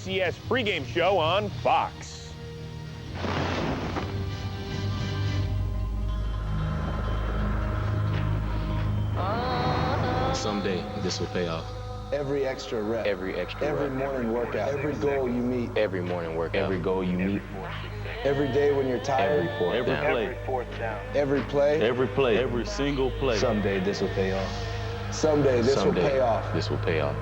BCS pregame show on Fox. Someday, this will pay off. Every extra rep. Every morning workout. Every goal you meet. Every morning workout. Every goal you meet. Every day when you're tired. Every fourth down. Every play. Every play. Every single play. Someday this will pay off. Someday this will pay off. This will pay off.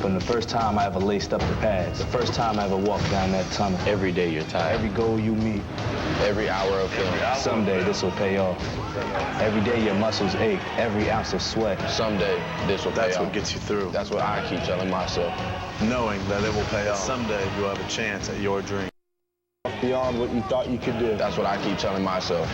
From the first time I ever laced up the pads, the first time I ever walked down that tunnel. Every day you're tired. Every goal you meet. Every hour of film. Someday this will pay off. Every day your muscles ache. Every ounce of sweat. Someday this will pay off. That's what gets you through. That's what I keep telling myself. Knowing that it will pay off. Someday you'll have a chance at your dream. Beyond what you thought you could do. That's what I keep telling myself.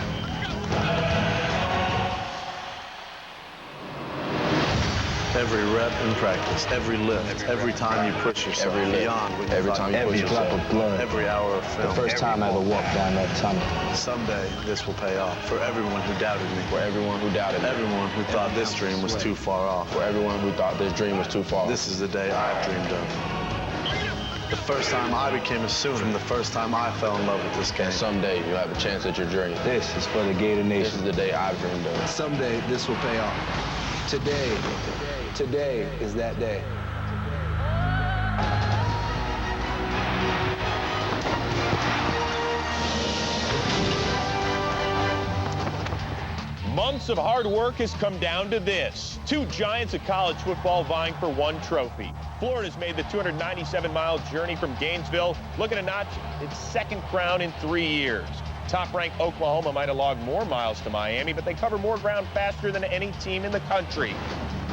Every rep in practice, every lift, every time you push yourself beyond what you every time you push yourself. Every drop of blood. Every hour of film. The first time I ever walked down that tunnel. Someday this will pay off. For everyone who doubted me. For everyone who doubted me. Everyone who thought this dream was too far off. For everyone who thought this dream was too far. This is the day I've dreamed of. The first time I became a student, from the first time I fell in love with this game. And someday you'll have a chance at your dream. This is for the Gator Nation. This is the day I've dreamed of. Someday this will pay off. Today is that day. Months of hard work has come down to this. Two giants of college football vying for one trophy. Florida's made the 297-mile journey from Gainesville, looking to notch its second crown in 3 years. Top-ranked Oklahoma might have logged more miles to Miami, but they cover more ground faster than any team in the country.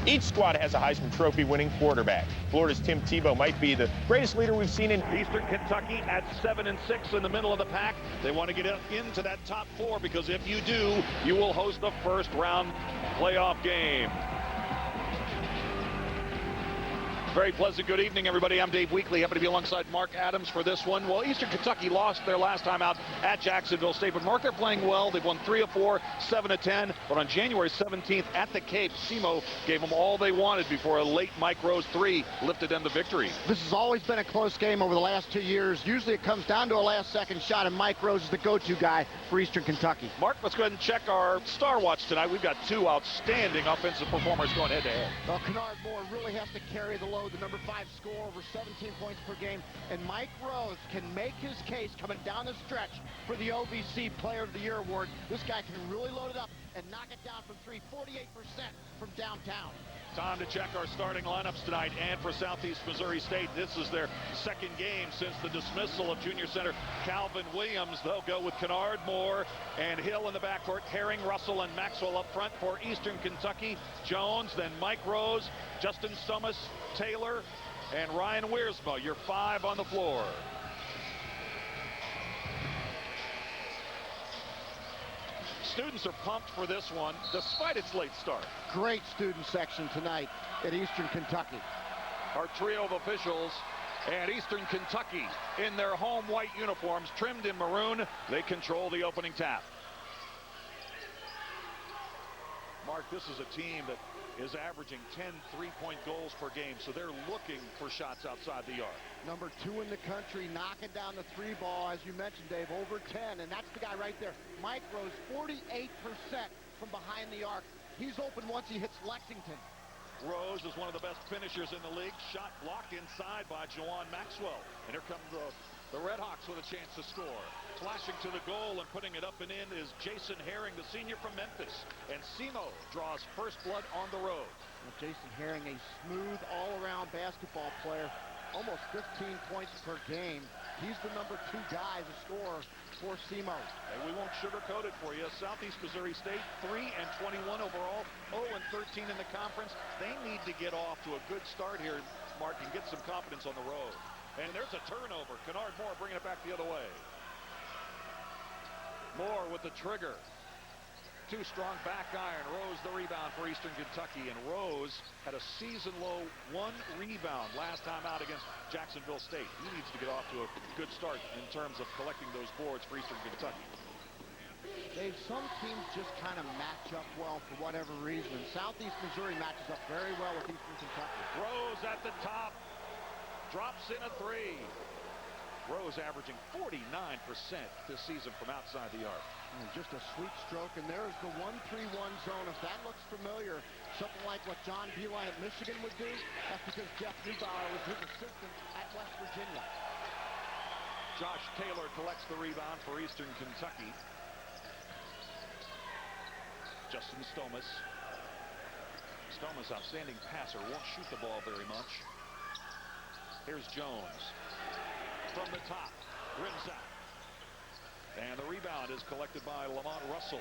Each squad has a Heisman Trophy winning quarterback. Florida's Tim Tebow might be the greatest leader we've seen in Eastern Kentucky at 7-6 in the middle of the pack. They want to get into that top 4 because if you do, you will host the first round playoff game. Very pleasant good evening, everybody. I'm Dave Weekley. Happy to be alongside Mark Adams for this one. Well, Eastern Kentucky lost their last time out at Jacksonville State, but Mark, they're playing well. They've won 3 of 4, 7 of 10. But on January 17th at the Cape, Semo gave them all they wanted before a late Mike Rose 3 lifted them to victory. This has always been a close game over the last 2 years. Usually it comes down to a last-second shot, and Mike Rose is the go-to guy for Eastern Kentucky. Mark, let's go ahead and check our Star Watch tonight. We've got 2 outstanding offensive performers going head-to-head. Well, Kennard Moore really has to carry the load, the number 5 score over 17 points per game, and Mike Rose can make his case coming down the stretch for the OVC Player of the Year award. This guy can really load it up and knock it down from 3, 48% from downtown. Time to check our starting lineups tonight, and for Southeast Missouri State, this is their second game since the dismissal of junior center Calvin Williams. They'll go with Kennard Moore and Hill in the backcourt, Herring, Russell, and Maxwell up front. For Eastern Kentucky, Jones, then Mike Rose, Justin Summis, Taylor, and Ryan Wiersma, your 5 on the floor. Students are pumped for this one, despite its late start. Great student section tonight at Eastern Kentucky. Our trio of officials and Eastern Kentucky in their home white uniforms, trimmed in maroon, they control the opening tap. Mark, this is a team that is averaging 10 three-point goals per game, so they're looking for shots outside the arc. Number 2 in the country, knocking down the 3 ball, as you mentioned, Dave, over 10, and that's the guy right there. Mike Rose, 48% from behind the arc. He's open once he hits Lexington. Rose is one of the best finishers in the league. Shot blocked inside by Jawan Maxwell. And here come the Red Hawks with a chance to score. Flashing to the goal and putting it up and in is Jason Herring, the senior from Memphis. And Semo draws first blood on the road. Well, Jason Herring, a smooth all-around basketball player. Almost 15 points per game. He's the number 2 guy to score for Semo. And we won't sugarcoat it for you. Southeast Missouri State, 3-21 overall, 0-13 in the conference. They need to get off to a good start here, Mark, and get some confidence on the road. And there's a turnover. Kennard Moore bringing it back the other way. Moore with the trigger. 2 strong back iron. Rose the rebound for Eastern Kentucky. And Rose had a season-low 1 rebound last time out against Jacksonville State. He needs to get off to a good start in terms of collecting those boards for Eastern Kentucky. Dave, some teams just kind of match up well for whatever reason. And Southeast Missouri matches up very well with Eastern Kentucky. Rose at the top. Drops in a three. Rose averaging 49% this season from outside the arc. And just a sweet stroke, and there's the 1-3-1 zone. If that looks familiar, something like what John Beeline at Michigan would do, that's because Jeff Neubauer was his assistant at West Virginia. Josh Taylor collects the rebound for Eastern Kentucky. Justin Stomas. Stomas, outstanding passer, won't shoot the ball very much. Here's Jones. From the top, rims out. And the rebound is collected by Lamont Russell.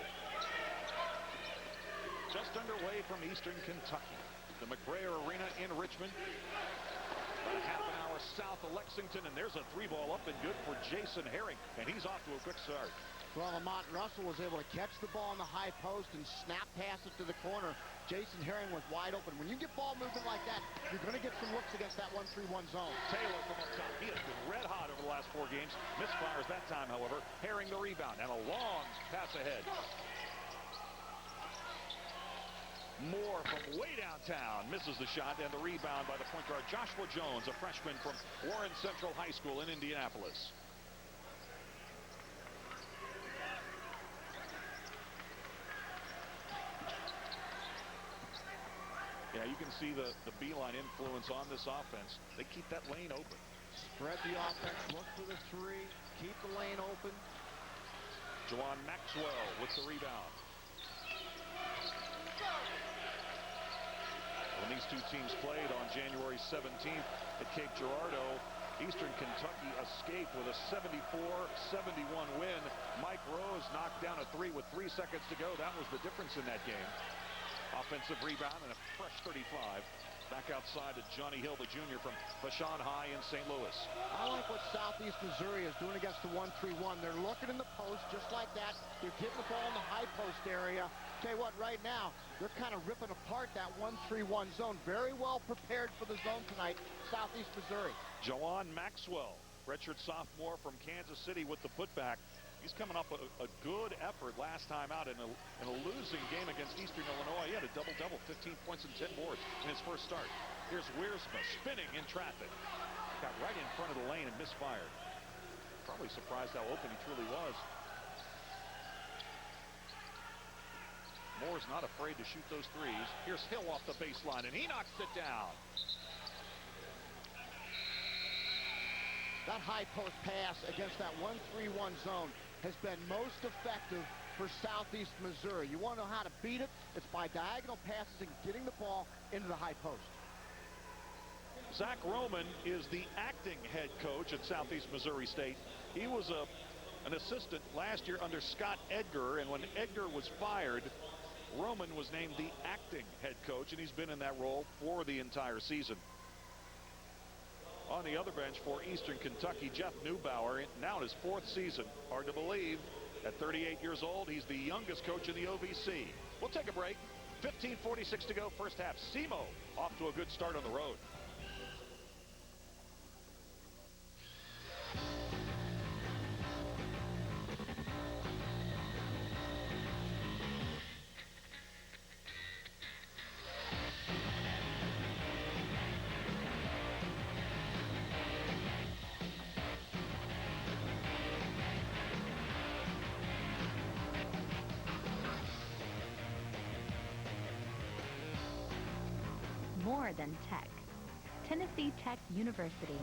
Just underway from Eastern Kentucky. The McBrayer Arena in Richmond. About a half an hour south of Lexington, and there's a three ball up and good for Jason Herring, and he's off to a quick start. Well, Lamont Russell was able to catch the ball in the high post and snap pass it to the corner. Jason Herring was wide open. When you get ball movement like that, you're going to get some looks against that 1-3-1 zone. Taylor from up top. He has been red hot over the last 4 games. Misfires that time, however. Herring the rebound, and a long pass ahead. Moore from way downtown misses the shot, and the rebound by the point guard Joshua Jones, a freshman from Warren Central High School in Indianapolis. Yeah, you can see the Beeline influence on this offense. They keep that lane open. Spread the offense, look for the three, keep the lane open. Juwan Maxwell with the rebound. When these two teams played on January 17th at Cape Girardeau, Eastern Kentucky escaped with a 74-71 win. Mike Rose knocked down a three with 3 seconds to go. That was the difference in that game. Offensive rebound and a fresh 35. Back outside to Johnny Hill, the junior from Vashon High in St. Louis. I like what Southeast Missouri is doing against the 1-3-1. They're looking in the post just like that. They're getting the ball in the high post area. Tell you what, right now, they're kind of ripping apart that 1-3-1 zone. Very well prepared for the zone tonight, Southeast Missouri. Juwan Maxwell, redshirt sophomore from Kansas City with the putback. He's coming up a good effort last time out in a losing game against Eastern Illinois. He had a double-double, 15 points and 10 boards in his first start. Here's Wiersma spinning in traffic. Got right in front of the lane and misfired. Probably surprised how open he truly was. Moore's not afraid to shoot those threes. Here's Hill off the baseline, and he knocks it down. That high post pass against that 1-3-1 zone has been most effective for Southeast Missouri. You want to know how to beat it? It's by diagonal passes and getting the ball into the high post. Zach Roman is the acting head coach at Southeast Missouri State. He was an assistant last year under Scott Edgar, and when Edgar was fired, Roman was named the acting head coach, and he's been in that role for the entire season. On the other bench for Eastern Kentucky, Jeff Neubauer, now in his 4th season. Hard to believe. At 38 years old, he's the youngest coach in the OVC. We'll take a break. 15:46 to go, first half. Semo off to a good start on the road. More than tech. Tennessee Tech University.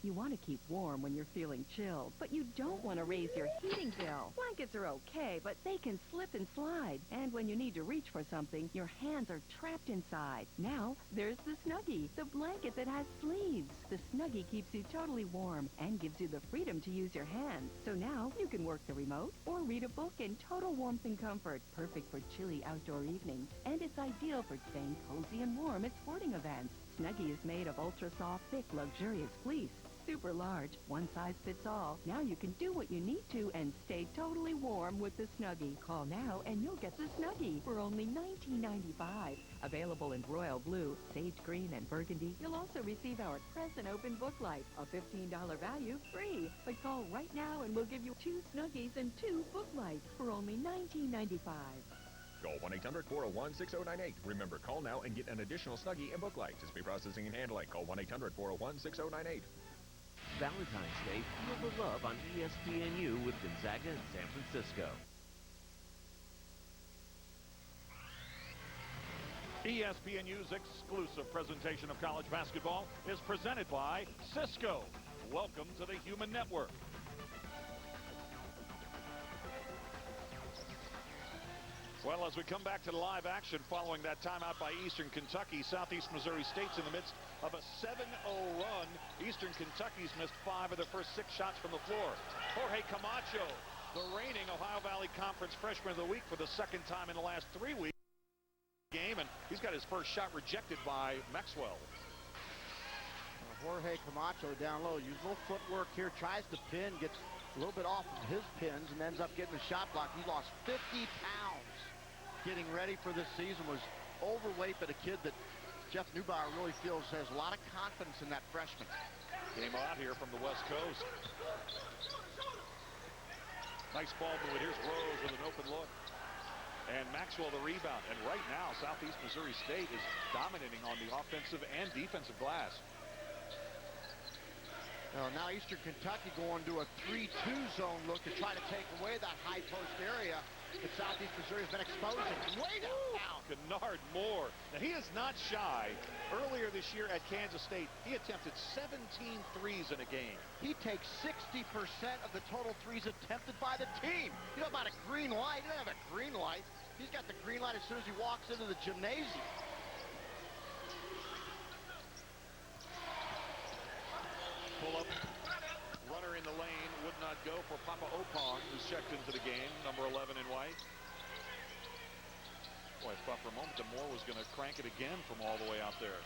You want to keep warm when you're feeling chilled, but you don't want to raise your heating bill. Blankets are okay, but they can slip and slide. And when you need to reach for something, your hands are trapped inside. Now, there's the Snuggie, the blanket that has sleeves. The Snuggie keeps you totally warm and gives you the freedom to use your hands. So now, you can work the remote or read a book in total warmth and comfort. Perfect for chilly outdoor evenings. And it's ideal for staying cozy and warm at sporting events. Snuggie is made of ultra-soft, thick, luxurious fleece. super large, one size fits all. Now you can do what you need to and stay totally warm with the Snuggie. Call now and you'll get the Snuggie for only $19.95. Available in royal blue, sage green, and burgundy. You'll also receive our present open book light, a $15 value, free. But call right now and we'll give you 2 Snuggies and 2 book lights for only $19.95. Call 1-800-401-6098. Remember, call now and get an additional Snuggie and book light. Display processing and handling. Call 1-800-401-6098. Valentine's Day, feel the love on ESPNU with Gonzaga and San Francisco. ESPNU's exclusive presentation of college basketball is presented by Cisco. Welcome to the Human Network. Well, as we come back to the live action following that timeout by Eastern Kentucky, Southeast Missouri State's in the midst of a 7-0 run. Eastern Kentucky's missed 5 of their first 6 shots from the floor. Jorge Camacho, the reigning Ohio Valley Conference Freshman of the Week for the second time in the last 3 weeks. Game, and he's got his first shot rejected by Maxwell. Jorge Camacho down low, uses a little footwork here, tries to pin, gets a little bit off of his pins, and ends up getting the shot block. He lost 50 pounds getting ready for this season, was overweight, but a kid that Jeff Neubauer really feels has a lot of confidence in that freshman. Came out here from the West Coast. Nice ball movement. Here's Rose with an open look. And Maxwell the rebound. And right now, Southeast Missouri State is dominating on the offensive and defensive glass. Now Eastern Kentucky going to a 3-2 zone look to try to take away that high post area that Southeast Missouri has been exposing. Way downtown. Kennard Moore. Now, he is not shy. Earlier this year at Kansas State, he attempted 17 threes in a game. He takes 60% of the total threes attempted by the team. You know about a green light? He doesn't have a green light. He's got the green light as soon as he walks into the gymnasium. Pull up. Runner in the lane would not go for Papa Opong, who's checked into the game, number 11 in white. Boy, I thought for a moment that Moore was going to crank it again from all the way out there.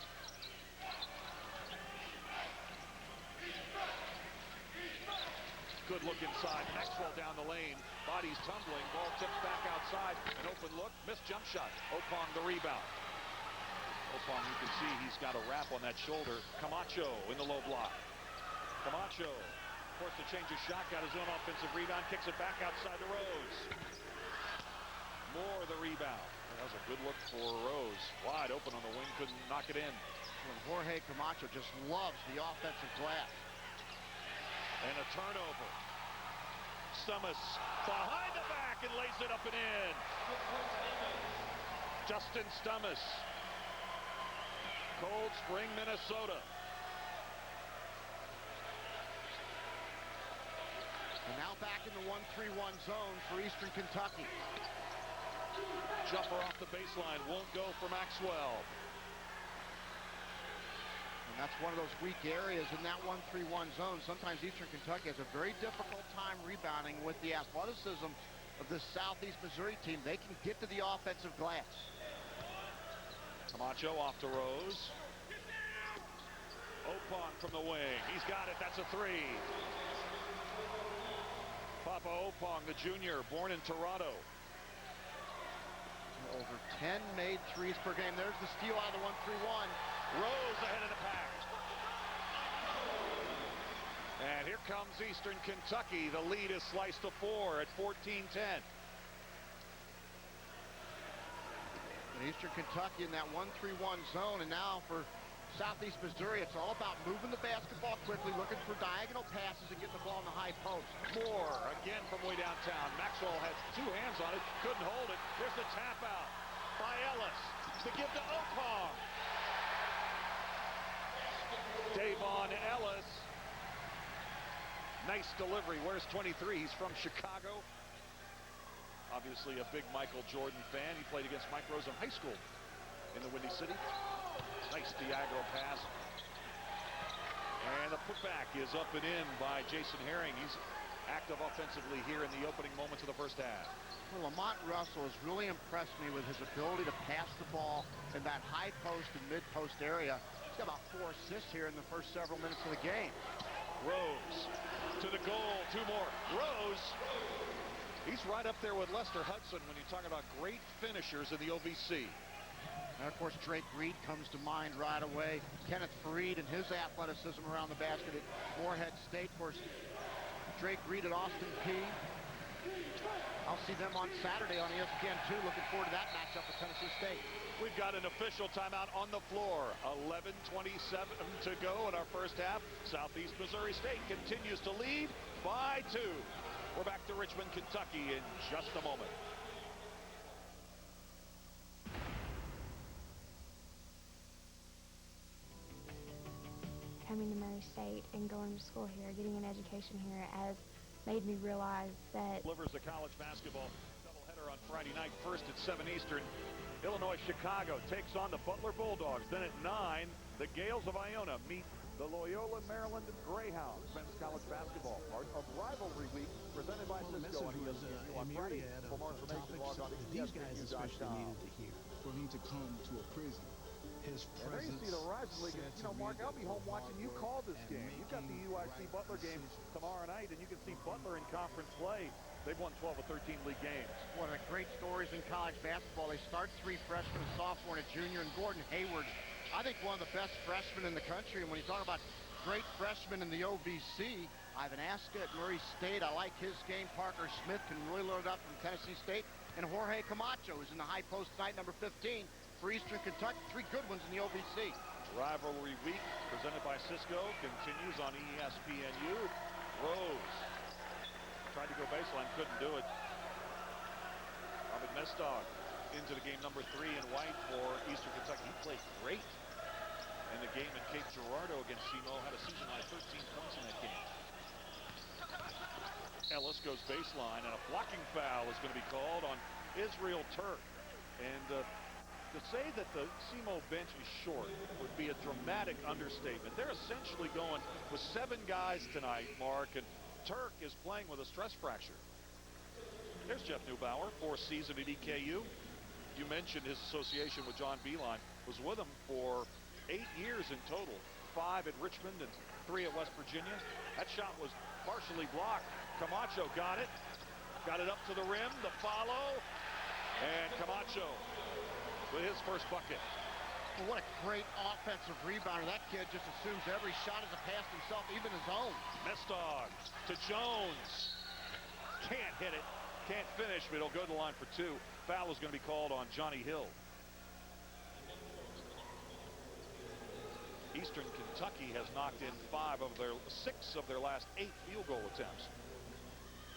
Good look inside. Maxwell down the lane. Body's tumbling. Ball tips back outside. An open look. Missed jump shot. Opong the rebound. Opong, you can see he's got a wrap on that shoulder. Camacho in the low block. Camacho forced to change his shot, got his own offensive rebound, kicks it back outside to Rose. Moore the rebound. That was a good look for Rose. Wide open on the wing, couldn't knock it in. And Jorge Camacho just loves the offensive glass. And a turnover. Stummis behind the back and lays it up and in. Justin Stummis. Cold Spring, Minnesota. And now back in the 1-3-1 zone for Eastern Kentucky. Jumper off the baseline won't go for Maxwell. And that's one of those weak areas in that 1-3-1 zone. Sometimes Eastern Kentucky has a very difficult time rebounding with the athleticism of this Southeast Missouri team. They can get to the offensive glass. Camacho off to Rose. Opong from the wing. He's got it. That's a 3. Papa Opong, the junior, born in Toronto. Over 10 made threes per game. There's the steal out of the 1-3-1. Rose ahead of the pack. And here comes Eastern Kentucky. The lead is sliced to 4 at 14-10. And Eastern Kentucky in that 1-3-1 zone. And now for Southeast Missouri, it's all about moving the basketball quickly, looking for diagonal passes and getting the ball in the high post. Moore again from way downtown. Maxwell has 2 hands on it, couldn't hold it. There's the tap out by Ellis to give to Opong. Davon Ellis. Nice delivery. Where's 23? He's from Chicago. Obviously a big Michael Jordan fan. He played against Mike Rose in high school in the Windy City. Nice diagonal pass. And the putback is up and in by Jason Herring. He's active offensively here in the opening moments of the first half. Well, Lamont Russell has really impressed me with his ability to pass the ball in that high post and mid post area. He's got about 4 assists here in the first several minutes of the game. Rose to the goal. 2 more. Rose. He's right up there with Lester Hudson when you're talking about great finishers in the OVC. And of course, Drake Reed comes to mind right away. Kenneth Fareed and his athleticism around the basket at Morehead State. Of course, Drake Reed at Austin Peay. I'll see them on Saturday on ESPN2. Looking forward to that matchup with Tennessee State. We've got an official timeout on the floor. 11:27 to go in our first half. Southeast Missouri State continues to lead by 2. We're back to Richmond, Kentucky in just a moment. Coming to Murray State and going to school here, getting an education here, has made me realize that Delivers a college basketball doubleheader on Friday night, first at 7 Eastern. Illinois Chicago takes on the Butler Bulldogs. Then at 9, the Gales of Iona meet the Loyola Maryland Greyhounds. Men's college basketball, part of Rivalry Week, presented by Cisco on ESPNU on Friday. For more information, log on to these guys especially ESPNU.com. needed to hear. For him to come to a prison, his And there you presence. see the Horizon League. You know, Mark, I'll be home watching you call this game. You've got the UIC Butler game tomorrow night, and you can see Butler in conference play. They've won 12 of 13 league games. One of the great stories in college basketball. They start 3 freshmen, a sophomore, and a junior, and Gordon Hayward, I think one of the best freshmen in the country. And when you talk about great freshmen in the OVC, Ivan Aska at Murray State, I like his game. Parker Smith can really load up from Tennessee State. And Jorge Camacho is in the high post tonight, number 15 for Eastern Kentucky. 3 good ones in the OVC. Rivalry Week, presented by Cisco, continues on ESPNU. Rose tried to go baseline, couldn't do it. Ahmed Mestog into the game, number 3 in white for Eastern Kentucky. He played great in the game at Cape Girardeau against Semo. Had a season-high 13 points in that game. Ellis goes baseline, and a blocking foul is going to be called on Israel Turk. And to say that the Semo bench is short would be a dramatic understatement. They're essentially going with 7 guys tonight, Mark, and Turk is playing with a stress fracture. There's Jeff Neubauer, 4th season at EKU. You mentioned his association with John Beilein. Was with him for 8 years in total. 5 at Richmond and 3 at West Virginia. That shot was partially blocked. Camacho got it. Got it up to the rim. The follow. And Camacho with his first bucket. Well, what a great offensive rebounder. That kid just assumes every shot is a pass himself, even his own. Mestog to Jones. Can't hit it. Can't finish, but he'll go to the line for 2. Foul is going to be called on Johnny Hill. Eastern Kentucky has knocked in 6 of their last 8 field goal attempts.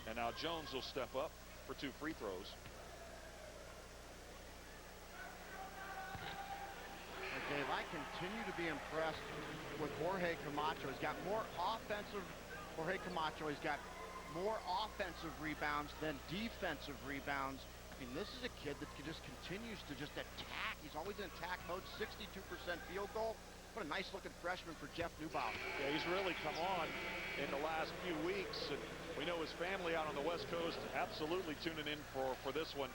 And now Jones will step up for 2 free throws. Dave, I continue to be impressed with Jorge Camacho. He's got more offensive. Jorge Camacho, he's got more offensive rebounds than defensive rebounds. I mean, this is a kid that just continues to just attack. He's always in attack mode. 62% field goal. What a nice looking freshman for Jeff Neubauer. Yeah, he's really come on in the last few weeks, and we know his family out on the West Coast absolutely tuning in for this one.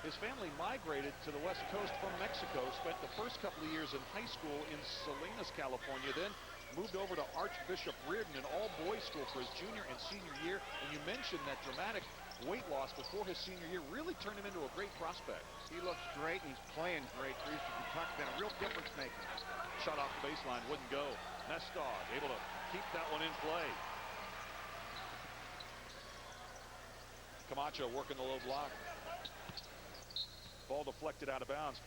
His family migrated to the West Coast from Mexico, spent the first couple of years in high school in Salinas, California, then moved over to Archbishop Reardon, an all-boys school, for his junior and senior year. And you mentioned that dramatic weight loss before his senior year really turned him into a great prospect. He looks great, and he's playing great for Eastern Kentucky. Been a real difference maker. Shot off the baseline, wouldn't go. Mestog able to keep that one in play. Camacho working the low block. Ball deflected out of bounds.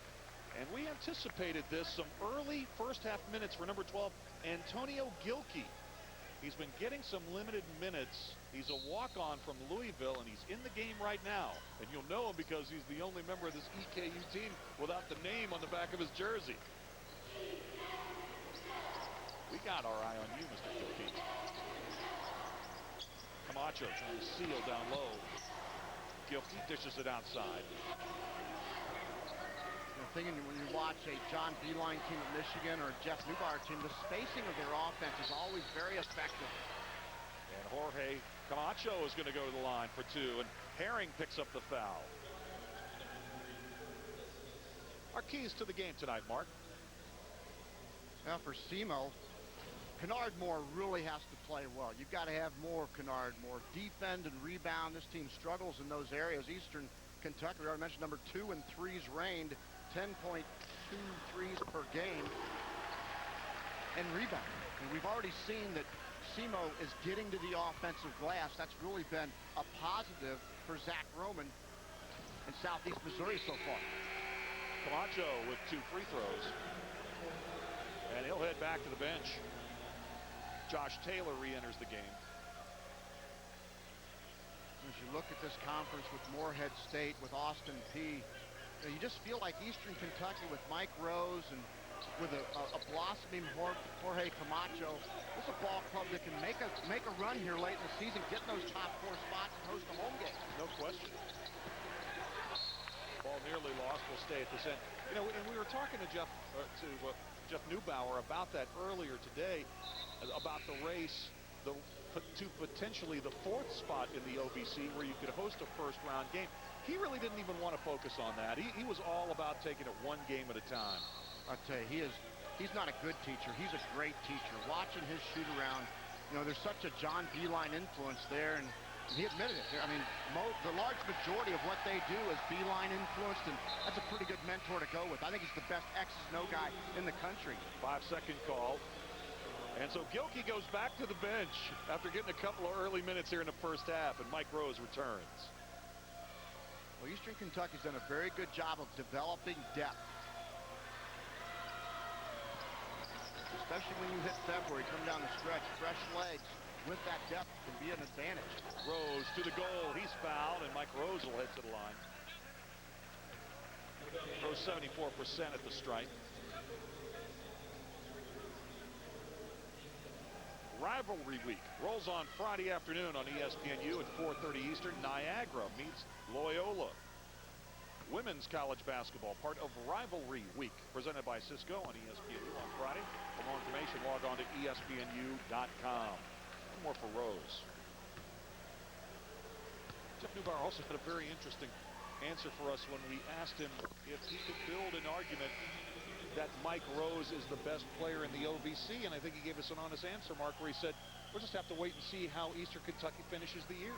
And we anticipated this, some early first half minutes for number 12, Antonio Gilkey. He's been getting some limited minutes. He's a walk-on from Louisville, and he's in the game right now. And you'll know him because he's the only member of this EKU team without the name on the back of his jersey. We got our eye on you, Mr. Gilkey. Camacho trying to seal down low. Gilkey dishes it outside. Thinking when you watch a John Beilein team at Michigan or a Jeff Neubauer team, the spacing of their offense is always very effective. And Jorge Camacho is going to go to the line for 2, and Herring picks up the foul. Our keys to the game tonight, Mark. Now for Semo, Kennard Moore really has to play well. You've got to have more Kennard Moore. Defend and rebound. This team struggles in those areas. Eastern Kentucky, we already mentioned, number 2 in threes reigned, 10.2 threes per game. And rebound. And we've already seen that Semo is getting to the offensive glass. That's really been a positive for Zach Roman in Southeast Missouri so far. Camacho with 2 free throws. And he'll head back to the bench. Josh Taylor re-enters the game. As you look at this conference with Morehead State, with Austin Peay, you just feel like Eastern Kentucky with Mike Rose and with a blossoming Jorge Camacho. This is a ball club that can make a run here late in the season, get in those top 4 spots and host a home game. No question. Ball nearly lost. Will stay at this end. You know, and we were talking to Jeff Neubauer about that earlier today, about the race to potentially the 4th spot in the OVC where you could host a first-round game. He really didn't even want to focus on that. He was all about taking it one game at a time. I'll tell you, he's not a good teacher. He's a great teacher. Watching his shoot-around, you know, there's such a John Beilein influence there, and he admitted it. I mean, the large majority of what they do is Beilein influenced, and that's a pretty good mentor to go with. I think he's the best X's and O guy in the country. 5-second call. And so Gilkey goes back to the bench after getting a couple of early minutes here in the first half, and Mike Rose returns. Well, Eastern Kentucky's done a very good job of developing depth. Especially when you hit February, come down the stretch, fresh legs with that depth can be an advantage. Rose to the goal. He's fouled, and Mike Rose will head to the line. Rose 74% at the stripe. Rivalry week rolls on Friday afternoon on ESPNU at 4:30 Eastern. Niagara meets Loyola. Women's college basketball, part of Rivalry Week, presented by Cisco on ESPNU on Friday. For more information, log on to ESPNU.com. One more for Rose. Jeff Neubauer also had a very interesting answer for us when we asked him if he could build an argument that Mike Rose is the best player in the OVC, and I think he gave us an honest answer, Mark, where he said, we'll just have to wait and see how Eastern Kentucky finishes the year.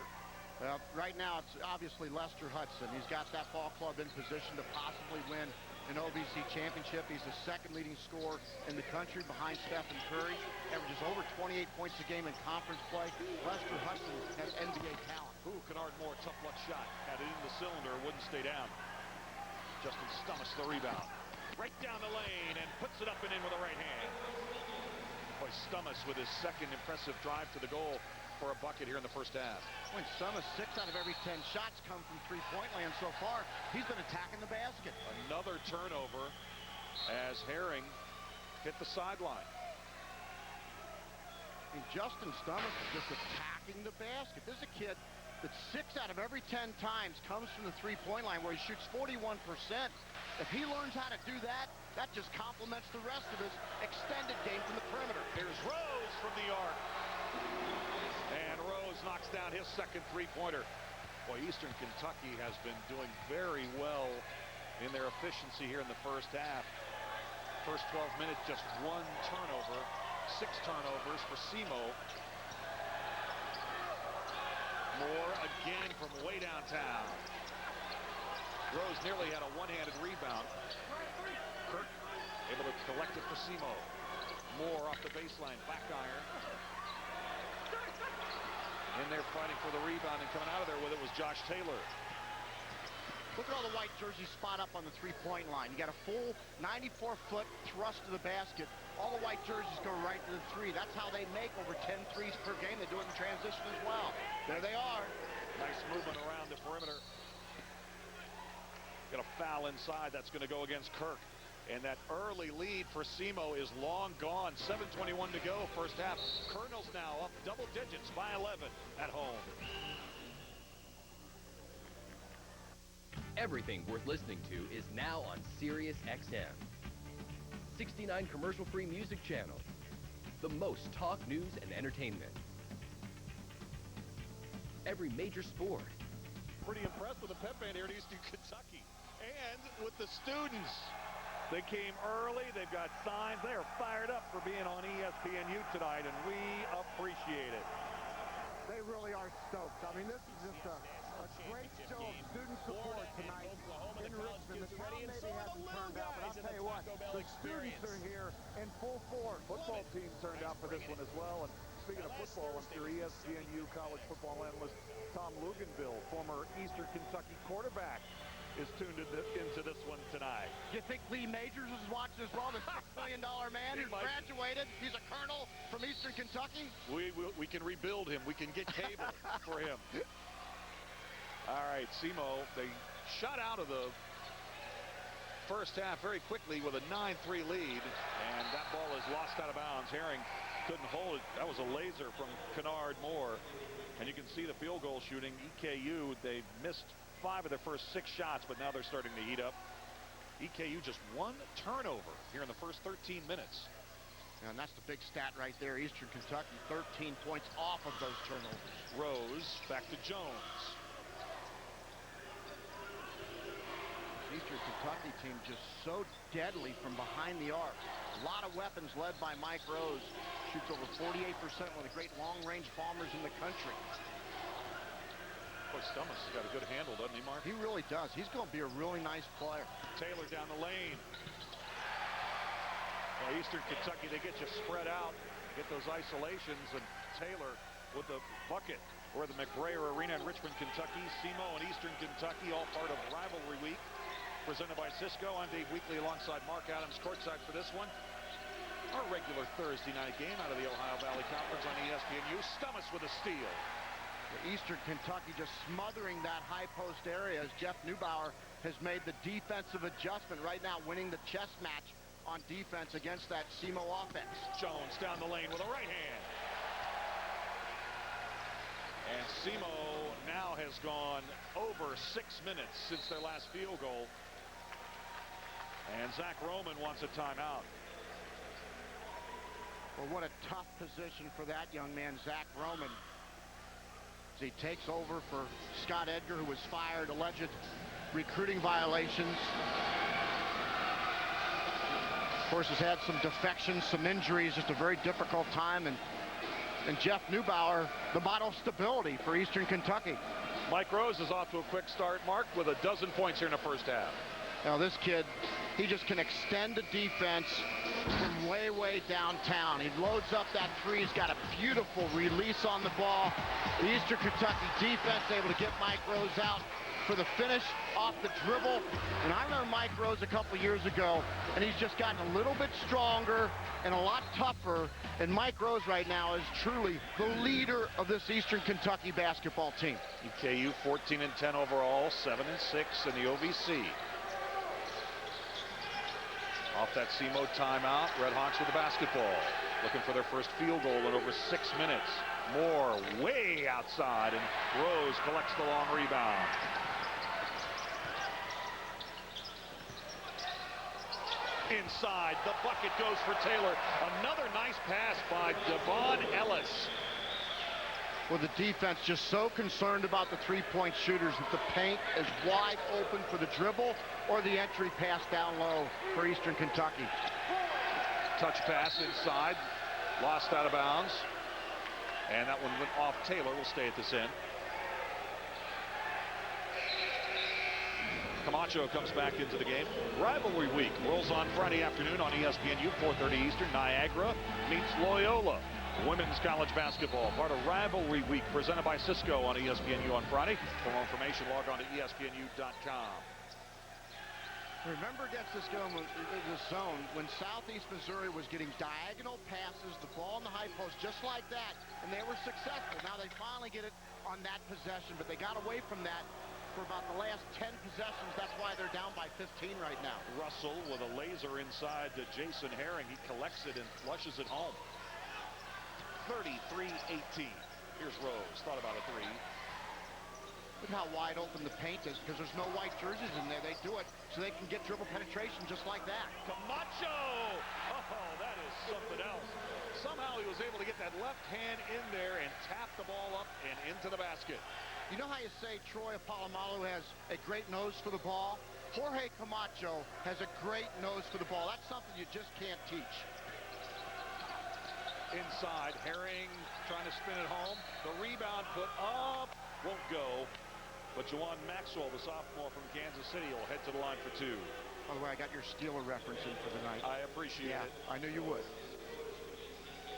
Well, right now, it's obviously Lester Hudson. He's got that ball club in position to possibly win an OVC championship. He's the 2nd leading scorer in the country behind Stephen Curry. Averages over 28 points a game in conference play. Lester Hudson has NBA talent. Ooh, Kennard Moore, tough luck shot. Had it in the cylinder, wouldn't stay down. Justin Stummis the rebound. Right down the lane and puts it up and in with the right hand. Boy, Stummis with his 2nd impressive drive to the goal for a bucket here in the first half. When Stummis, 6 out of every 10 shots come from three-point land so far. He's been attacking the basket. Another turnover as Herring hit the sideline. And Justin Stummis is just attacking the basket. This is a kid that 6 out of every 10 times comes from the three-point line where he shoots 41%. If he learns how to do that, that just complements the rest of his extended game from the perimeter. Here's Rose from the arc. And Rose knocks down his 2nd three-pointer. Boy, Eastern Kentucky has been doing very well in their efficiency here in the first half. First 12 minutes, just 1 turnover. 6 turnovers for Semo. Moore again from way downtown. Rose nearly had a one-handed rebound. Kirk able to collect it for Semo. Moore off the baseline, back iron. In there fighting for the rebound, and coming out of there with it was Josh Taylor. Look at all the white jerseys spot up on the three-point line. You got a full 94-foot thrust to the basket. All the white jerseys go right to the 3. That's how they make over 10 threes per game. They do it in transition as well. There they are. Nice movement around the perimeter. Got a foul inside. That's going to go against Kirk. And that early lead for Semo is long gone. 7:21 to go, first half. Colonels now up double digits by 11 at home. Everything worth listening to is now on Sirius XM. 69 commercial-free music channels. The most talk, news, and entertainment. Every major sport. Pretty impressed with the pep band here at Eastern Kentucky. And with the students. They came early. They've got signs. They are fired up for being on ESPNU tonight, and we appreciate it. They really are stoked. I mean, this is just a great show of student support tonight in Richmond. The town maybe hasn't turned out, but I'll tell you what, the students are here in full force. Football team turned out for this one as well. And speaking of football, I'm sure ESPNU college football analyst Tom Luganville, former Eastern Kentucky quarterback, is tuned into this one tonight. Do you think Lee Majors is watching as well? The $6 million man who graduated. He's a colonel from Eastern Kentucky. We can rebuild him. We can get cable for him. All right, Semo, they shot out of the first half very quickly with a 9-3 lead, and that ball is lost out of bounds. Herring couldn't hold it. That was a laser from Kennard Moore. And you can see the field goal shooting. EKU, they missed 5 of their first 6 shots, but now they're starting to heat up. EKU just 1 turnover here in the first 13 minutes. And that's the big stat right there. Eastern Kentucky 13 points off of those turnovers. Rose back to Jones. Eastern Kentucky team just so deadly from behind the arc. A lot of weapons led by Mike Rose. Shoots over 48%, one of the great long-range bombers in the country. Boy, Stummis has got a good handle, doesn't he, Mark? He really does. He's going to be a really nice player. Taylor down the lane. Well, Eastern Kentucky, they get you spread out, get those isolations, and Taylor with the bucket. We're at the McBrayer Arena in Richmond, Kentucky. Semo and Eastern Kentucky, all part of Rivalry Week, presented by Cisco. I'm Dave Weekley alongside Mark Adams courtside for this one. Our regular Thursday night game out of the Ohio Valley Conference on ESPNU. Stummis with a steal. Eastern Kentucky just smothering that high post area as Jeff Neubauer has made the defensive adjustment right now, winning the chess match on defense against that Semo offense. Jones down the lane with a right hand. And Semo now has gone over 6 minutes since their last field goal. And Zach Roman wants a timeout. Well, what a tough position for that young man, Zach Roman. As he takes over for Scott Edgar, who was fired, alleged recruiting violations. Of course, has had some defections, some injuries, just a very difficult time. And Jeff Neubauer, the model of stability for Eastern Kentucky. Mike Rose is off to a quick start, Mark, with a dozen points here in the first half. Now this kid, he just can extend the defense from way, way downtown. He loads up that three. He's got a beautiful release on the ball. The Eastern Kentucky defense able to get Mike Rose out for the finish off the dribble. And I remember Mike Rose a couple years ago, and he's just gotten a little bit stronger and a lot tougher. And Mike Rose right now is truly the leader of this Eastern Kentucky basketball team. EKU 14-10 overall, 7-6 in the OVC. Off that Semo timeout, Red Hawks with the basketball. Looking for their first field goal in over 6 minutes. Moore way outside, and Rose collects the long rebound. Inside, the bucket goes for Taylor. Another nice pass by Devon Ellis. Well, the defense just so concerned about the three-point shooters that the paint is wide open for the dribble or the entry pass down low for Eastern Kentucky. Touch pass inside, lost out of bounds. And that one went off Taylor. Will stay at this end. Camacho comes back into the game. Rivalry Week rolls on Friday afternoon on ESPNU, 4:30 Eastern. Niagara meets Loyola. Women's college basketball, part of Rivalry Week, presented by Cisco on ESPNU on Friday. For more information, log on to ESPNU.com. Remember against this zone, when Southeast Missouri was getting diagonal passes, the ball in the high post, just like that, and they were successful. Now they finally get it on that possession, but they got away from that for about the last 10 possessions. That's why they're down by 15 right now. Russell with a laser inside to Jason Herring. He collects it and flushes it home. 33-18. Here's Rose. Thought about a three. Look how wide open the paint is because there's no white jerseys in there. They do it so they can get dribble penetration just like that. Camacho! Oh, that is something else. Somehow he was able to get that left hand in there and tap the ball up and into the basket. You know how you say Troy Polamalu has a great nose for the ball? Jorge Camacho has a great nose for the ball. That's something you just can't teach. Inside, Herring trying to spin it home. The rebound put up, won't go. But Juwan Maxwell, the sophomore from Kansas City, will head to the line for two. By the way, I got your Steeler reference in for the night. I appreciate it. I knew you would.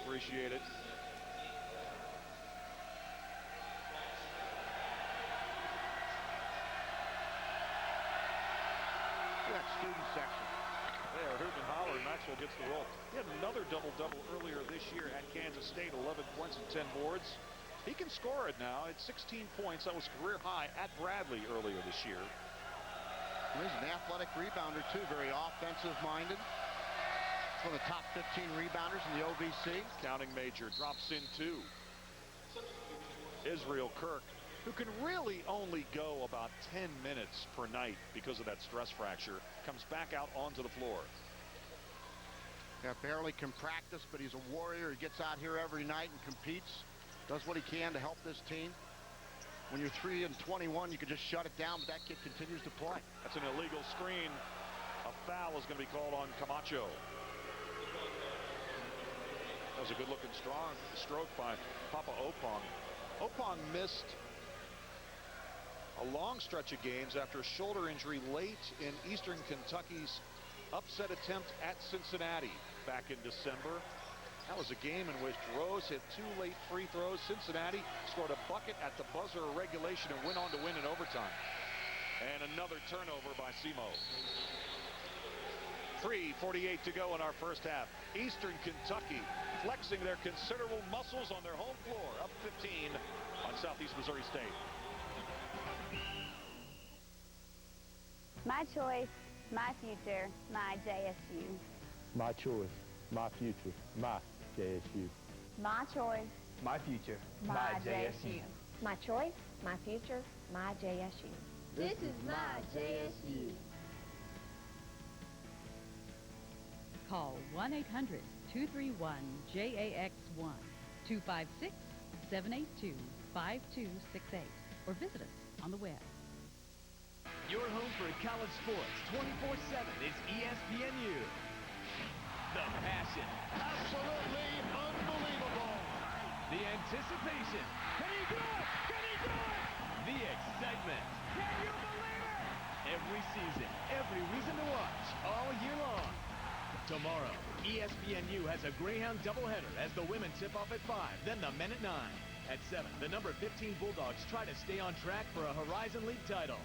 Appreciate it. Look at that student section. They are hooting and hollering. Maxwell gets the roll. He had another double-double earlier this year at Kansas State, 11 points and 10 boards. He can score it now at 16 points. That was career high at Bradley earlier this year. He's an athletic rebounder, too, very offensive-minded. One of the top 15 rebounders in the OVC. Counting major, drops in two. Israel Kirk, who can really only go about 10 minutes per night because of that stress fracture, comes back out onto the floor. Yeah, barely can practice, but he's a warrior. He gets out here every night and competes, does what he can to help this team. When you're 3 and 21, you can just shut it down, but that kid continues to play. That's an illegal screen. A foul is going to be called on Camacho. That was a good-looking stroke by Papa Opong. Opong missed a long stretch of games after a shoulder injury late in Eastern Kentucky's upset attempt at Cincinnati back in December. That was a game in which Rose hit 2 late free throws. Cincinnati scored a bucket at the buzzer of regulation and went on to win in overtime. And another turnover by Semo. 3:48 to go in our first half. Eastern Kentucky flexing their considerable muscles on their home floor, up 15 on Southeast Missouri State. My choice, my future, my JSU. My choice, my future, my JSU. My choice, My future, my JSU. My choice, my future, my JSU. This is my JSU. Call 1-800-231-JAX1, 256-782-5268, or visit us on the web. Your home for college sports 24/7 is ESPNU. The passion. Absolutely unbelievable. The anticipation. Can he do it? Can he do it? The excitement. Can you believe it? Every season, every reason to watch, all year long. Tomorrow, ESPNU has a Greyhound doubleheader as the women tip off at 5, then the men at 9. At 7, the number 15 Bulldogs try to stay on track for a Horizon League title.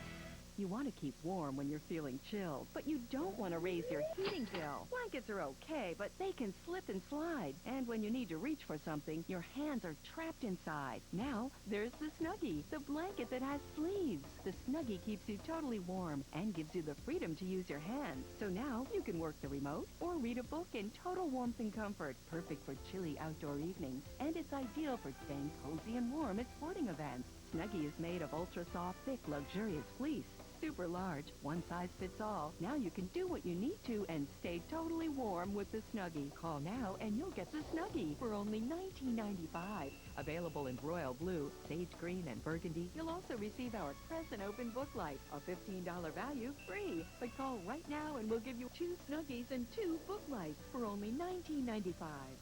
You want to keep warm when you're feeling chilled, but you don't want to raise your heating bill. Blankets are okay, but they can slip and slide. And when you need to reach for something, your hands are trapped inside. Now, there's the Snuggie, the blanket that has sleeves. The Snuggie keeps you totally warm and gives you the freedom to use your hands. So now, you can work the remote or read a book in total warmth and comfort. Perfect for chilly outdoor evenings. And it's ideal for staying cozy and warm at sporting events. Snuggie is made of ultra-soft, thick, luxurious fleece. Super large, one size fits all. Now you can do what you need to and stay totally warm with the Snuggie. Call now and you'll get the Snuggie for only $19.95. Available in royal blue, sage green, and burgundy. You'll also receive our present open book light, a $15 value, free. But call right now and we'll give you 2 Snuggies and 2 book lights for only $19.95.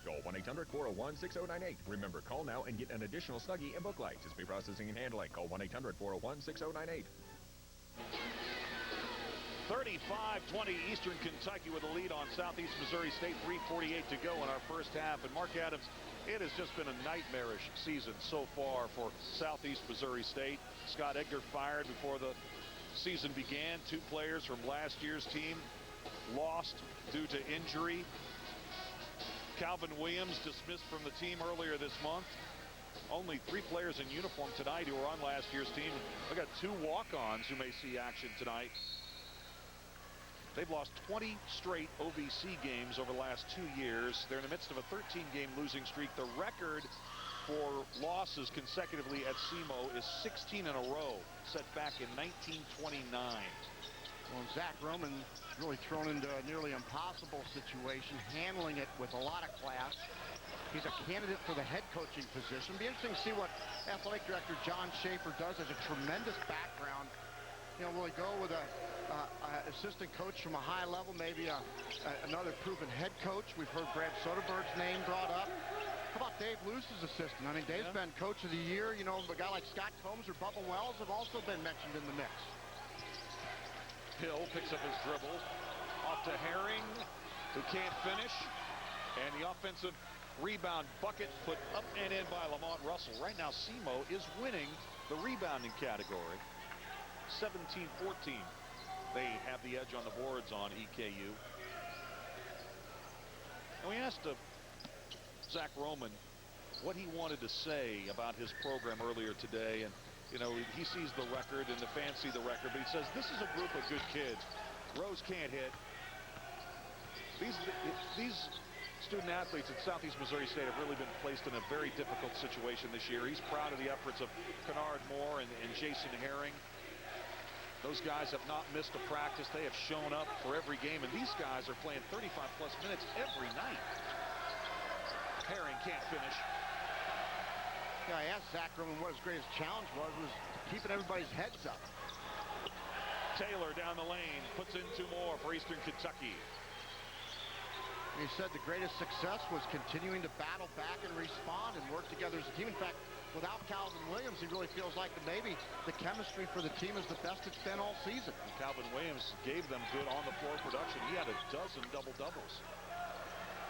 Call 1-800-401-6098. Remember, call now and get an additional Snuggie and book light. Display processing and handling. Call 1-800-401-6098. 35-20 Eastern Kentucky with a lead on Southeast Missouri State. 3:48 to go in our first half. And Mark Adams, it has just been a nightmarish season so far for Southeast Missouri State. Scott Edgar fired before the season began. 2 players from last year's team lost due to injury. Calvin Williams dismissed from the team earlier this month. Only 3 players in uniform tonight who were on last year's team. We got 2 walk-ons who may see action tonight. They've lost 20 straight OVC games over the last 2 years. They're in the midst of a 13-game losing streak. The record for losses consecutively at Semo is 16 in a row, set back in 1929. Well, Zach Roman really thrown into a nearly impossible situation, handling it with a lot of class. He's a candidate for the head coaching position. Be interesting to see what athletic director John Schaefer does. Has a tremendous background You know, will he go with a assistant coach from a high level, maybe another proven head coach? We've heard Brad Soderberg's name brought up. How about Dave Luce's assistant? I mean, Dave's been coach of the year. You know, a guy like Scott Combs or Bubba Wells have also been mentioned in the mix. Hill picks up his dribble. Off to Herring, who can't finish. And the offensive rebound bucket put up and in by Lamont Russell. Right now, Semo is winning the rebounding category. 17-14. They have the edge on the boards on EKU. And we asked Zach Roman what he wanted to say about his program earlier today. And, you know, he sees the record and the fans see the record, but he says this is a group of good kids. Rose can't hit. These student athletes at Southeast Missouri State have really been placed in a very difficult situation this year. He's proud of the efforts of Kennard Moore and Jason Herring. Those guys have not missed a practice. They have shown up for every game, and these guys are playing 35-plus minutes every night. Herring can't finish. Yeah, I asked Zach Roman what his greatest challenge was keeping everybody's heads up. Taylor down the lane, puts in 2 more for Eastern Kentucky. He said the greatest success was continuing to battle back and respond and work together as a team. In fact, without Calvin Williams, he really feels like that maybe the chemistry for the team is the best it's been all season. And Calvin Williams gave them good on-the-floor production. He had a dozen double-doubles.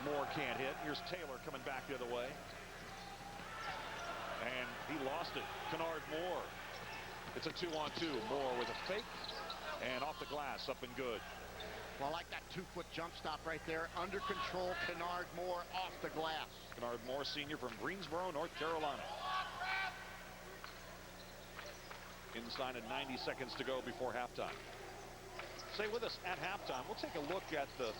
Moore can't hit. Here's Taylor coming back the other way. And he lost it. Kennard Moore. It's a 2-on-2. Moore with a fake. And off the glass, up and good. Well, I like that 2-foot jump stop right there. Under control, Kennard Moore off the glass. Kennard Moore, senior from Greensboro, North Carolina. Inside of 90 seconds to go before halftime. Stay with us at halftime. We'll take a look at the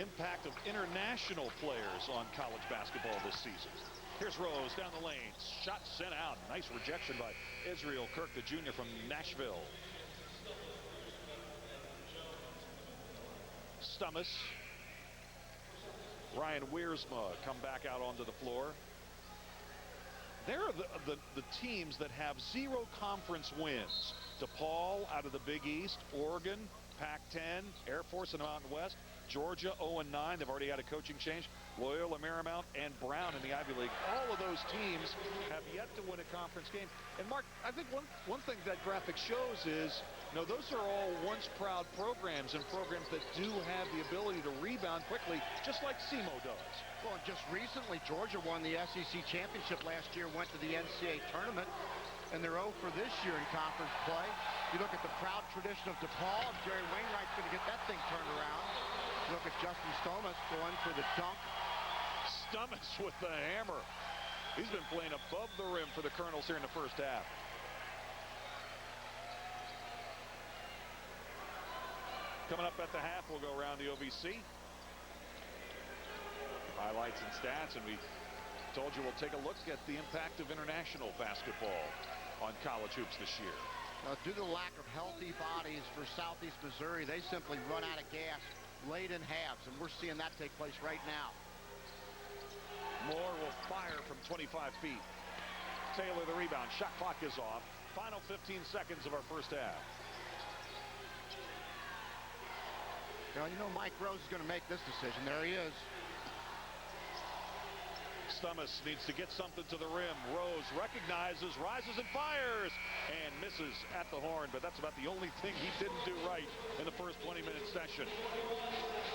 impact of international players on college basketball this season. Here's Rose down the lane. Shot sent out. Nice rejection by Israel Kirk, the junior from Nashville. Stummis. Ryan Wiersma come back out onto the floor. There are the teams that have 0 conference wins. DePaul out of the Big East, Oregon, Pac-10, Air Force in the Mountain West, Georgia 0-9. They've already had a coaching change. Loyola Marymount and Brown in the Ivy League. All of those teams have yet to win a conference game. And Mark, I think one thing that graphic shows is, you know, those are all once proud programs and programs that do have the ability to rebound quickly, just like Semo does. Well, just recently, Georgia won the SEC championship last year, went to the NCAA tournament, and they're 0 for this year in conference play. You look at the proud tradition of DePaul, and Jerry Wainwright's going to get that thing turned around. You look at Justin Stummis going for the dunk. Stummis with the hammer. He's been playing above the rim for the Colonels here in the first half. Coming up at the half, we'll go around the OVC. Highlights and stats, and we told you we'll take a look at the impact of international basketball on college hoops this year. Due to the lack of healthy bodies for Southeast Missouri, they simply run out of gas late in halves, and we're seeing that take place right now. Moore will fire from 25 feet. Taylor the rebound. Shot clock is off. Final 15 seconds of our first half. Now, you know Mike Rose is going to make this decision. There he is. Stummis needs to get something to the rim. Rose recognizes, rises and fires, and misses at the horn, but that's about the only thing he didn't do right in the first 20-minute session.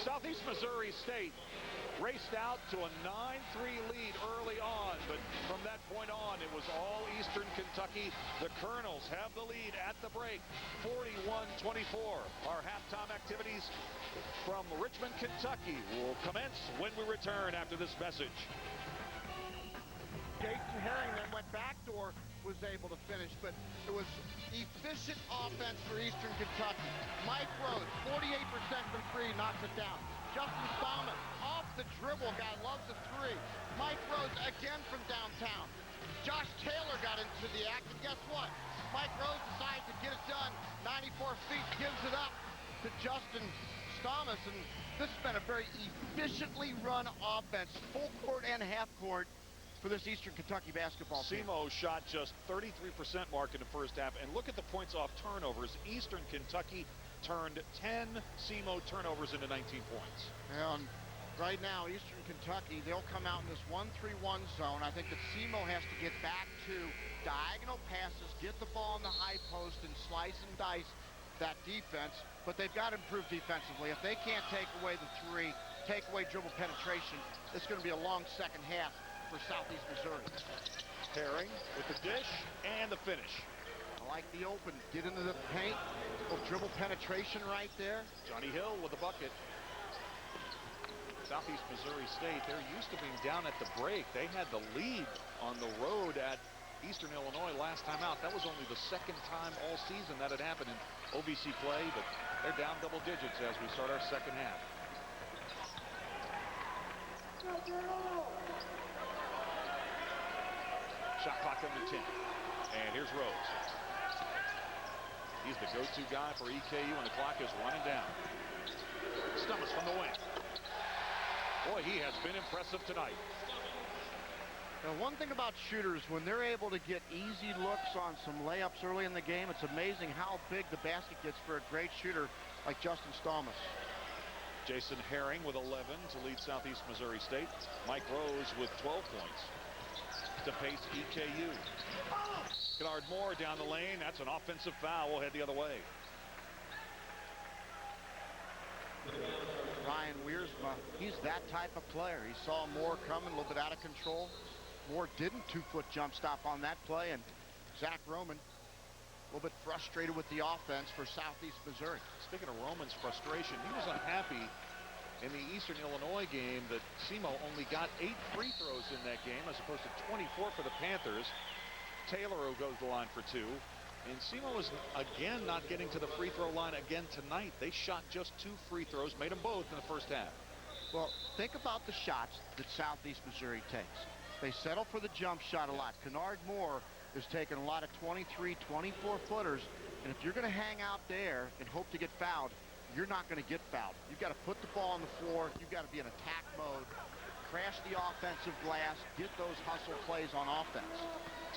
Southeast Missouri State raced out to a 9-3 lead early on, but from that point on, it was all Eastern Kentucky. The Colonels have the lead at the break, 41-24. Our halftime activities from Richmond, Kentucky will commence when we return after this message. Jason Herring then went backdoor, was able to finish, but it was efficient offense for Eastern Kentucky. Mike Rose, 48% from 3, knocks it down. Justin Stammen, off the dribble, guy loves the 3. Mike Rose again from downtown. Josh Taylor got into the act, and guess what? Mike Rose decides to get it done. 94 feet, gives it up to Justin Stammen, and this has been a very efficiently run offense, full court and half court. for this Eastern Kentucky basketball team. Semo shot just 33% mark in the first half. And look at the points off turnovers. Eastern Kentucky turned 10 Semo turnovers into 19 points. And right now, Eastern Kentucky, they'll come out in this 1-3-1 zone. I think that Semo has to get back to diagonal passes, get the ball in the high post, and slice and dice that defense. But they've got to improve defensively. If they can't take away the three, take away dribble penetration, it's going to be a long second half for Southeast Missouri. Herring with the dish and the finish. I like the open. Get into the paint. Little dribble penetration right there. Johnny Hill with the bucket. Southeast Missouri State, they're used to being down at the break. They had the lead on the road at Eastern Illinois last time out. That was only the second time all season that had happened in OVC play, but they're down double digits as we start our second half. Shot clock under 10. And here's Rose. He's the go-to guy for EKU, and the clock is running down. Stummis from the wing. Boy, he has been impressive tonight. Now, one thing about shooters, when they're able to get easy looks on some layups early in the game, it's amazing how big the basket gets for a great shooter like Justin Stummis. Jason Herring with 11 to lead Southeast Missouri State. Mike Rose with 12 points to pace EKU. Kennard Moore down the lane. That's an offensive foul. We'll head the other way. Ryan Wiersma, he's that type of player. He saw Moore coming a little bit out of control. Moore didn't two-foot jump stop on that play, and Zach Roman a little bit frustrated with the offense for Southeast Missouri. Speaking of Roman's frustration, he was unhappy in the Eastern Illinois game that Semo only got 8 free throws in that game as opposed to 24 for the Panthers. Taylor who goes to the line for 2. And Semo is again not getting to the free throw line again tonight. They shot just 2 free throws, made them both in the first half. Well, think about the shots that Southeast Missouri takes. They settle for the jump shot a lot. Kennard Moore is taking a lot of 23, 24-footers. And if you're going to hang out there and hope to get fouled, you're not going to get fouled. You've got to put the ball on the floor. You've got to be in attack mode, crash the offensive glass, get those hustle plays on offense.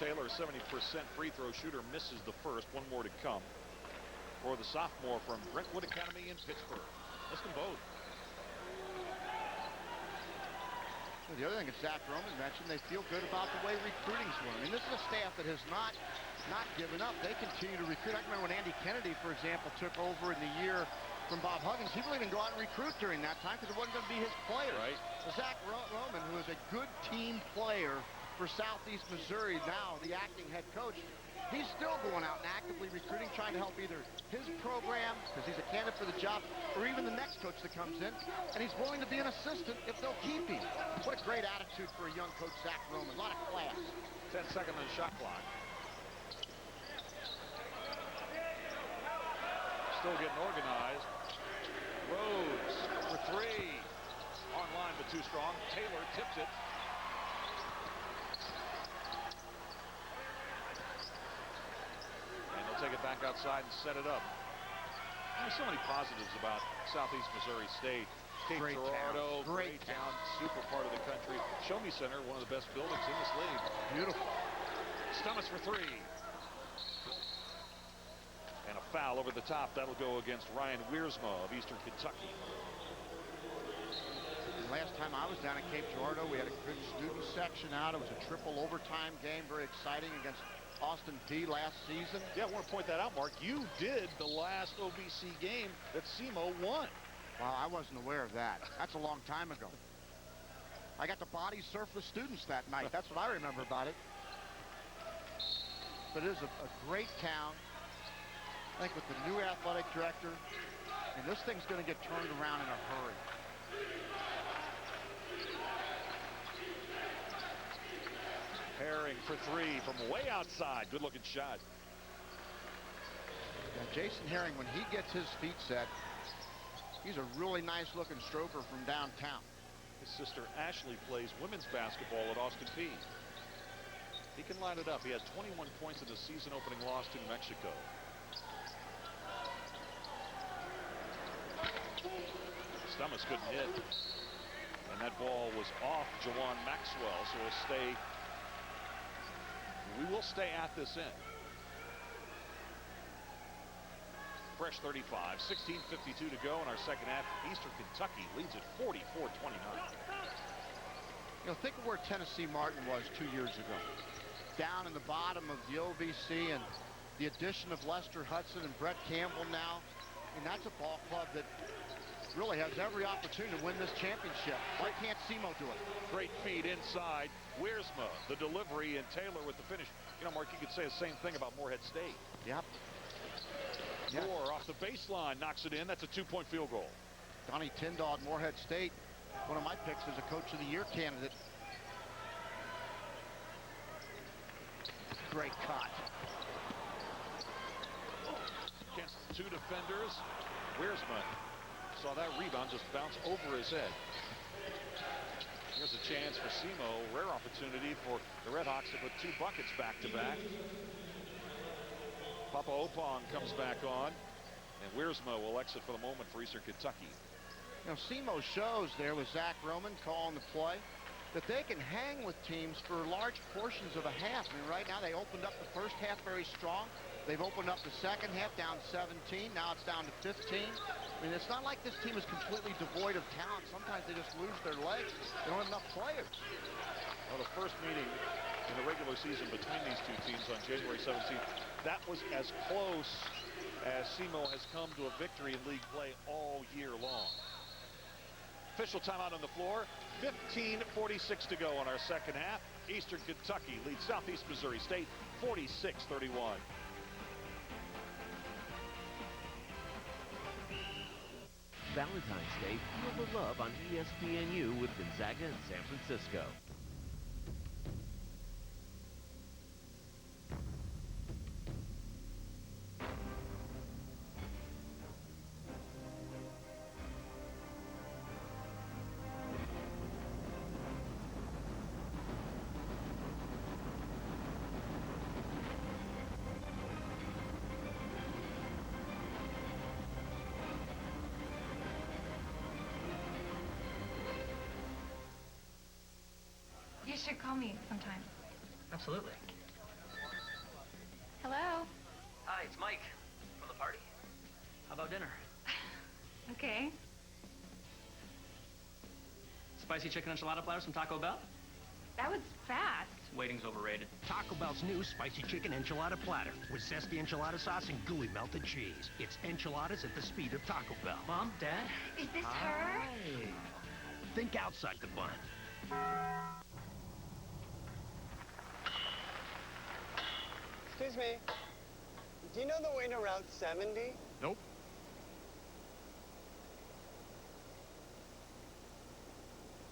Taylor, 70% free throw shooter, misses the first. One more to come for the sophomore from Brentwood Academy in Pittsburgh. Listen to both. The other thing that Zach Roman mentioned, they feel good about the way recruiting's going. I mean, this is a staff that has not given up. They continue to recruit. I remember when Andy Kennedy, for example, took over in the year from Bob Huggins. He really didn't go out and recruit during that time because it wasn't going to be his players. Right. Zach Roman, who is a good team player for Southeast Missouri now, the acting head coach, he's still going out and actively recruiting, trying to help either his program, because he's a candidate for the job, or even the next coach that comes in, and he's willing to be an assistant if they'll keep him. What a great attitude for a young coach, Zach Roman. A lot of class. 10 seconds on the shot clock. Still getting organized. Rhodes for 3. Online but too strong. Taylor tips it. And they'll take it back outside and set it up. There's so many positives about Southeast Missouri State. Cape Girardeau, great town, super part of the country. Show Me Center, one of the best buildings in this league. Beautiful. Stummis for 3. And a foul over the top. That'll go against Ryan Wiersma of Eastern Kentucky. And last time I was down at Cape Girardeau, we had a good student section out. It was a triple overtime game, very exciting against Austin Peay last season. Yeah, I want to point that out, Mark. You did the last OVC game that Semo won. Wow, I wasn't aware of that. That's a long time ago. I got to body surf the students that night. That's what I remember about it. But it is a great town. I think with the new athletic director, and this thing's going to get turned around in a hurry. Herring for 3 from way outside. Good looking shot. Now, Jason Herring, when he gets his feet set, he's a really nice looking stroker from downtown. His sister Ashley plays women's basketball at Austin Peay. He can line it up. He had 21 points in the season opening loss to New Mexico. Stummis couldn't hit. And that ball was off Jawan Maxwell, so it'll stay We will stay at this end. Fresh 35, 16:52 to go in our second half. Eastern Kentucky leads at 44-29. You know, think of where Tennessee Martin was 2 years ago. Down in the bottom of the OVC, and the addition of Lester Hudson and Brett Campbell now. And that's a ball club that really has every opportunity to win this championship. Why can't Semo do it? Great feed inside. Wiersma, the delivery, and Taylor with the finish. You know, Mark, you could say the same thing about Morehead State. Yep. Moore off the baseline knocks it in. That's a 2-point field goal. Donnie Tyndall at Morehead State, one of my picks as a Coach of the Year candidate. Great cut. Against two defenders. Wiersma saw that rebound just bounce over his head. Here's a chance for Semo. Rare opportunity for the Redhawks to put 2 buckets back-to-back. Papa Opong comes back on, and Wiersma will exit for the moment for Eastern Kentucky. You know, Semo shows there with Zach Roman calling the play that they can hang with teams for large portions of a half. I mean, right now they opened up the first half very strong. They've opened up the second half down 17. Now it's down to 15. I mean, it's not like this team is completely devoid of talent. Sometimes they just lose their legs. They don't have enough players. Well, the first meeting in the regular season between these two teams on January 17th, that was as close as Semo has come to a victory in league play all year long. Official timeout on the floor. 15:46 to go on our second half. Eastern Kentucky leads Southeast Missouri State 46-31. Valentine's Day, feel the love on ESPNU with Gonzaga and San Francisco. You should call me sometime. Absolutely. Hello? Hi, it's Mike from the party. How about dinner? Okay. Spicy chicken enchilada platters from Taco Bell? That was fast. Waiting's overrated. Taco Bell's new spicy chicken enchilada platter with zesty enchilada sauce and gooey melted cheese. It's enchiladas at the speed of Taco Bell. Mom, Dad? Is this her? Think outside the bun. Excuse me. Do you know the way to Route 70? Nope.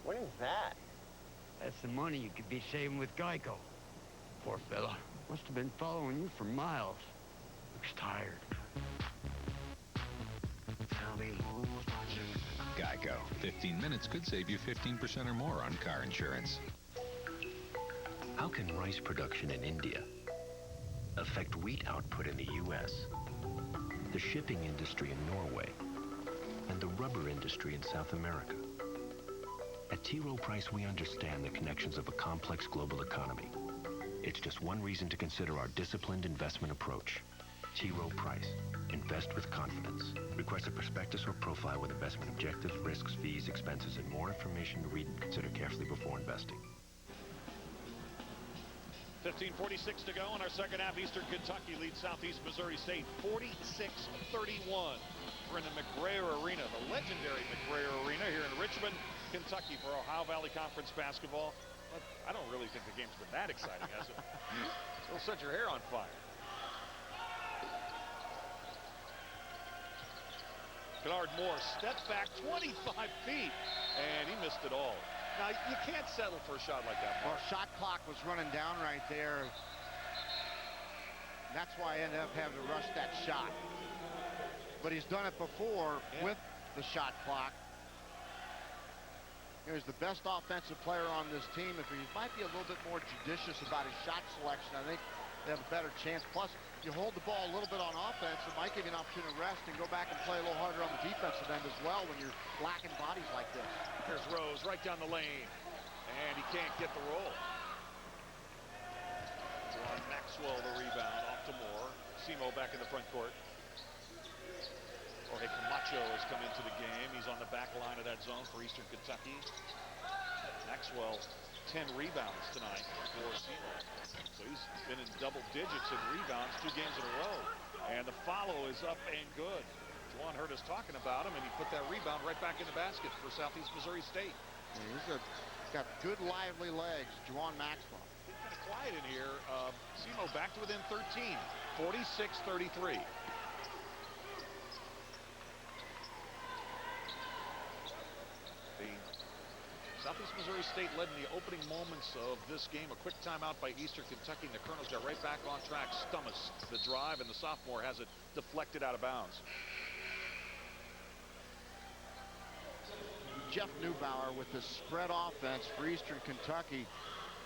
What is that? That's the money you could be saving with Geico. Poor fella. Must have been following you for miles. Looks tired. Tell me. Geico. 15 minutes could save you 15% or more on car insurance. How can rice production in India affect wheat output in the U.S., the shipping industry in Norway, and the rubber industry in South America? At T. Rowe Price, we understand the connections of a complex global economy. It's just one reason to consider our disciplined investment approach. T. Rowe Price. Invest with confidence. Request a prospectus or profile with investment objectives, risks, fees, expenses, and more information to read and consider carefully before investing. 15:46 to go in our second half. Eastern Kentucky leads Southeast Missouri State 46-31. We're in the McBrayer Arena, the legendary McBrayer Arena here in Richmond, Kentucky for Ohio Valley Conference basketball. But I don't really think the game's been that exciting, has it? It'll set your hair on fire. Kennard Moore stepped back 25 feet, and he missed it all. Now, you can't settle for a shot like that, Mark. Our shot clock was running down right there. And that's why I ended up having to rush that shot. But he's done it before with the shot clock. He's the best offensive player on this team. If he might be a little bit more judicious about his shot selection, I think they have a better chance. Plus, you hold the ball a little bit on offense, it might give you an opportunity to rest and go back and play a little harder on the defensive end as well when you're lacking bodies like this. There's Rose right down the lane, and he can't get the roll. Juwan Maxwell the rebound off to Moore. Semo back in the front court. Jorge Camacho has come into the game. He's on the back line of that zone for Eastern Kentucky. Maxwell, 10 rebounds tonight for Semo. So he's been in double digits in rebounds 2 games in a row. And the follow is up and good. Juwan heard us talking about him, and he put that rebound right back in the basket for Southeast Missouri State. Yeah, he's got good, lively legs, Juwan Maxwell. It's kind of quiet in here. Semo back to within 13, 46-33. Southeast Missouri State led in the opening moments of this game. A quick timeout by Eastern Kentucky, and the Colonels got right back on track. Stummis the drive, and the sophomore has it deflected out of bounds. Jeff Neubauer with the spread offense for Eastern Kentucky.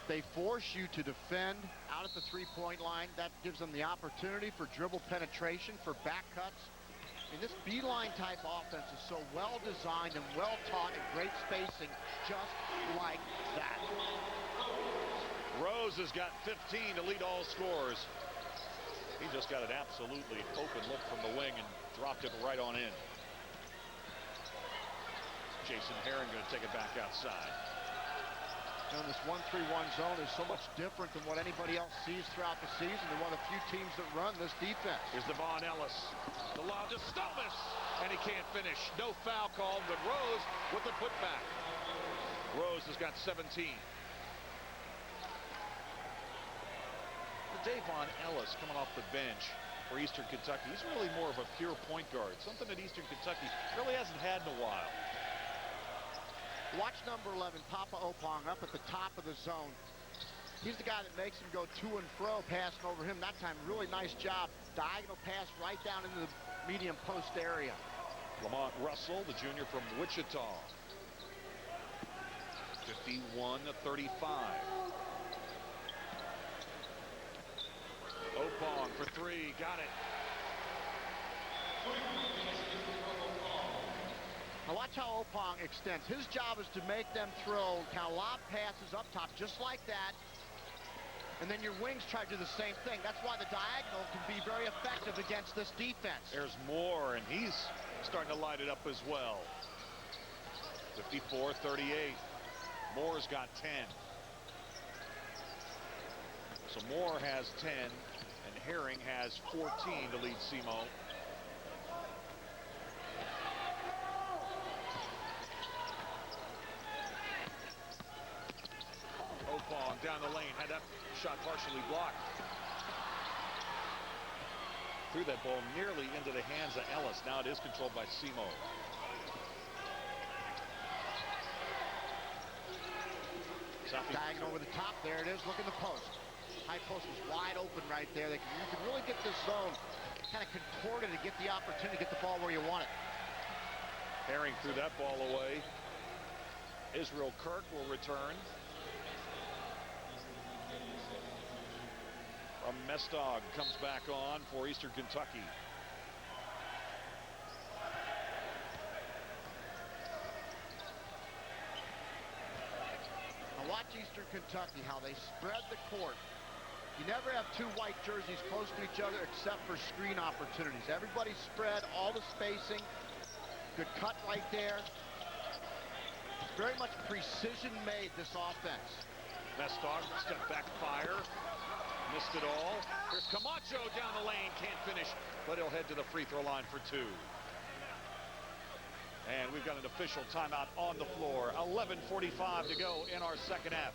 They force you to defend out at the three-point line. That gives them the opportunity for dribble penetration, for back cuts. And this beeline type offense is so well designed and well taught and great spacing, just like that. Rose has got 15 to lead all scorers. He just got an absolutely open look from the wing and dropped it right on in. Jason Herring going to take it back outside. And this 1-3-1 zone is so much different than what anybody else sees throughout the season. They're one of the few teams that run this defense. Here's Devon Ellis. The lob to Stummis, and he can't finish. No foul called, but Rose with the putback. Rose has got 17. Devon Ellis coming off the bench for Eastern Kentucky. He's really more of a pure point guard, something that Eastern Kentucky really hasn't had in a while. Watch number 11, Papa Opong, up at the top of the zone. He's the guy that makes him go to and fro, passing over him. That time, really nice job. Diagonal pass right down into the medium post area. Lamont Russell, the junior from Wichita. 51-35. Opong for 3, got it. Now watch how Opong extends. His job is to make them throw kind of lob passes up top, just like that. And then your wings try to do the same thing. That's why the diagonal can be very effective against this defense. There's Moore, and he's starting to light it up as well. 54-38. Moore's got 10. So Moore has 10, and Herring has 14 to lead Semo. Opong down the lane, had that shot partially blocked. Threw that ball nearly into the hands of Ellis. Now it is controlled by Semo. Diagonal over the top. There it is. Look at the post. High post was wide open right there. You can really get this zone kind of contorted to get the opportunity to get the ball where you want it. Herring threw that ball away. Israel Kirk will return. Mestog comes back on for Eastern Kentucky. Now watch Eastern Kentucky, how they spread the court. You never have two white jerseys close to each other except for screen opportunities. Everybody spread, all the spacing. Good cut right there. Very much precision made, this offense. Mestog, step back fire. Missed it all. Here's Camacho down the lane. Can't finish, but he'll head to the free throw line for 2. And we've got an official timeout on the floor. 11:45 to go in our second half.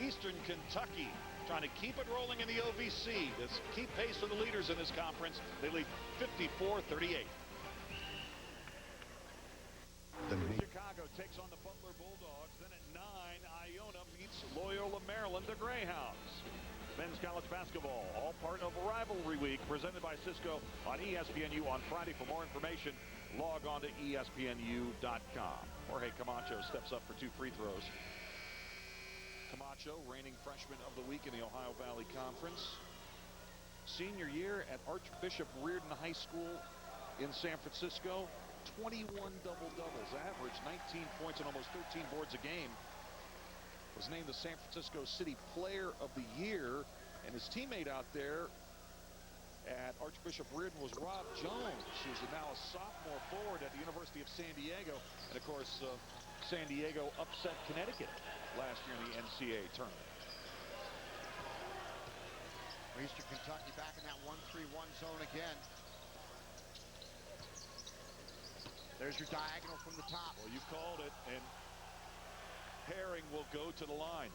Eastern Kentucky trying to keep it rolling in the OVC. Let's keep pace with the leaders in this conference. They lead 54-38. Chicago takes on the Butler Bulldogs. Then at 9, Iona meets Loyola Maryland, the Greyhounds. Men's college basketball, all part of Rivalry Week, presented by Cisco on ESPNU on Friday. For more information, log on to ESPNU.com. Jorge Camacho steps up for 2 free throws. Camacho, reigning freshman of the week in the Ohio Valley Conference. Senior year at Archbishop Reardon High School in San Francisco. 21 double-doubles, averaged 19 points and almost 13 boards a game. Was named the San Francisco City Player of the Year And his teammate out there at Archbishop Reardon was Rob Jones, who's now a sophomore forward at the University of San Diego. And of course, San Diego upset Connecticut last year in the NCAA tournament. Eastern Kentucky back in that 1-3-1 zone again. There's your diagonal from the top. Well, you called it, and Herring will go to the line.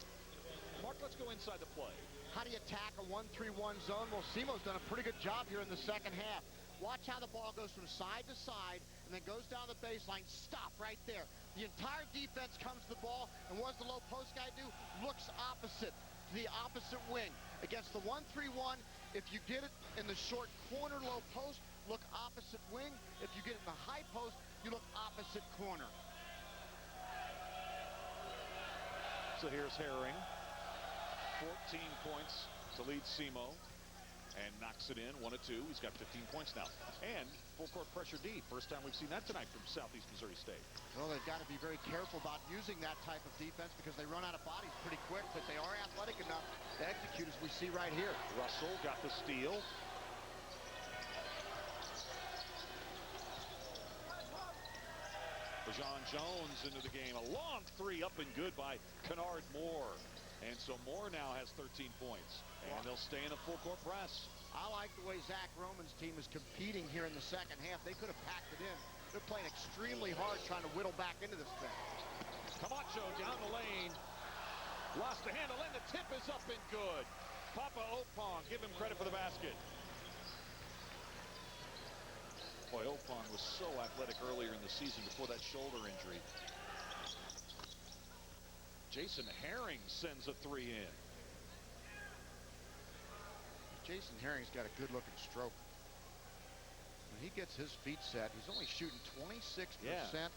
Mark, let's go inside the play. How do you attack a 1-3-1 zone? Well, Semo's done a pretty good job here in the second half. Watch how the ball goes from side to side and then goes down the baseline. Stop right there. The entire defense comes to the ball, and what does the low post guy do? Looks opposite, to the opposite wing. Against the 1-3-1, if you get it in the short corner low post, look opposite wing. If you get it in the high post, you look opposite corner. So here's Herring. 14 points to lead Semo. And knocks it in, 1 of 2. He's got 15 points now. And full court pressure D. First time we've seen that tonight from Southeast Missouri State. Well, they've got to be very careful about using that type of defense because they run out of bodies pretty quick, but they are athletic enough to execute, as we see right here. Russell got the steal. John Jones into the game. A long three up and good by Kennard Moore. And so Moore now has 13 points. And they'll stay in a full court press. I like the way Zach Roman's team is competing here in the second half. They could have packed it in. They're playing extremely hard trying to whittle back into this thing. Camacho down the lane. Lost the handle and the tip is up and good. Papa Opong, give him credit for the basket. Boy, Opong was so athletic earlier in the season before that shoulder injury. Jason Herring sends a three in. Jason Herring's got a good-looking stroke. When he gets his feet set, he's only shooting 26%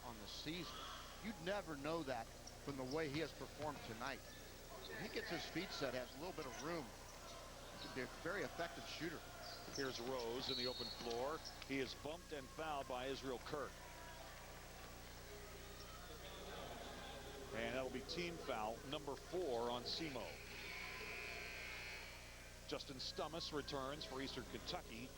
on the season. You'd never know that from the way he has performed tonight. When he gets his feet set, has a little bit of room. He can be a very effective shooter. Here's Rose in the open floor. He is bumped and fouled by Israel Kirk. And that'll be team foul number 4 on Semo. Justin Stummis returns for Eastern Kentucky.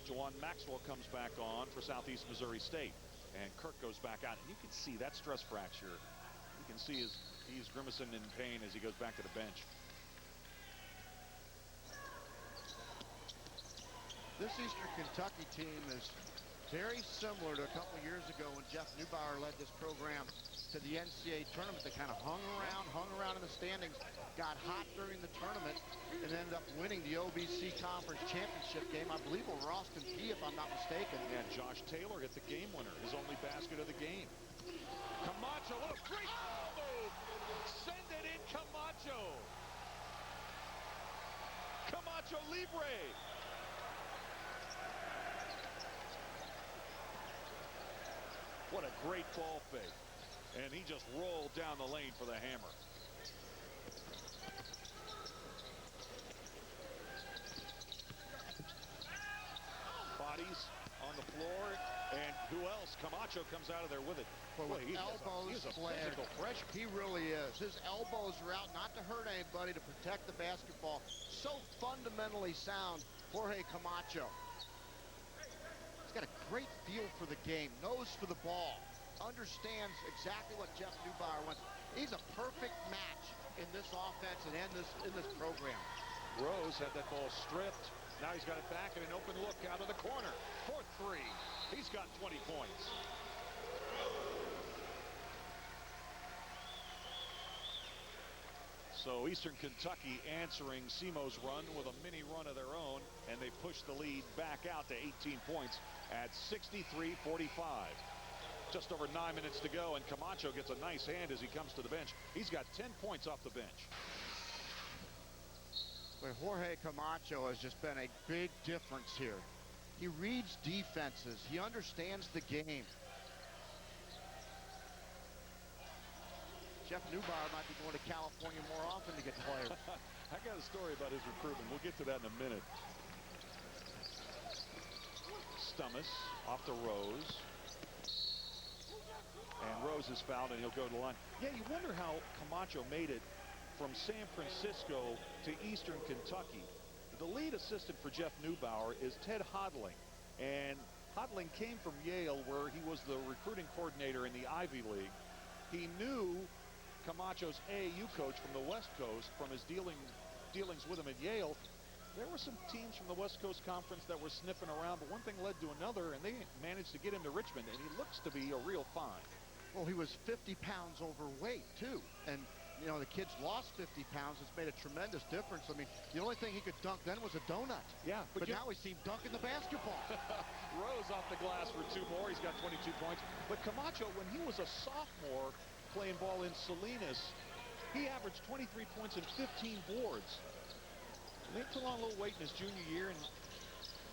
Jawan Maxwell comes back on for Southeast Missouri State. And Kirk goes back out. And you can see that stress fracture. You can see he's grimacing in pain as he goes back to the bench. This Eastern Kentucky team is very similar to a couple years ago when Jeff Neubauer led this program to the NCAA tournament. They kind of hung around in the standings, got hot during the tournament, and ended up winning the OVC Conference Championship game, I believe, over Austin Peay, if I'm not mistaken. And Josh Taylor hit the game winner, his only basket of the game. Camacho, what a great move! Send it in, Camacho! Camacho Libre! What a great ball fake. And he just rolled down the lane for the hammer. Bodies on the floor. And who else? Camacho comes out of there with it. Boy, he's a physical freshman. He really is. His elbows are out, not to hurt anybody, to protect the basketball. So fundamentally sound, Jorge Camacho. He's got a great feel for the game, knows for the ball, understands exactly what Jeff Neubauer wants. He's a perfect match in this offense and in this program. Rose had that ball stripped. Now he's got it back in an open look out of the corner. 4-3. He's got 20 points. So Eastern Kentucky answering Semo's run with a mini run of their own, and they push the lead back out to 18 points at 63-45. Just over 9 minutes to go, and Camacho gets a nice hand as he comes to the bench. He's got 10 points off the bench. But Jorge Camacho has just been a big difference here. He reads defenses. He understands the game. Jeff Neubauer might be going to California more often to get players. I got a story about his recruitment. We'll get to that in a minute. Stummis off to Rose. And Rose is fouled, and he'll go to the line. Yeah, you wonder how Camacho made it from San Francisco to Eastern Kentucky. The lead assistant for Jeff Neubauer is Ted Hodling. And Hodling came from Yale, where he was the recruiting coordinator in the Ivy League. He knew Camacho's AAU coach from the West Coast from his dealings with him at Yale. There were some teams from the West Coast Conference that were sniffing around, but one thing led to another, and they managed to get him to Richmond, and he looks to be a real find. Well, he was 50 pounds overweight, too. And, you know, the kid's lost 50 pounds. It's made a tremendous difference. I mean, the only thing he could dunk then was a donut. Yeah. But now we see him dunking the basketball. Rose off the glass for 2 more. He's got 22 points. But Camacho, when he was a sophomore playing ball in Salinas, he averaged 23 points and 15 boards. He took on a little weight in his junior year and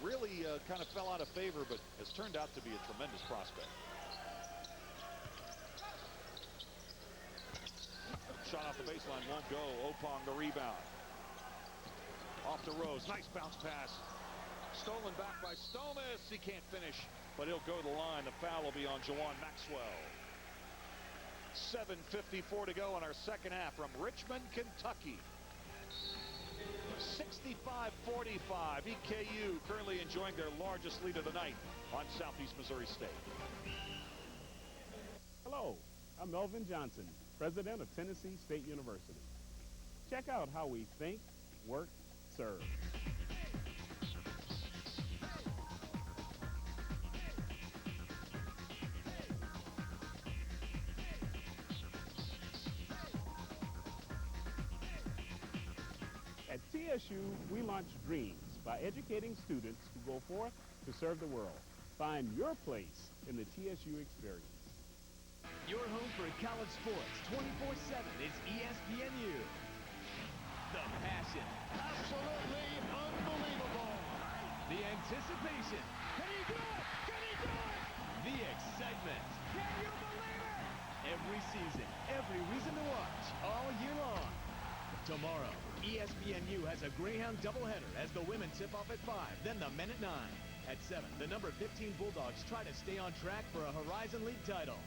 really kind of fell out of favor, but has turned out to be a tremendous prospect. Shot off the baseline won't go. Opong the rebound. Off to Rose. Nice bounce pass. Stolen back by Stomas. He can't finish, but he'll go to the line. The foul will be on Jawan Maxwell. 7:54 to go in our second half from Richmond, Kentucky. 65-45. EKU currently enjoying their largest lead of the night on Southeast Missouri State. Hello, I'm Melvin Johnson, president of Tennessee State University. Check out how we think, work, serve. At TSU, we launch dreams by educating students who go forth to serve the world. Find your place in the TSU experience. Your home for college sports 24/7 is ESPNU. The passion. Absolutely unbelievable. The anticipation. Can he do it? Can he do it? The excitement. Can you believe it? Every season, every reason to watch, all year long. Tomorrow, ESPNU has a Greyhound doubleheader as the women tip off at 5, then the men at 9. At 7, the number 15 Bulldogs try to stay on track for a Horizon League title.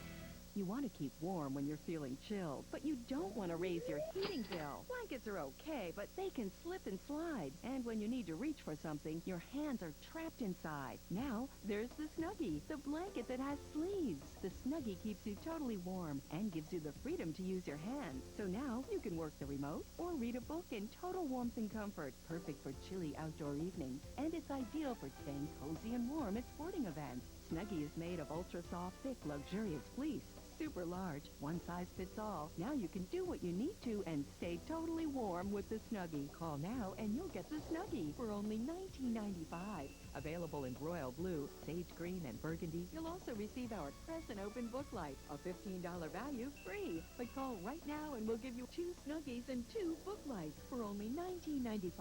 You want to keep warm when you're feeling chilled, but you don't want to raise your heating bill. Blankets are okay, but they can slip and slide. And when you need to reach for something, your hands are trapped inside. Now, there's the Snuggie, the blanket that has sleeves. The Snuggie keeps you totally warm and gives you the freedom to use your hands. So now, you can work the remote or read a book in total warmth and comfort. Perfect for chilly outdoor evenings. And it's ideal for staying cozy and warm at sporting events. Snuggie is made of ultra-soft, thick, luxurious fleece. Super large, one size fits all. Now you can do what you need to and stay totally warm with the Snuggie. Call now and you'll get the Snuggie for only $19.95. Available in royal blue, sage green, and burgundy. You'll also receive our present open book light, a $15 value, free. But call right now and we'll give you 2 Snuggies and 2 book lights for only $19.95.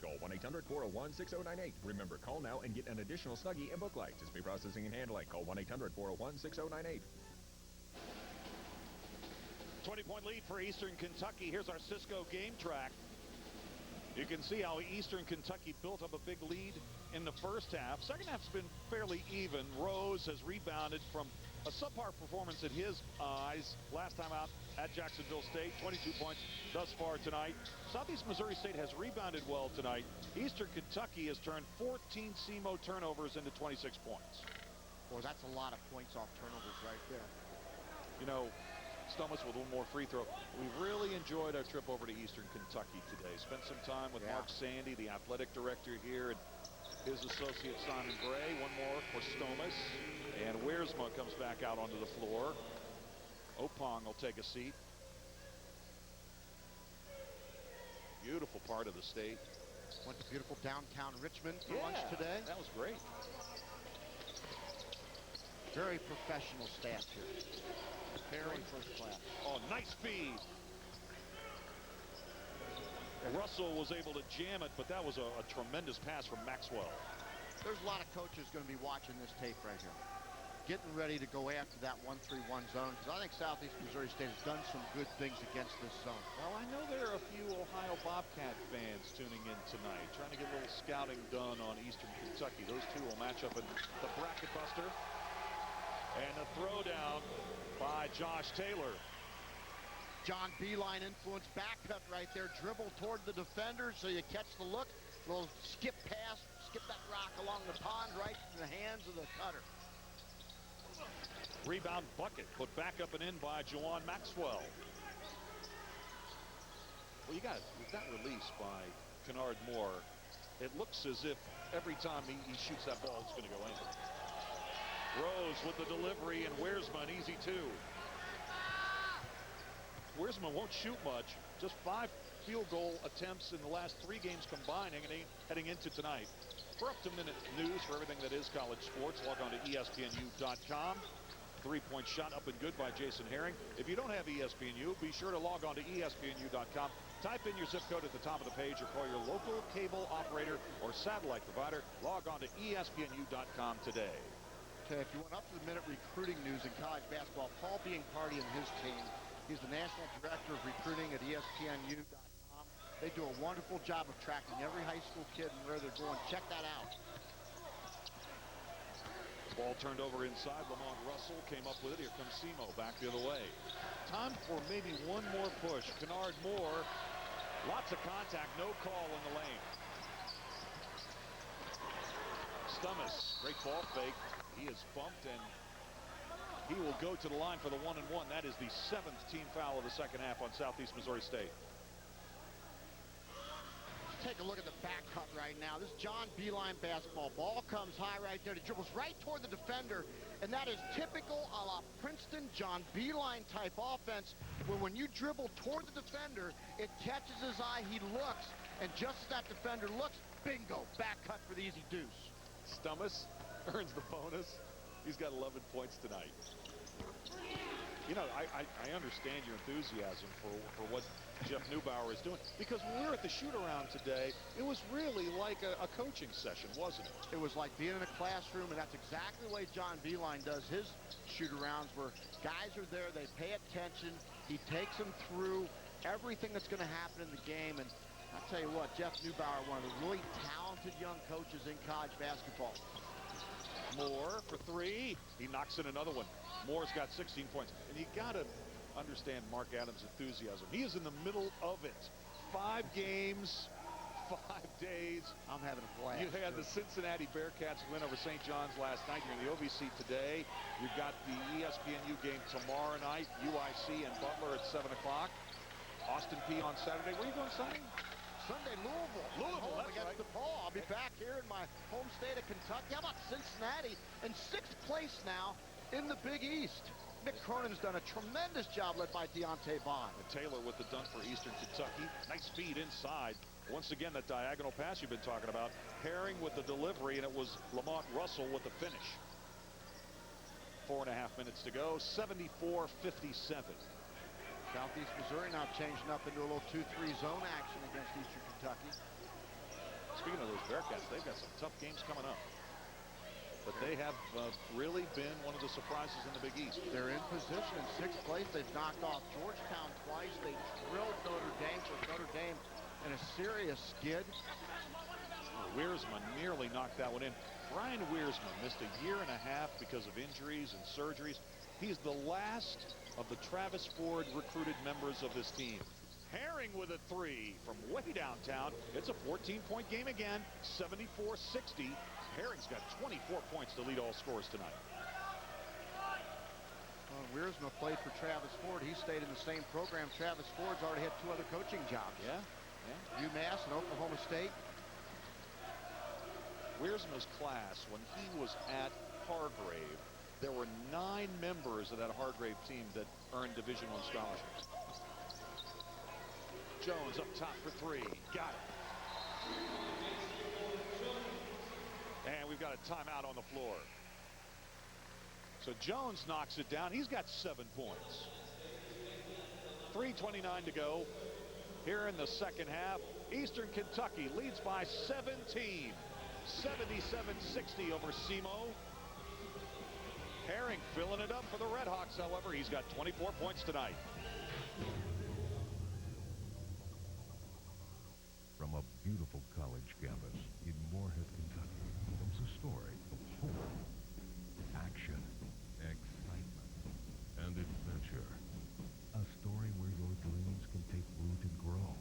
Call 1-800-401-6098. Remember, call now and get an additional Snuggie and book light. Display processing and handling. Call 1-800-401-6098. 20-point lead for Eastern Kentucky. Here's our Cisco game track. You can see how Eastern Kentucky built up a big lead in the first half. Second half's been fairly even. Rose has rebounded from a subpar performance in his eyes last time out at Jacksonville State. 22 points thus far tonight. Southeast Missouri State has rebounded well tonight. Eastern Kentucky has turned 14 Semo turnovers into 26 points. Boy, that's a lot of points off turnovers right there. You know, Stomas with one more free throw. We really enjoyed our trip over to Eastern Kentucky today. Spent some time with Mark Sandy, the athletic director here, and his associate Simon Gray. One more for Stomas. And Wiersma comes back out onto the floor. Opong will take a seat. Beautiful part of the state. Went to beautiful downtown Richmond for lunch today. That was great. Very professional staff here. Very first class. Oh, nice feed. Russell was able to jam it, but that was a tremendous pass from Maxwell. There's a lot of coaches going to be watching this tape right here. Getting ready to go after that 1-3-1 zone, because I think Southeast Missouri State has done some good things against this zone. Well, I know there are a few Ohio Bobcat fans tuning in tonight, trying to get a little scouting done on Eastern Kentucky. Those two will match up in the bracket buster. And a throwdown by Josh Taylor. John Beilein influence back cut right there. Dribble toward the defender so you catch the look. Little skip pass, skip that rock along the pond right in the hands of the cutter. Rebound bucket put back up and in by Juwan Maxwell. Well, you got with that release by Kennard Moore, it looks as if every time he shoots that ball, it's going to go in. Rose with the delivery, and Wiersma an easy two. Wiersma won't shoot much, just 5 field goal attempts in the last 3 games combining, and heading into tonight. For up-to-minute news for everything that is college sports, log on to ESPNU.com. 3-point shot up and good by Jason Herring. If you don't have ESPNU, be sure to log on to ESPNU.com. Type in your zip code at the top of the page or call your local cable operator or satellite provider. Log on to ESPNU.com today. Okay, if you want up-to-the-minute recruiting news in college basketball, Paul Biancardi and his team, he's the National Director of Recruiting at ESPNU.com. They do a wonderful job of tracking every high school kid and where they're going. Check that out. Ball turned over inside. Lamont Russell came up with it. Here comes Semo back the other way. Time for maybe one more push. Kennard Moore. Lots of contact. No call in the lane. Stummis. Great ball fake. He is bumped and he will go to the line for the 1-and-1. That is the 7th team foul of the second half on Southeast Missouri State. Take a look at the back cut right now. This is John Beeline basketball. Ball comes high right there. He dribbles right toward the defender, and that is typical a la Princeton John Beeline type offense, where when you dribble toward the defender, it catches his eye, he looks, and just as that defender looks, bingo, back cut for the easy deuce. Stummis earns the bonus. He's got 11 points tonight. You know, I understand your enthusiasm for what Jeff Neubauer is doing, because when we were at the shoot-around today, it was really like a coaching session, wasn't it? It was like being in a classroom, and that's exactly the way John Beeline does his shoot-arounds, where guys are there, they pay attention, he takes them through everything that's going to happen in the game, and I'll tell you what, Jeff Neubauer, one of the really talented young coaches in college basketball. Moore for 3. He knocks in another one. Moore's got 16 points. And you got to understand Mark Adams' enthusiasm. He is in the middle of it. 5 games, 5 days. I'm having a blast. You had the Cincinnati Bearcats win over St. John's last night. You're in the OVC today. You've got the ESPNU game tomorrow night. UIC and Butler at 7 o'clock. Austin Peay on Saturday. Where are you going Sunday? Sunday, Louisville. Louisville, that's against right. DePaul. I'll be back here in my home state of Kentucky. How about Cincinnati in 6th place now in the Big East? Mick Cronin's done a tremendous job led by Deontay Vaughn. And Taylor with the dunk for Eastern Kentucky. Nice feed inside. Once again, that diagonal pass you've been talking about. Herring with the delivery, and it was Lamont Russell with the finish. 4.5 minutes to go. 74-57. Southeast Missouri now changing up into a little 2-3 zone action against Eastern Kentucky. Speaking of those Bearcats, they've got some tough games coming up. But they have really been one of the surprises in the Big East. They're in position in 6th place. They've knocked off Georgetown twice. They drilled Notre Dame with Notre Dame in a serious skid. Wiersma nearly knocked that one in. Brian Wiersma missed a year and a half because of injuries and surgeries. He's the last of the Travis Ford recruited members of this team. Herring with a 3 from way downtown. It's a 14-point game again, 74-60. Herring's got 24 points to lead all scorers tonight. Wiersma played for Travis Ford. He stayed in the same program. Travis Ford's already had 2 other coaching jobs. Yeah. UMass and Oklahoma State. Wiersma's class, when he was at Hargrave, there were 9 members of that Hargrave team that earned Division I scholarships. Jones up top for 3. Got it. And we've got a timeout on the floor. So Jones knocks it down. He's got 7 points. 3:29 to go here in the second half. Eastern Kentucky leads by 17. 77-60 over Semo. Herring filling it up for the Redhawks, however. He's got 24 points tonight. From a beautiful college campus in Moorhead, Kentucky, comes a story of hope, action, excitement, and adventure. A story where your dreams can take root and grow.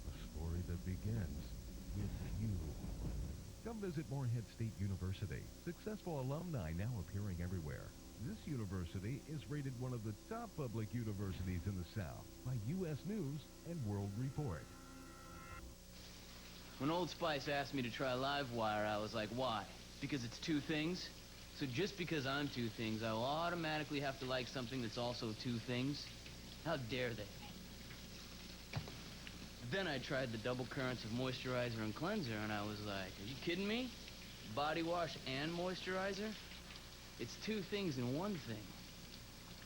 A story that begins with you. Come visit Morehead State University. Successful alumni now appearing everywhere. This university is rated one of the top public universities in the South by U.S. News and World Report. When Old Spice asked me to try Livewire, I was like, why? Because it's two things? So just because I'm two things, I will automatically have to like something that's also two things? How dare they? Then I tried the double currents of moisturizer and cleanser, and I was like, are you kidding me? Body wash and moisturizer? It's two things in one thing.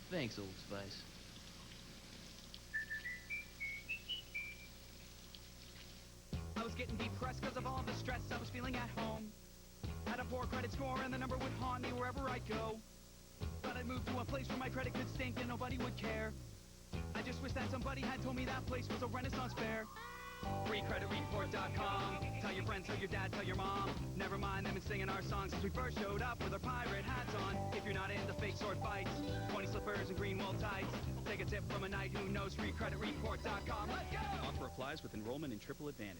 Thanks, Old Spice. I was getting depressed because of all the stress I was feeling at home. Had a poor credit score and the number would haunt me wherever I go. Thought I'd move to a place where my credit could stink and nobody would care. I just wish that somebody had told me that place was a Renaissance fair. FreeCreditReport.com. Tell your friends, tell your dad, tell your mom. Never mind them and singing our songs since we first showed up with our pirate hats on. If you're not into fake sword fights, 20 slippers and green wool tights, take a tip from a knight who knows. FreeCreditReport.com. Let's go! Offer applies with enrollment in Triple Advantage.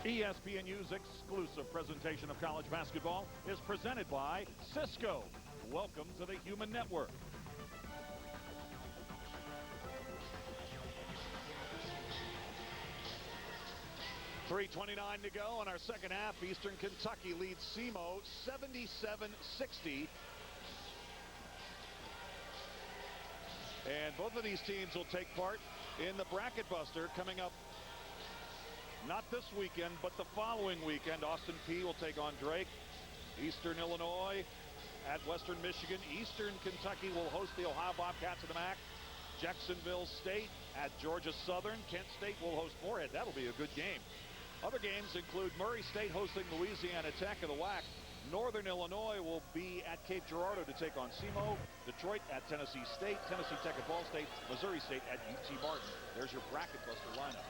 ESPNU's exclusive presentation of college basketball is presented by Cisco. Welcome to the Human Network. .329 to go in our second half. Eastern Kentucky leads Semo 77-60. And both of these teams will take part in the Bracket Buster coming up not this weekend, but the following weekend. Austin Peay will take on Drake. Eastern Illinois at Western Michigan. Eastern Kentucky will host the Ohio Bobcats of the MAC. Jacksonville State at Georgia Southern. Kent State will host Morehead. That'll be a good game. Other games include Murray State hosting Louisiana Tech of the WAC. Northern Illinois will be at Cape Girardeau to take on Semo. Detroit at Tennessee State. Tennessee Tech at Ball State. Missouri State at UT Martin. There's your Bracket Buster lineup.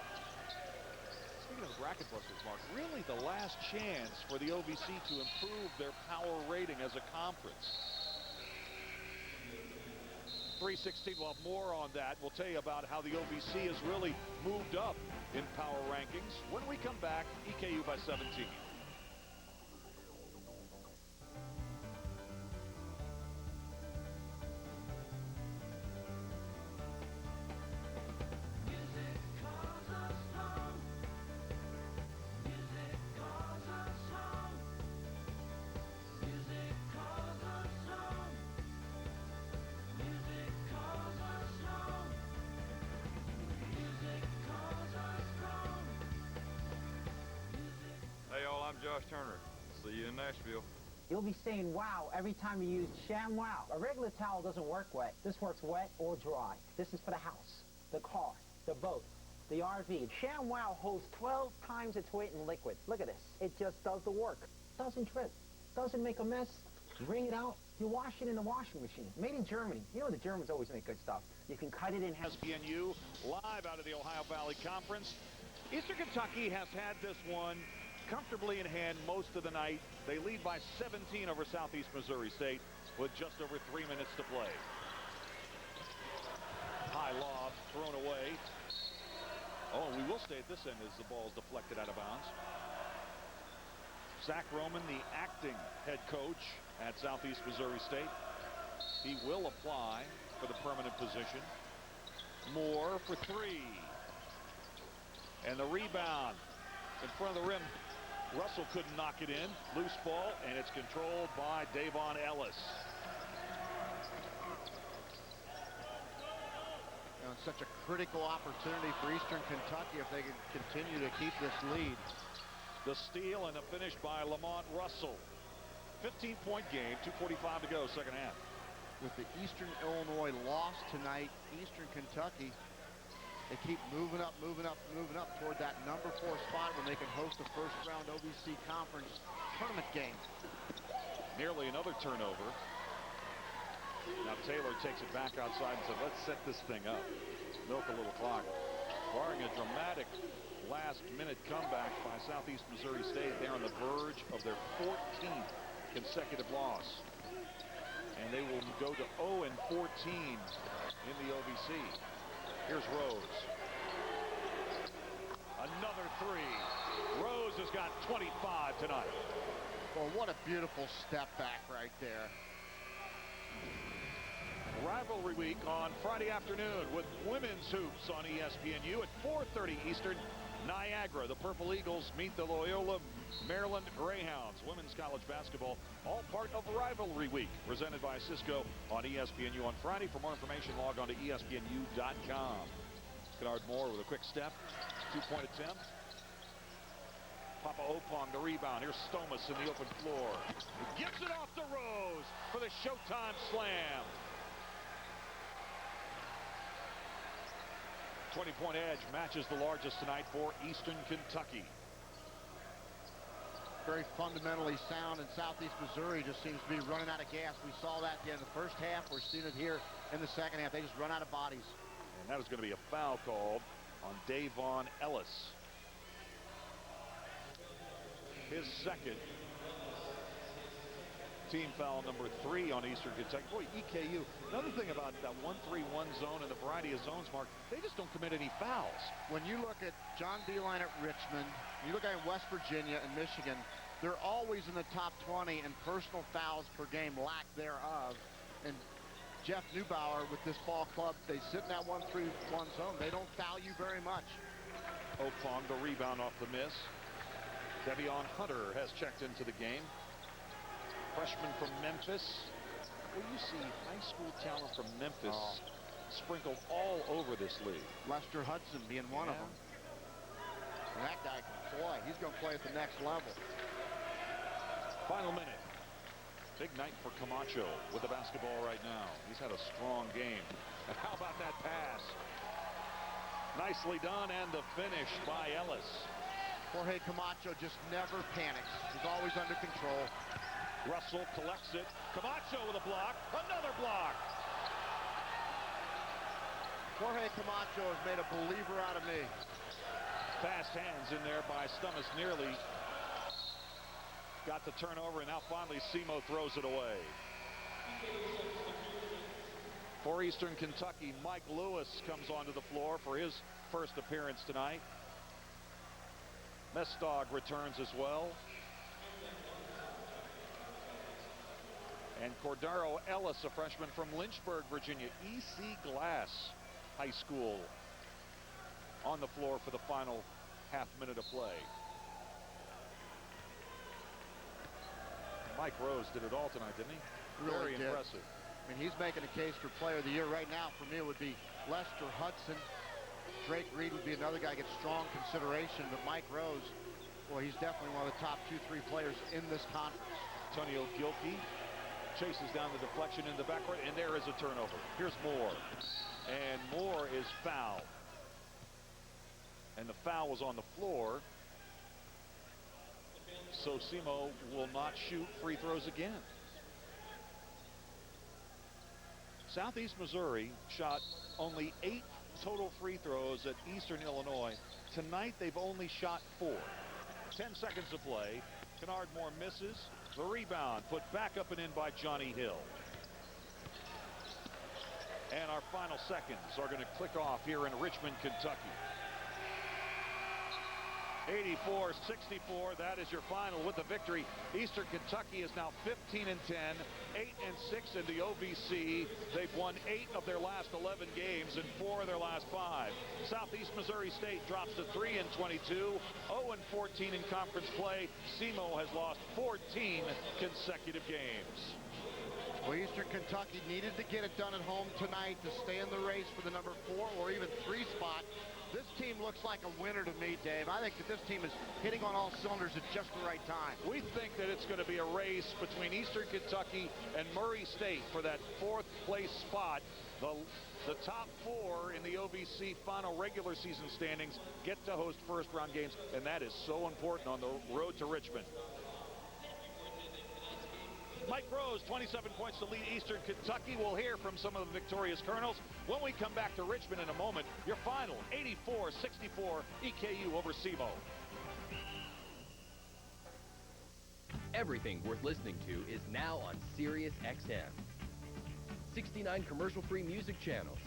Speaking of the Bracket Busters, Mark, really the last chance for the OVC to improve their power rating as a conference. 316, we'll have more on that. We'll tell you about how the OVC has really moved up in power rankings when we come back. EKU by 17. Josh Turner. See you in Nashville. You'll be saying wow every time you use ShamWow. A regular towel doesn't work wet. This works wet or dry. This is for the house, the car, the boat, the RV. ShamWow holds 12 times its weight in liquid. Look at this. It just does the work. Doesn't trip. Doesn't make a mess. Wring it out. You wash it in the washing machine. Made in Germany. You know the Germans always make good stuff. You can cut it in half. ESPNU live out of the Ohio Valley Conference. Eastern Kentucky has had this one comfortably in hand most of the night. They lead by 17 over Southeast Missouri State with just over 3 minutes to play. High lob thrown away. Oh, and we will stay at this end as the ball is deflected out of bounds. Zach Roman, the acting head coach at Southeast Missouri State. He will apply for the permanent position. Moore for three. And the rebound in front of the rim. Russell couldn't knock it in. Loose ball, and it's controlled by Davon Ellis. You know, it's such a critical opportunity for Eastern Kentucky if they can continue to keep this lead. The steal and a finish by Lamont Russell. 15-point game, 2:45 to go, second half. With the Eastern Illinois loss tonight, Eastern Kentucky, they keep moving up toward that number 4 spot when they can host the first round OVC Conference tournament game. Nearly another turnover. Now Taylor takes it back outside and said, let's set this thing up. Milk a little clock. Barring a dramatic last-minute comeback by Southeast Missouri State, they're on the verge of their 14th consecutive loss. And they will go to 0-14 in the OVC. Here's Rose. three. Rose has got 25 tonight. Well, what a beautiful step back right there. Rivalry week on Friday afternoon with women's hoops on ESPNU at 4:30 Eastern. Niagara, the Purple Eagles meet the Loyola Maryland Greyhounds. Women's college basketball, all part of Rivalry Week, presented by Cisco on ESPNU on Friday. For more information, log on to ESPNU.com. Kennard Moore with a quick step, two-point attempt. Papa Opong the rebound. Here's Stomas in the open floor. He gives it off to Rose for the Showtime slam. 20-point edge matches the largest tonight for Eastern Kentucky. Very fundamentally sound, and Southeast Missouri just seems to be running out of gas. We saw that at the end of the first half. We're seeing it here in the second half. They just run out of bodies. And that is going to be a foul called on Davon Ellis. His second. Team foul number 3 on Eastern Kentucky. Boy, EKU, another thing about that 1-3-1 zone and the variety of zones, Mark, they just don't commit any fouls. When you look at John Beeline at Richmond, you look at West Virginia and Michigan, they're always in the top 20 in personal fouls per game, lack thereof. And Jeff Neubauer with this ball club, they sit in that 1-3-1 zone. They don't foul you very much. Opong, the rebound off the miss. Devion Hunter has checked into the game. Freshman from Memphis. Well, you see high school talent from Memphis sprinkled all over this league. Lester Hudson being one of them. And that guy can play. He's going to play at the next level. Final minute. Big night for Camacho with the basketball right now. He's had a strong game. And how about that pass? Nicely done, and the finish by Ellis. Jorge Camacho just never panics. He's always under control. Russell collects it. Camacho with a block. Another block. Jorge Camacho has made a believer out of me. Fast hands in there by Stomas. Nearly got the turnover, and now finally Semo throws it away. For Eastern Kentucky, Mike Lewis comes onto the floor for his first appearance tonight. Mestog returns as well. And Cordaro Ellis, a freshman from Lynchburg, Virginia, E.C. Glass High School, on the floor for the final half minute of play. Mike Rose did it all tonight, didn't he? Really Very impressive. I mean, he's making a case for player of the year right now. For me, it would be Lester Hudson. Drake Reed would be another guy gets strong consideration, but Mike Rose, well, he's definitely one of the top 2-3 players in this conference. Antonio Gilkey chases down the deflection in the backcourt, and there is a turnover. Here's Moore, and Moore is fouled. And the foul was on the floor, so Semo will not shoot free throws again. Southeast Missouri shot only 8 total free throws at Eastern Illinois. Tonight they've only shot 4. 10 seconds to play. Kennard Moore misses. The rebound put back up and in by Johnny Hill. And our final seconds are going to click off here in Richmond, Kentucky. 84-64, that is your final with the victory. Eastern Kentucky is now 15-10, 8-6 in the OVC. They've won 8 of their last 11 games and 4 of their last 5. Southeast Missouri State drops to 3-22, 0-14 in conference play. Semo has lost 14 consecutive games. Well, Eastern Kentucky needed to get it done at home tonight to stay in the race for the number 4 or even 3 spot. This team looks like a winner to me, Dave. I think that this team is hitting on all cylinders at just the right time. We think that it's going to be a race between Eastern Kentucky and Murray State for that 4th place spot. The top 4 in the OVC final regular season standings get to host first-round games, and that is so important on the road to Richmond. Mike Rose, 27 points to lead Eastern Kentucky. We'll hear from some of the victorious Colonels when we come back to Richmond in a moment. Your final, 84-64, EKU over Semo. Everything worth listening to is now on Sirius XM. 69 commercial-free music channels.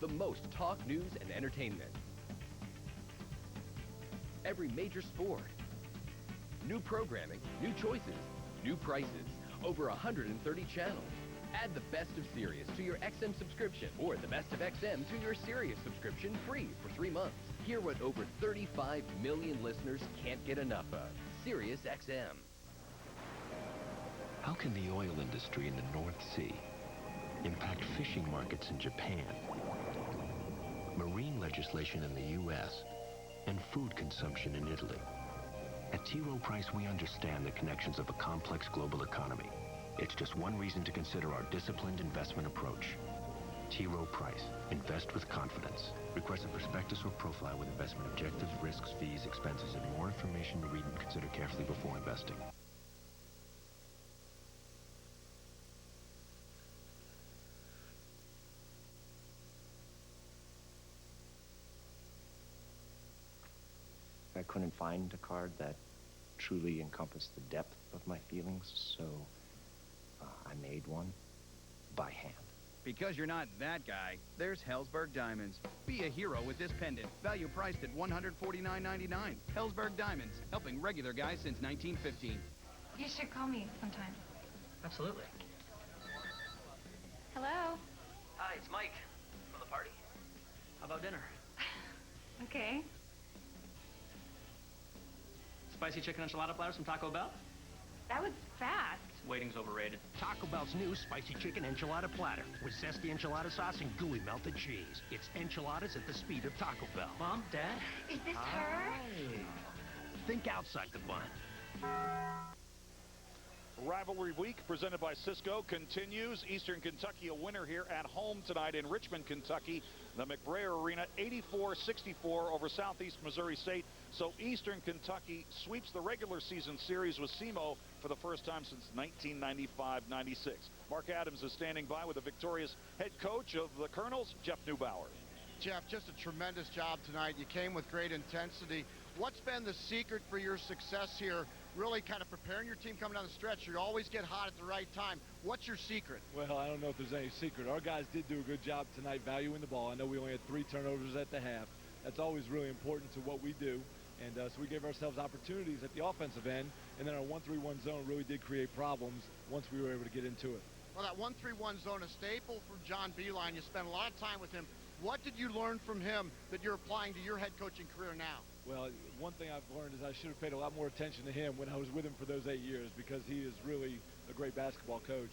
The most talk, news, and entertainment. every major sport. New programming, new choices, new prices, over 130 channels. Add the best of Sirius to your XM subscription or the best of XM to your Sirius subscription free for 3 months. Hear what over 35 million listeners can't get enough of. Sirius XM. How can the oil industry in the North Sea impact fishing markets in Japan, marine legislation in the U.S., and food consumption in Italy? At T. Rowe Price, we understand the connections of a complex global economy. It's just one reason to consider our disciplined investment approach. T. Rowe Price. Invest with confidence. Request a prospectus or profile with investment objectives, risks, fees, expenses, and more information to read and consider carefully before investing. I couldn't find a card that truly encompassed the depth of my feelings, so I made one by hand. Because you're not that guy, there's Hellsberg Diamonds. Be a hero with this pendant, value priced at $149.99. Hellsberg Diamonds, helping regular guys since 1915. You should call me sometime. Absolutely. Hello? Hi, it's Mike. From the party? How about dinner? Okay. Spicy chicken enchilada platters from Taco Bell? That was fast. Waiting's overrated. Taco Bell's new spicy chicken enchilada platter with zesty enchilada sauce and gooey melted cheese. It's enchiladas at the speed of Taco Bell. Mom, Dad? Is this her? Think outside the bun. Rivalry week presented by Cisco continues. Eastern Kentucky a winner here at home tonight in Richmond, Kentucky. The McBrayer Arena 84-64 over Southeast Missouri State. So Eastern Kentucky sweeps the regular season series with Semo for the first time since 1995-96. Mark Adams is standing by with the victorious head coach of the Colonels, Jeff Neubauer. Jeff, just a tremendous job tonight. You came with great intensity. What's been the secret for your success here, really kind of preparing your team coming down the stretch? You always get hot at the right time. What's your secret? Well, I don't know if there's any secret. Our guys did do a good job tonight valuing the ball. I know we only had 3 turnovers at the half. That's always really important to what we do. And so we gave ourselves opportunities at the offensive end, and then our 1-3-1 zone really did create problems once we were able to get into it. Well, that 1-3-1 zone, a staple for John Beeline. You spent a lot of time with him. What did you learn from him that you're applying to your head coaching career now? Well, one thing I've learned is I should have paid a lot more attention to him when I was with him for those 8 years, because he is really a great basketball coach.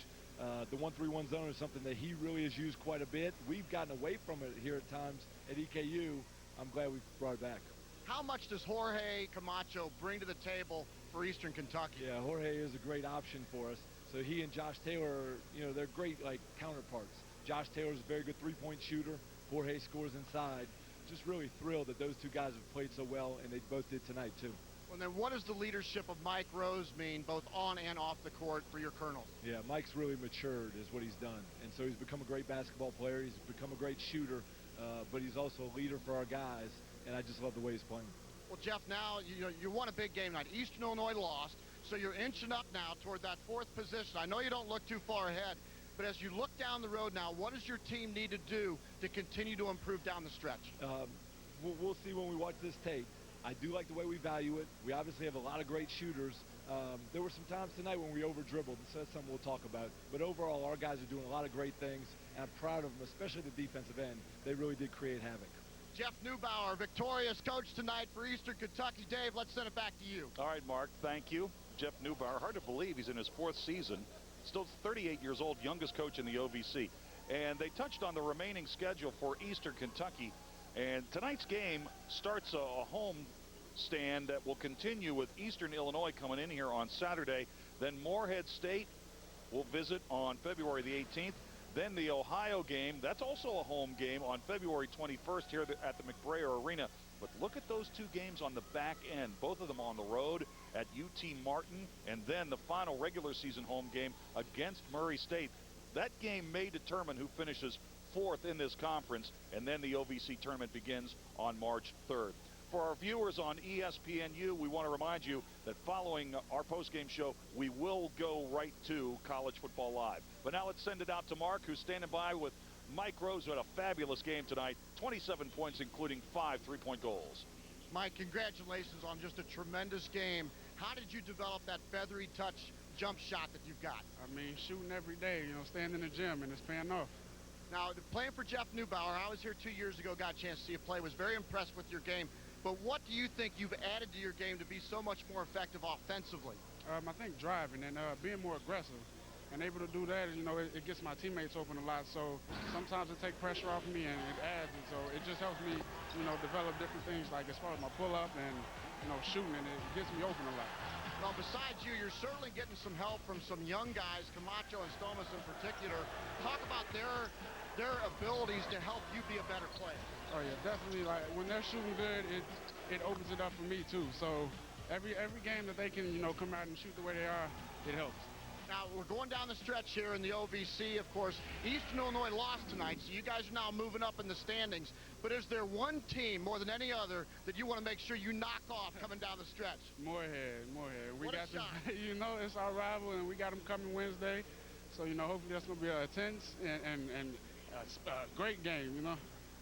The 1-3-1 zone is something that he really has used quite a bit. We've gotten away from it here at times at EKU. I'm glad we brought it back. How much does Jorge Camacho bring to the table for Eastern Kentucky? Yeah, Jorge is a great option for us. So he and Josh Taylor, they're great counterparts. Josh Taylor's a very good three-point shooter. Jorge scores inside. Just really thrilled that those two guys have played so well, and they both did tonight too. Well, then what does the leadership of Mike Rose mean, both on and off the court, for your Colonels? Yeah, Mike's really matured is what he's done. And so he's become a great basketball player. He's become a great shooter, but he's also a leader for our guys, and I just love the way he's playing. Well, Jeff, now you won a big game tonight. Eastern Illinois lost, so you're inching up now toward that 4th position. I know you don't look too far ahead, but as you look down the road now, what does your team need to do to continue to improve down the stretch? We'll see when we watch this tape. I do like the way we value it. We obviously have a lot of great shooters. There were some times tonight when we over-dribbled, so that's something we'll talk about. But overall, our guys are doing a lot of great things, and I'm proud of them, especially the defensive end. They really did create havoc. Jeff Neubauer, victorious coach tonight for Eastern Kentucky. Dave, let's send it back to you. All right, Mark, thank you. Jeff Neubauer, hard to believe he's in his 4th season. Still 38 years old, youngest coach in the OVC. And they touched on the remaining schedule for Eastern Kentucky. And tonight's game starts a home stand that will continue with Eastern Illinois coming in here on Saturday. Then Morehead State will visit on February the 18th. Then the Ohio game, that's also a home game on February 21st here at the McBrayer Arena. But look at those 2 games on the back end, both of them on the road at UT Martin, and then the final regular season home game against Murray State. That game may determine who finishes 4th in this conference, and then the OVC tournament begins on March 3rd. For our viewers on ESPNU, we want to remind you that following our postgame show, we will go right to College Football Live. But now let's send it out to Mark, who's standing by with Mike Rose, who had a fabulous game tonight. 27 points, including 5 3-point goals. Mike, congratulations on just a tremendous game. How did you develop that feathery touch jump shot that you've got? I mean, shooting every day, you know, staying in the gym, and it's paying off. Now, playing for Jeff Neubauer, I was here 2 years ago, got a chance to see you play, was very impressed with your game. But what do you think you've added to your game to be so much more effective offensively? I think driving and being more aggressive. And able to do that, you know, it gets my teammates open a lot. So sometimes it takes pressure off me and it adds. And so it just helps me, you know, develop different things like as far as my pull-up and, you know, shooting, and it gets me open a lot. Well, besides you, you're certainly getting some help from some young guys, Camacho and Stomas in particular. Talk about their abilities to help you be a better player. Oh, yeah, definitely. Like, when they're shooting good, it opens it up for me, too. So every game that they can, you know, come out and shoot the way they are, it helps. Now, we're going down the stretch here in the OVC, of course. Eastern Illinois lost tonight, so you guys are now moving up in the standings. But is there one team, more than any other, that you want to make sure you knock off coming down the stretch? Moorhead. We what got a shot. You know, it's our rival, and we got them coming Wednesday. So, you know, hopefully that's going to be a tense and a great game, you know.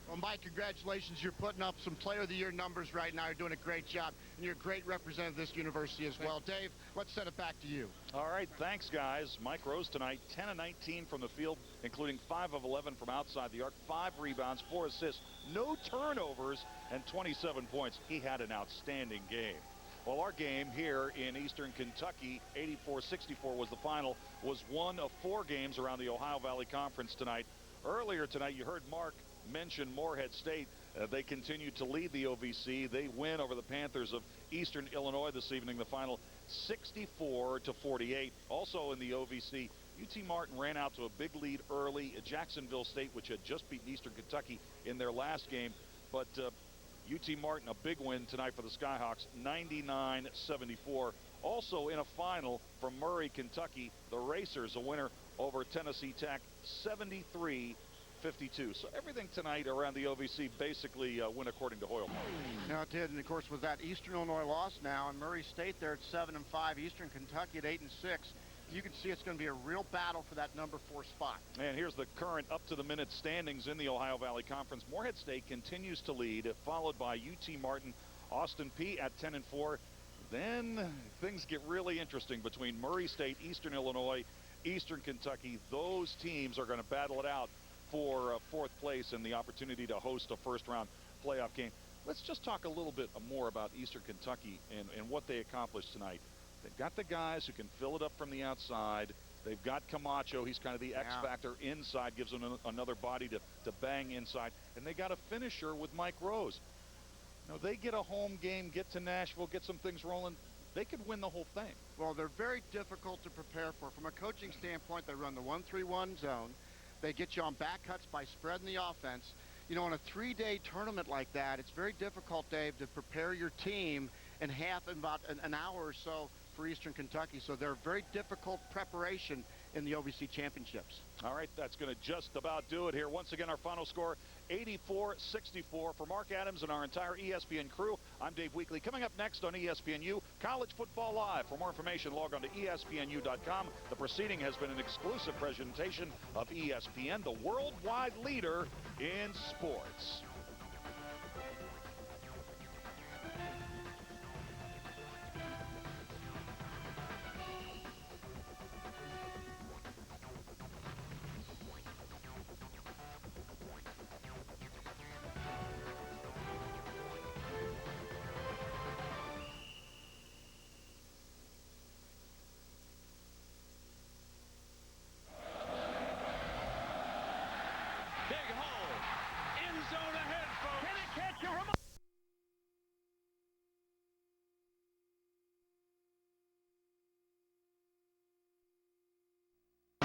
Well, Mike, congratulations. You're putting up some Player of the Year numbers right now. You're doing a great job, and you're a great representative of this university as well. Dave, let's send it back to you. All right, thanks, guys. Mike Rose tonight, 10 of 19 from the field, including 5 of 11 from outside the arc, 5 rebounds, 4 assists, no turnovers, and 27 points. He had an outstanding game. Well, our game here in Eastern Kentucky, 84-64 was the final, was one of 4 games around the Ohio Valley Conference tonight. Earlier tonight, you heard Mark mention Moorhead State. They continue to lead the OVC. They win over the Panthers of Eastern Illinois this evening, the final 64-48. Also in the OVC, UT Martin ran out to a big lead early at Jacksonville State, which had just beaten Eastern Kentucky in their last game. But UT Martin, a big win tonight for the Skyhawks, 99-74. Also in a final from Murray, Kentucky, the Racers, a winner over Tennessee Tech, 73-52. So everything tonight around the OVC basically went according to Hoyle. Now it did, and of course with that Eastern Illinois loss now, and Murray State there at 7-5, Eastern Kentucky at 8-6, you can see it's going to be a real battle for that number 4 spot. And here's the current up-to-the-minute standings in the Ohio Valley Conference. Moorhead State continues to lead, followed by UT Martin, Austin P at 10-4. Then things get really interesting between Murray State, Eastern Illinois, Eastern Kentucky. Those teams are going to battle it out for 4th place and the opportunity to host a first-round playoff game. Let's just talk a little bit more about Eastern Kentucky and what they accomplished tonight. They've got the guys who can fill it up from the outside. They've got Camacho. He's kind of the X factor inside, gives them another body to bang inside. And they got a finisher with Mike Rose. Now, they get a home game, get to Nashville, get some things rolling. They could win the whole thing. Well, they're very difficult to prepare for. From a coaching standpoint, they run the 1-3-1 zone. They get you on back cuts by spreading the offense. You know, in a 3-day tournament like that, it's very difficult, Dave, to prepare your team in about an hour or so for Eastern Kentucky. So they're a very difficult preparation in the OVC championships. All right, that's going to just about do it here. Once again, our final score, 84-64. For Mark Adams and our entire ESPN crew, I'm Dave Weekley. Coming up next on ESPNU, College Football Live. For more information, log on to ESPNU.com. The proceeding has been an exclusive presentation of ESPN, the worldwide leader in sports.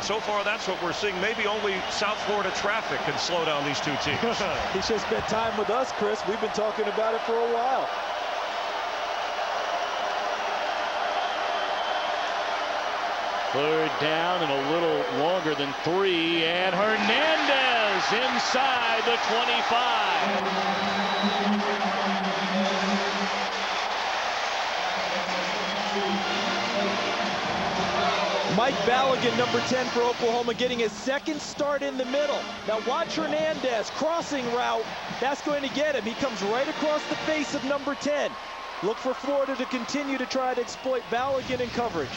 So far, that's what we're seeing. Maybe only South Florida traffic can slow down these two teams. He should spend time with us, Chris. We've been talking about it for a while. Third down and a little longer than 3, and Hernandez inside the 25. Mike Balogun, number 10 for Oklahoma, getting his second start in the middle. Now watch Hernandez, crossing route. That's going to get him. He comes right across the face of number 10. Look for Florida to continue to try to exploit Balogun in coverage.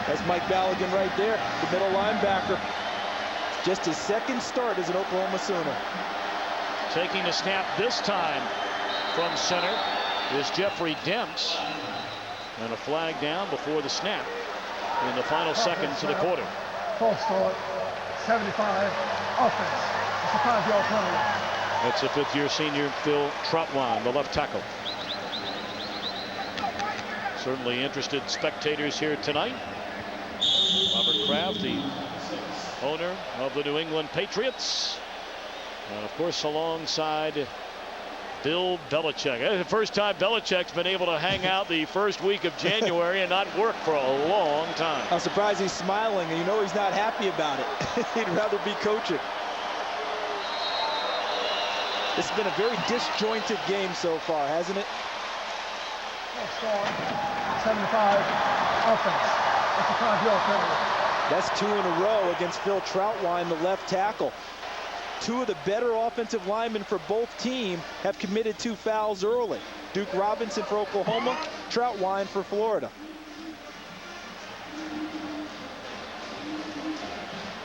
That's Mike Balogun right there, the middle linebacker. Just his second start as an Oklahoma Sooner. Taking the snap this time from center is Jeffrey Demps. And a flag down before the snap in the final seconds of the quarter. False start, 75, offense. It's a 5-yard penalty. That's a fifth-year senior Phil Troutwine, the left tackle. Certainly interested spectators here tonight. Robert Kraft, the owner of the New England Patriots. And of course alongside Bill Belichick. That's the first time Belichick's been able to hang out the first week of January and not work for a long time. I'm surprised he's smiling, and you know he's not happy about it. He'd rather be coaching. This has been a very disjointed game so far, hasn't it? False start, 75, offense. It's a 5-yard penalty. That's 2 in a row against Phil Troutwine, the left tackle. 2 of the better offensive linemen for both teams have committed 2 fouls early. Duke Robinson for Oklahoma, Troutwine for Florida.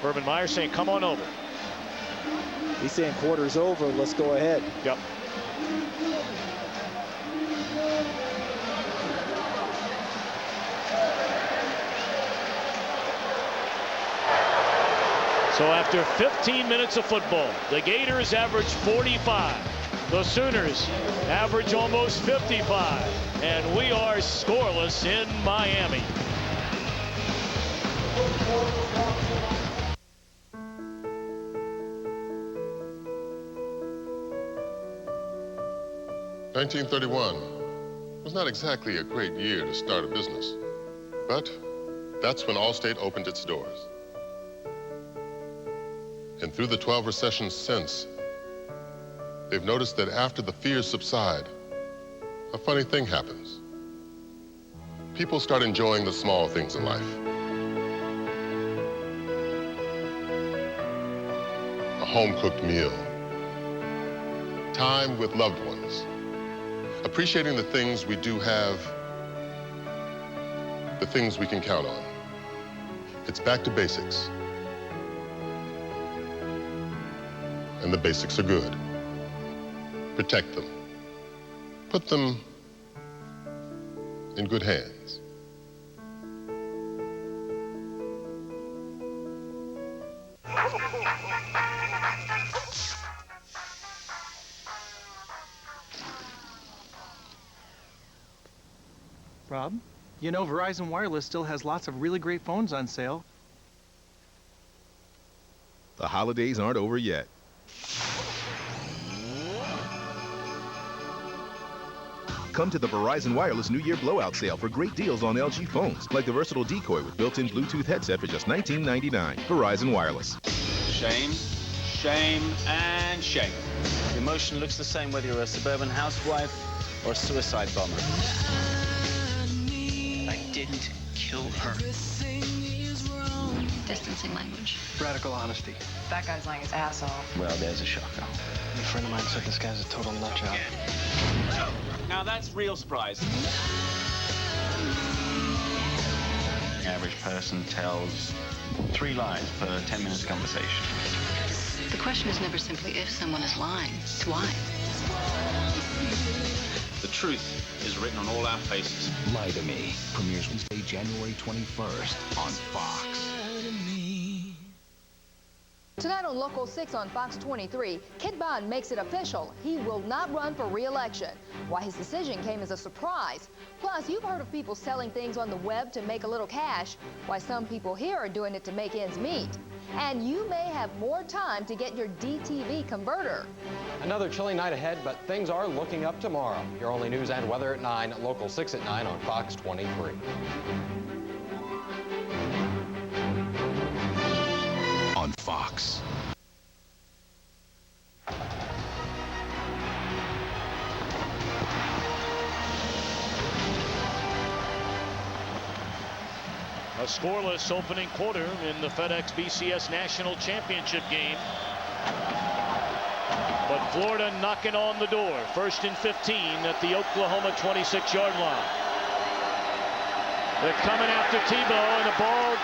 Urban Meyer saying, come on over. He's saying quarter's over, let's go ahead. Yep. So after 15 minutes of football, the Gators average 45. The Sooners average almost 55. And we are scoreless in Miami. (1931) was not exactly a great year to start a business, but that's when Allstate opened its doors. And through the 12 recessions since, they've noticed that after the fears subside, a funny thing happens. People start enjoying the small things in life. A home-cooked meal, time with loved ones, appreciating the things we do have, the things we can count on. It's back to basics. And the basics are good. Protect them. Put them in good hands. Rob, you know Verizon Wireless still has lots of really great phones on sale. The holidays aren't over yet. Come to the Verizon Wireless New Year blowout sale for great deals on LG phones, like the versatile Decoy with built-in Bluetooth headset for just $19.99. Verizon Wireless. Shame, shame, and shame. The emotion looks the same whether you're a suburban housewife or a suicide bomber. I didn't kill her. Distancing language. Radical honesty. That guy's lying his ass off. Well, there's a shocker. A friend of mine said this guy's a total nut job. Now that's real surprise. The average person tells 3 lies per 10 minutes conversation. The question is never simply if someone is lying, it's why. The truth is written on all our faces. Lie to Me premieres Wednesday, January 21st on Fox. Tonight on Local 6 on Fox 23, Kit Bond makes it official. He will not run for re-election. Why his decision came as a surprise. Plus, you've heard of people selling things on the web to make a little cash. Why some people here are doing it to make ends meet. And you may have more time to get your DTV converter. Another chilly night ahead, but things are looking up tomorrow. Your only news and weather at 9, Local 6 at 9 on Fox 23. On Fox. scoreless opening quarter in the FedEx BCS National Championship game. But Florida knocking on the door. 1st and 15 at the Oklahoma 26-yard line. They're coming after Tebow, and the ball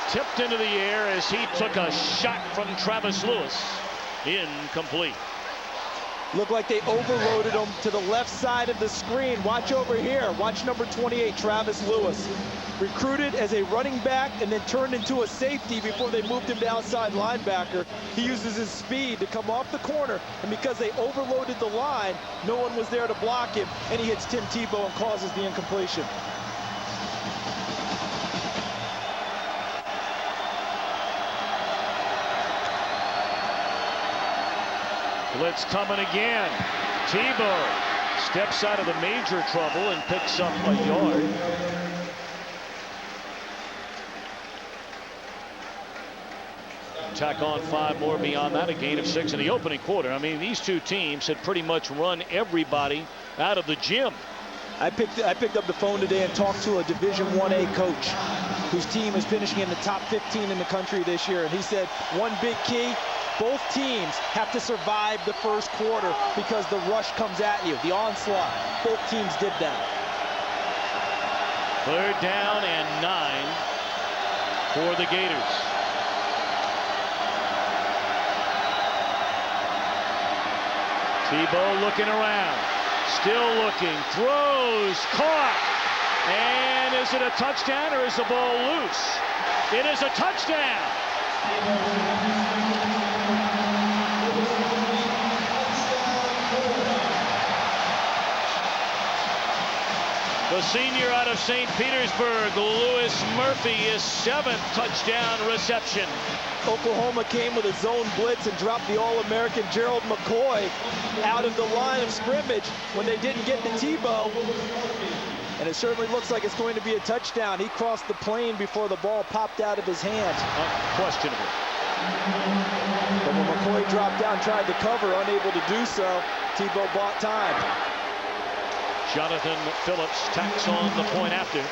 tipped into the air as he took a shot from Travis Lewis. Incomplete. Looked like they overloaded him to the left side of the screen. Watch over here. Watch number 28, Travis Lewis. Recruited as a running back and then turned into a safety before they moved him to outside linebacker. He uses his speed to come off the corner, and because they overloaded the line, no one was there to block him, and he hits Tim Tebow and causes the incompletion. Blitz coming again. Tebow steps out of the major trouble and picks up a yard. Tack on 5 more beyond that, a gain of 6 in the opening quarter. I mean, these two teams had pretty much run everybody out of the gym. I picked up the phone today and talked to a Division 1A coach whose team is finishing in the top 15 in the country this year, and he said one big key: both teams have to survive the first quarter because the rush comes at you, the onslaught. Both teams did that. 3rd down and 9 for the Gators. Tebow looking around, still looking, throws, caught. And is it a touchdown or is the ball loose? It is a touchdown. The senior out of St. Petersburg, Louis Murphy, his 7th touchdown reception. Oklahoma came with a zone blitz and dropped the All-American Gerald McCoy out of the line of scrimmage when they didn't get to Tebow. And it certainly looks like it's going to be a touchdown. He crossed the plane before the ball popped out of his hands. Questionable. But when McCoy dropped down, tried to cover, unable to do so, Tebow bought time. Jonathan Phillips tacks on the point after.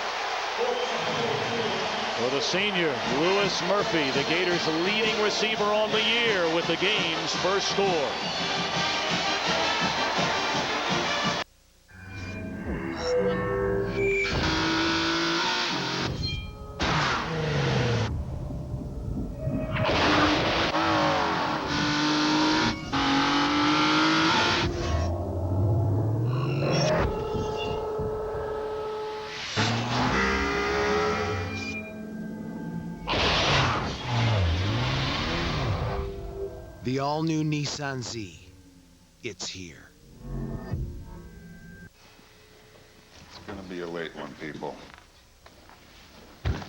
For the senior, Louis Murphy, the Gators' leading receiver on the year with the game's first score. The all-new Nissan Z. It's here. It's gonna be a late one, people.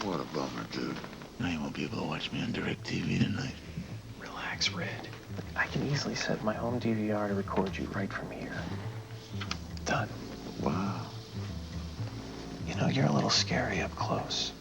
What a bummer, dude. Now you won't be able to watch me on DirecTV tonight. Relax, Red. I can easily set my home DVR to record you right from here. Done. Wow. You know, you're a little scary up close.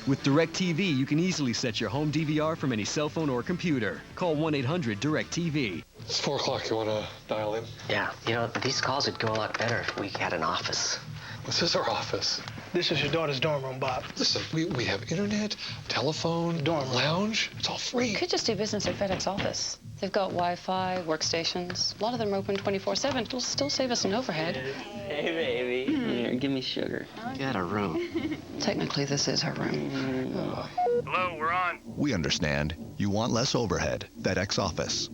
With DirecTV, you can easily set your home DVR from any cell phone or computer. Call 1-800-DirecTV. It's 4 o'clock. You want to dial in? Yeah, you know, these calls would go a lot better if we had an office. This is our office. This is your daughter's dorm room, Bob. Listen, we have internet, telephone, dorm lounge. It's all free. You could just do business at FedEx office. They've got Wi-Fi, workstations. A lot of them are open 24/7. It'll still save us an overhead. Hey, baby. Here, give me sugar. Get a room. Technically, this is her room. Hello, we're on. We understand. You want less overhead. FedEx office.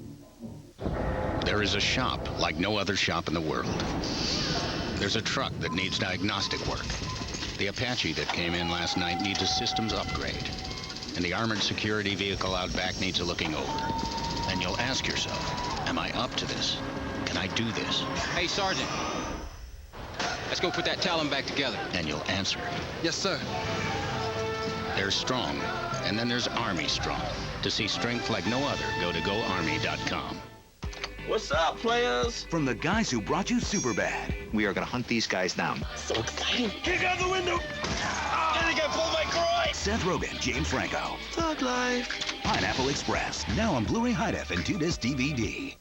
There is a shop like no other shop in the world. There's a truck that needs diagnostic work. The Apache that came in last night needs a systems upgrade. And the armored security vehicle out back needs a looking over. And you'll ask yourself, am I up to this? Can I do this? Hey, Sergeant. Let's go put that Talon back together. And you'll answer. Yes, sir. There's strong, and then there's Army strong. To see strength like no other, go to GoArmy.com. What's up, players? From the guys who brought you Superbad, we are gonna hunt these guys down. So exciting. Kick out the window. I think I pulled my groin. Seth Rogen, James Franco. Thug life. Pineapple Express, now on Blu-ray High Def and 2-disc DVD.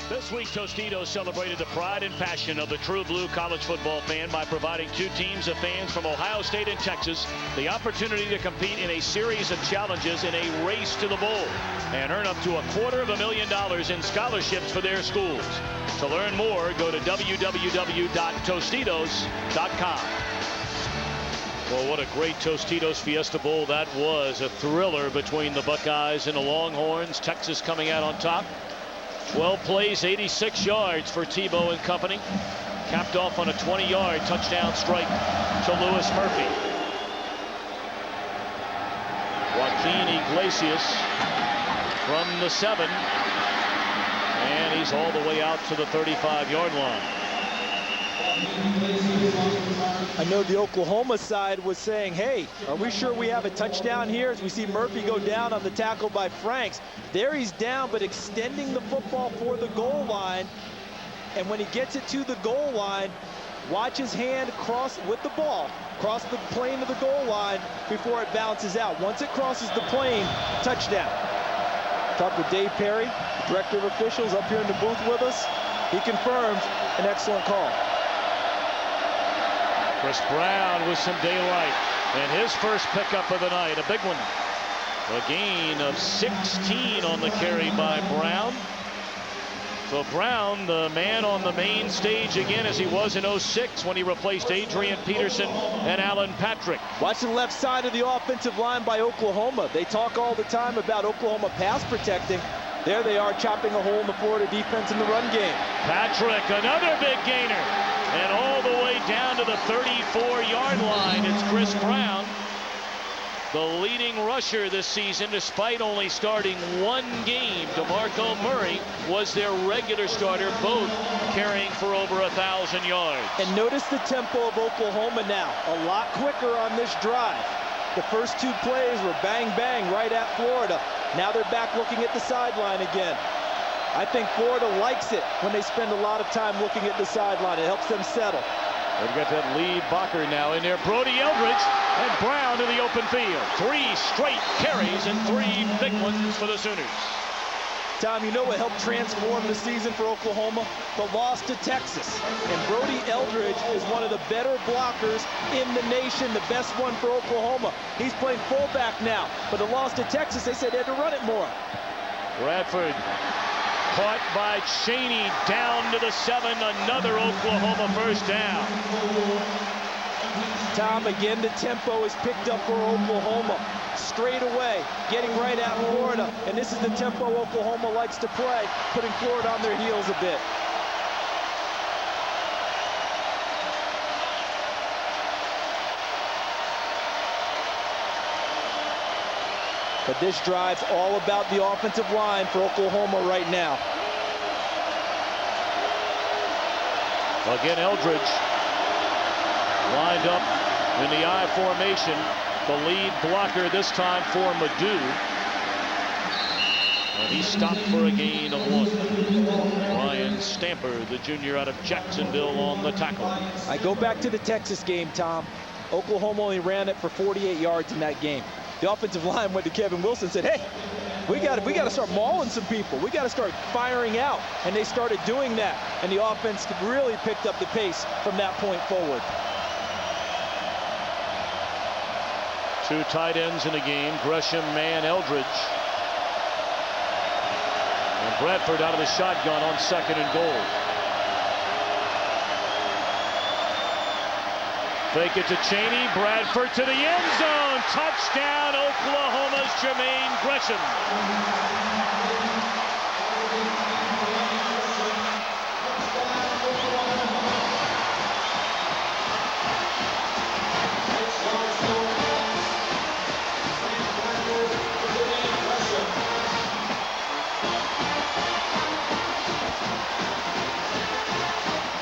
This week, Tostitos celebrated the pride and passion of the true blue college football fan by providing two teams of fans from Ohio State and Texas the opportunity to compete in a series of challenges in a race to the bowl and earn up to $250,000 in scholarships for their schools. To learn more, go to www.tostitos.com. Well, what a great Tostitos Fiesta Bowl that was. A thriller between the Buckeyes and the Longhorns. Texas coming out on top. 12 plays, 86 yards for Tebow and company. Capped off on a 20-yard touchdown strike to Lewis Murphy. Joaquin Iglesias from the 7. And he's all the way out to the 35-yard line. I know the Oklahoma side was saying, hey, are we sure we have a touchdown here? As we see Murphy go down on the tackle by Franks. There he's down, but extending the football for the goal line. And when he gets it to the goal line, watch his hand cross with the ball, cross the plane of the goal line before it bounces out. Once it crosses the plane, touchdown. Talked with Dave Perry, director of officials, up here in the booth with us. He confirmed an excellent call. Chris Brown with some daylight, and his first pickup of the night, a big one. A gain of 16 on the carry by Brown. So Brown, the man on the main stage again, as he was in '06 when he replaced Adrian Peterson and Alan Patrick. Watch the left side of the offensive line by Oklahoma. They talk all the time about Oklahoma pass protecting. There they are, chopping a hole in the Florida defense in the run game. Patrick, another big gainer. And all the way down to the 34-yard line, it's Chris Brown, the leading rusher this season, despite only starting one game. DeMarco Murray was their regular starter, both carrying for over 1,000 yards. And notice the tempo of Oklahoma now, a lot quicker on this drive. The first two plays were bang, bang right at Florida. Now they're back looking at the sideline again. I think Florida likes it when they spend a lot of time looking at the sideline. It helps them settle. They've got that lead blocker now in there. Brody Eldridge and Brown in the open field. 3 straight carries and 3 big ones for the Sooners. Tom, you know what helped transform the season for Oklahoma? The loss to Texas. And Brody Eldridge is one of the better blockers in the nation, the best one for Oklahoma. He's playing fullback now. But the loss to Texas, they said they had to run it more. Bradford caught by Cheney down to the 7. Another Oklahoma first down. Tom, again, the tempo is picked up for Oklahoma. Straight away, getting right at Florida. And this is the tempo Oklahoma likes to play, putting Florida on their heels a bit. But this drive's all about the offensive line for Oklahoma right now. Again, Eldridge lined up in the I formation. The lead blocker this time for Madu. And he stopped for a gain of 1. Ryan Stamper, the junior out of Jacksonville, on the tackle. I go back to the Texas game, Tom. Oklahoma only ran it for 48 yards in that game. The offensive line went to Kevin Wilson and said, hey, we got to start mauling some people. We got to start firing out. And they started doing that. And the offense really picked up the pace from that point forward. 2 tight ends in the game, Gresham, man, Eldridge. And Bradford out of the shotgun on 2nd and goal. Fake it to Cheney, Bradford to the end zone. Touchdown, Oklahoma's Jermaine Gresham.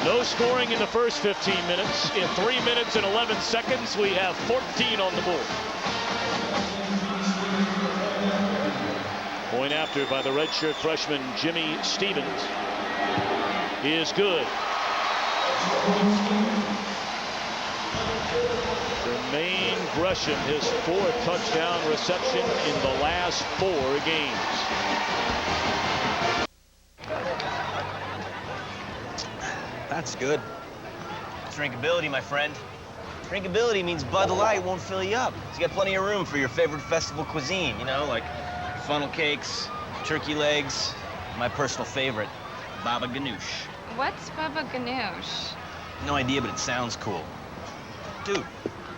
No scoring in the first 15 minutes. In 3 minutes and 11 seconds, we have 14 on the board. Point after by the redshirt freshman Jimmy Stevens is good. Jermaine Gresham, his 4th touchdown reception in the last 4 games. That's good. Drinkability, my friend. Drinkability means Bud Light won't fill you up. So you got plenty of room for your favorite festival cuisine, you know, like funnel cakes, turkey legs, my personal favorite, baba ganoush. What's baba ganoush? No idea, but it sounds cool. Dude,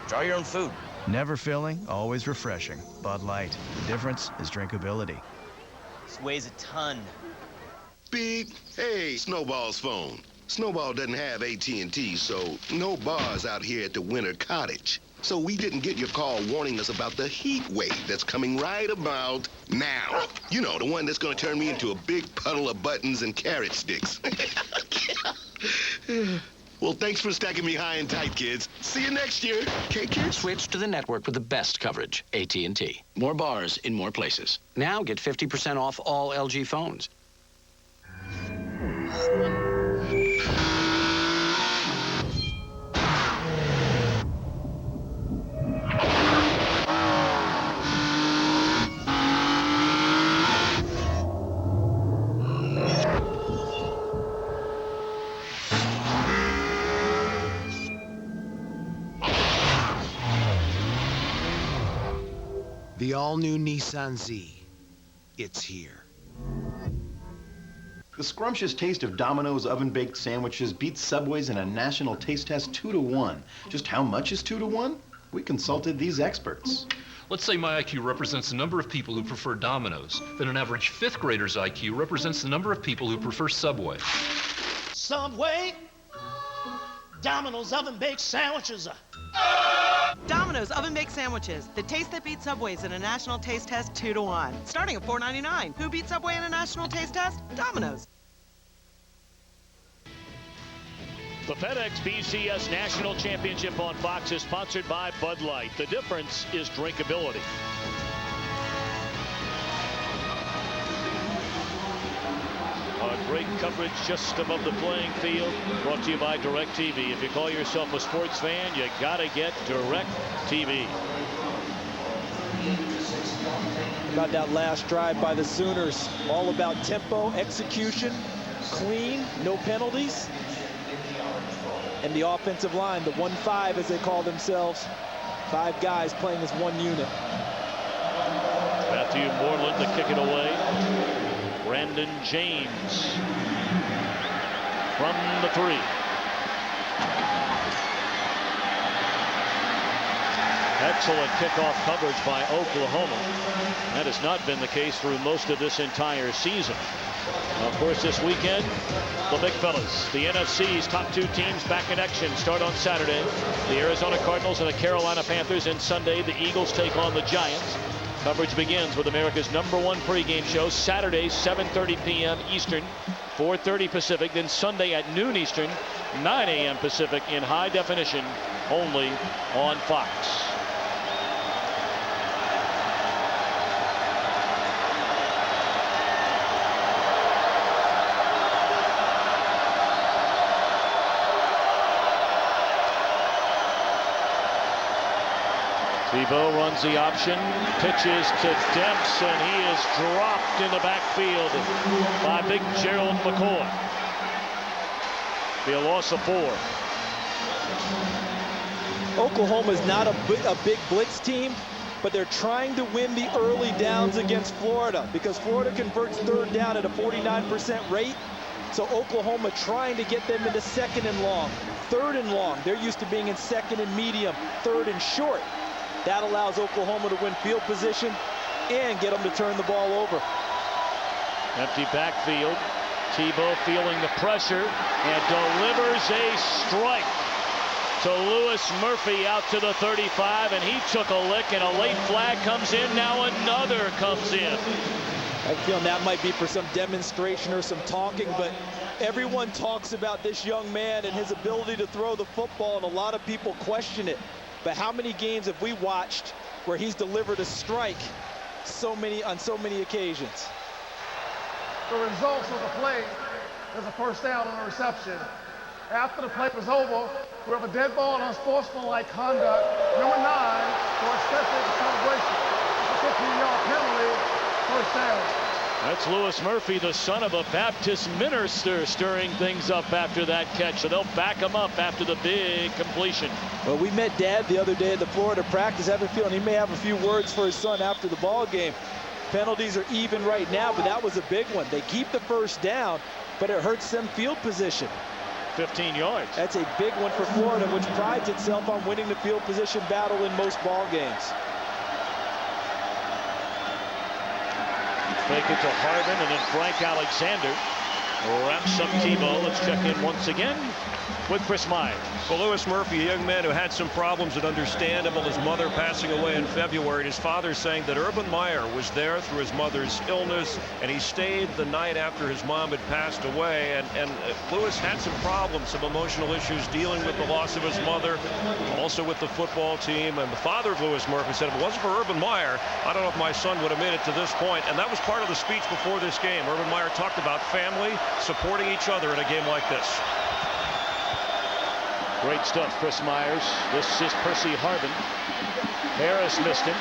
draw your own food. Never filling, always refreshing. Bud Light. The difference is drinkability. This weighs a ton. Big, hey, Snowball's phone. Snowball doesn't have AT&T, so no bars out here at the Winter Cottage. So we didn't get your call warning us about the heat wave that's coming right about now. You know, the one that's gonna turn me into a big puddle of buttons and carrot sticks. Well, thanks for stacking me high and tight, kids. See you next year. Okay, kids? Switch to the network with the best coverage, AT&T. More bars in more places. Now get 50% off all LG phones. The all-new Nissan Z. It's here. The scrumptious taste of Domino's oven-baked sandwiches beats Subway's in a national taste test 2-to-1. Just how much is 2-to-1? We consulted these experts. Let's say my IQ represents the number of people who prefer Domino's. Then an average fifth grader's IQ represents the number of people who prefer Subway. Subway, Domino's oven-baked sandwiches. Domino's oven-baked sandwiches. The taste that beats Subway's in a national taste test 2-to-1. Starting at $4.99. Who beat Subway in a national taste test? Domino's. The FedEx BCS National Championship on Fox is sponsored by Bud Light. The difference is drinkability. Great coverage just above the playing field. Brought to you by DirecTV. If you call yourself a sports fan, you gotta get DirecTV. About that last drive by the Sooners. All about tempo, execution, clean, no penalties. And the offensive line, the 1-5 as they call themselves. 5 guys playing as one unit. Matthew Moreland to kick it away. Brandon James from the 3. Excellent kickoff coverage by Oklahoma. That has not been the case through most of this entire season. Of course, this weekend, the big fellas, the NFC's top 2 teams back in action start on Saturday. The Arizona Cardinals and the Carolina Panthers, and Sunday the Eagles take on the Giants. Coverage begins with America's #1 pregame show, Saturday, 7:30 p.m. Eastern, 4:30 Pacific. Then Sunday at noon Eastern, 9 a.m. Pacific in high definition, only on Fox. Tebow runs the option, pitches to Demps, and he is dropped in the backfield by big Gerald McCoy. Be a loss of 4. Oklahoma is not a big blitz team, but they're trying to win the early downs against Florida because Florida converts 3rd down at a 49% rate. So Oklahoma trying to get them into 2nd and long, 3rd and long. They're used to being in 2nd and medium, 3rd and short. That allows Oklahoma to win field position and get them to turn the ball over. Empty backfield. Tebow feeling the pressure and delivers a strike to Lewis Murphy out to the 35, and he took a lick, and a late flag comes in. Now another comes in. I feel that might be for some demonstration or some talking, but everyone talks about this young man and his ability to throw the football, and a lot of people question it. But how many games have we watched where he's delivered a strike on so many occasions? The results of the play is a first down on a reception. After the play was over, we have a dead ball and unsportsmanlike conduct. Number 9 for excessive celebration. A 15-yard penalty, first down. That's Lewis Murphy, the son of a Baptist minister, stirring things up after that catch. So they'll back him up after the big completion. Well, we met Dad the other day at the Florida practice. I have a feeling he may have a few words for his son after the ball game. Penalties are even right now, but that was a big one. They keep the first down, but it hurts them field position. 15 yards. That's a big one for Florida, which prides itself on winning the field position battle in most ball games. Fake it to Harvin, and then Frank Alexander wraps up Tebow. Let's check in once again with Chris Myers. Well, Lewis Murphy, a young man who had some problems that understandable, his mother passing away in February, and his father saying that Urban Meyer was there through his mother's illness, and he stayed the night after his mom had passed away. And Lewis had some problems, some emotional issues dealing with the loss of his mother, also with the football team. And the father of Lewis Murphy said, if it wasn't for Urban Meyer, I don't know if my son would have made it to this point. And that was part of the speech before this game. Urban Meyer talked about family supporting each other in a game like this. Great stuff, Chris Myers. This is Percy Harvin. Harris missed him.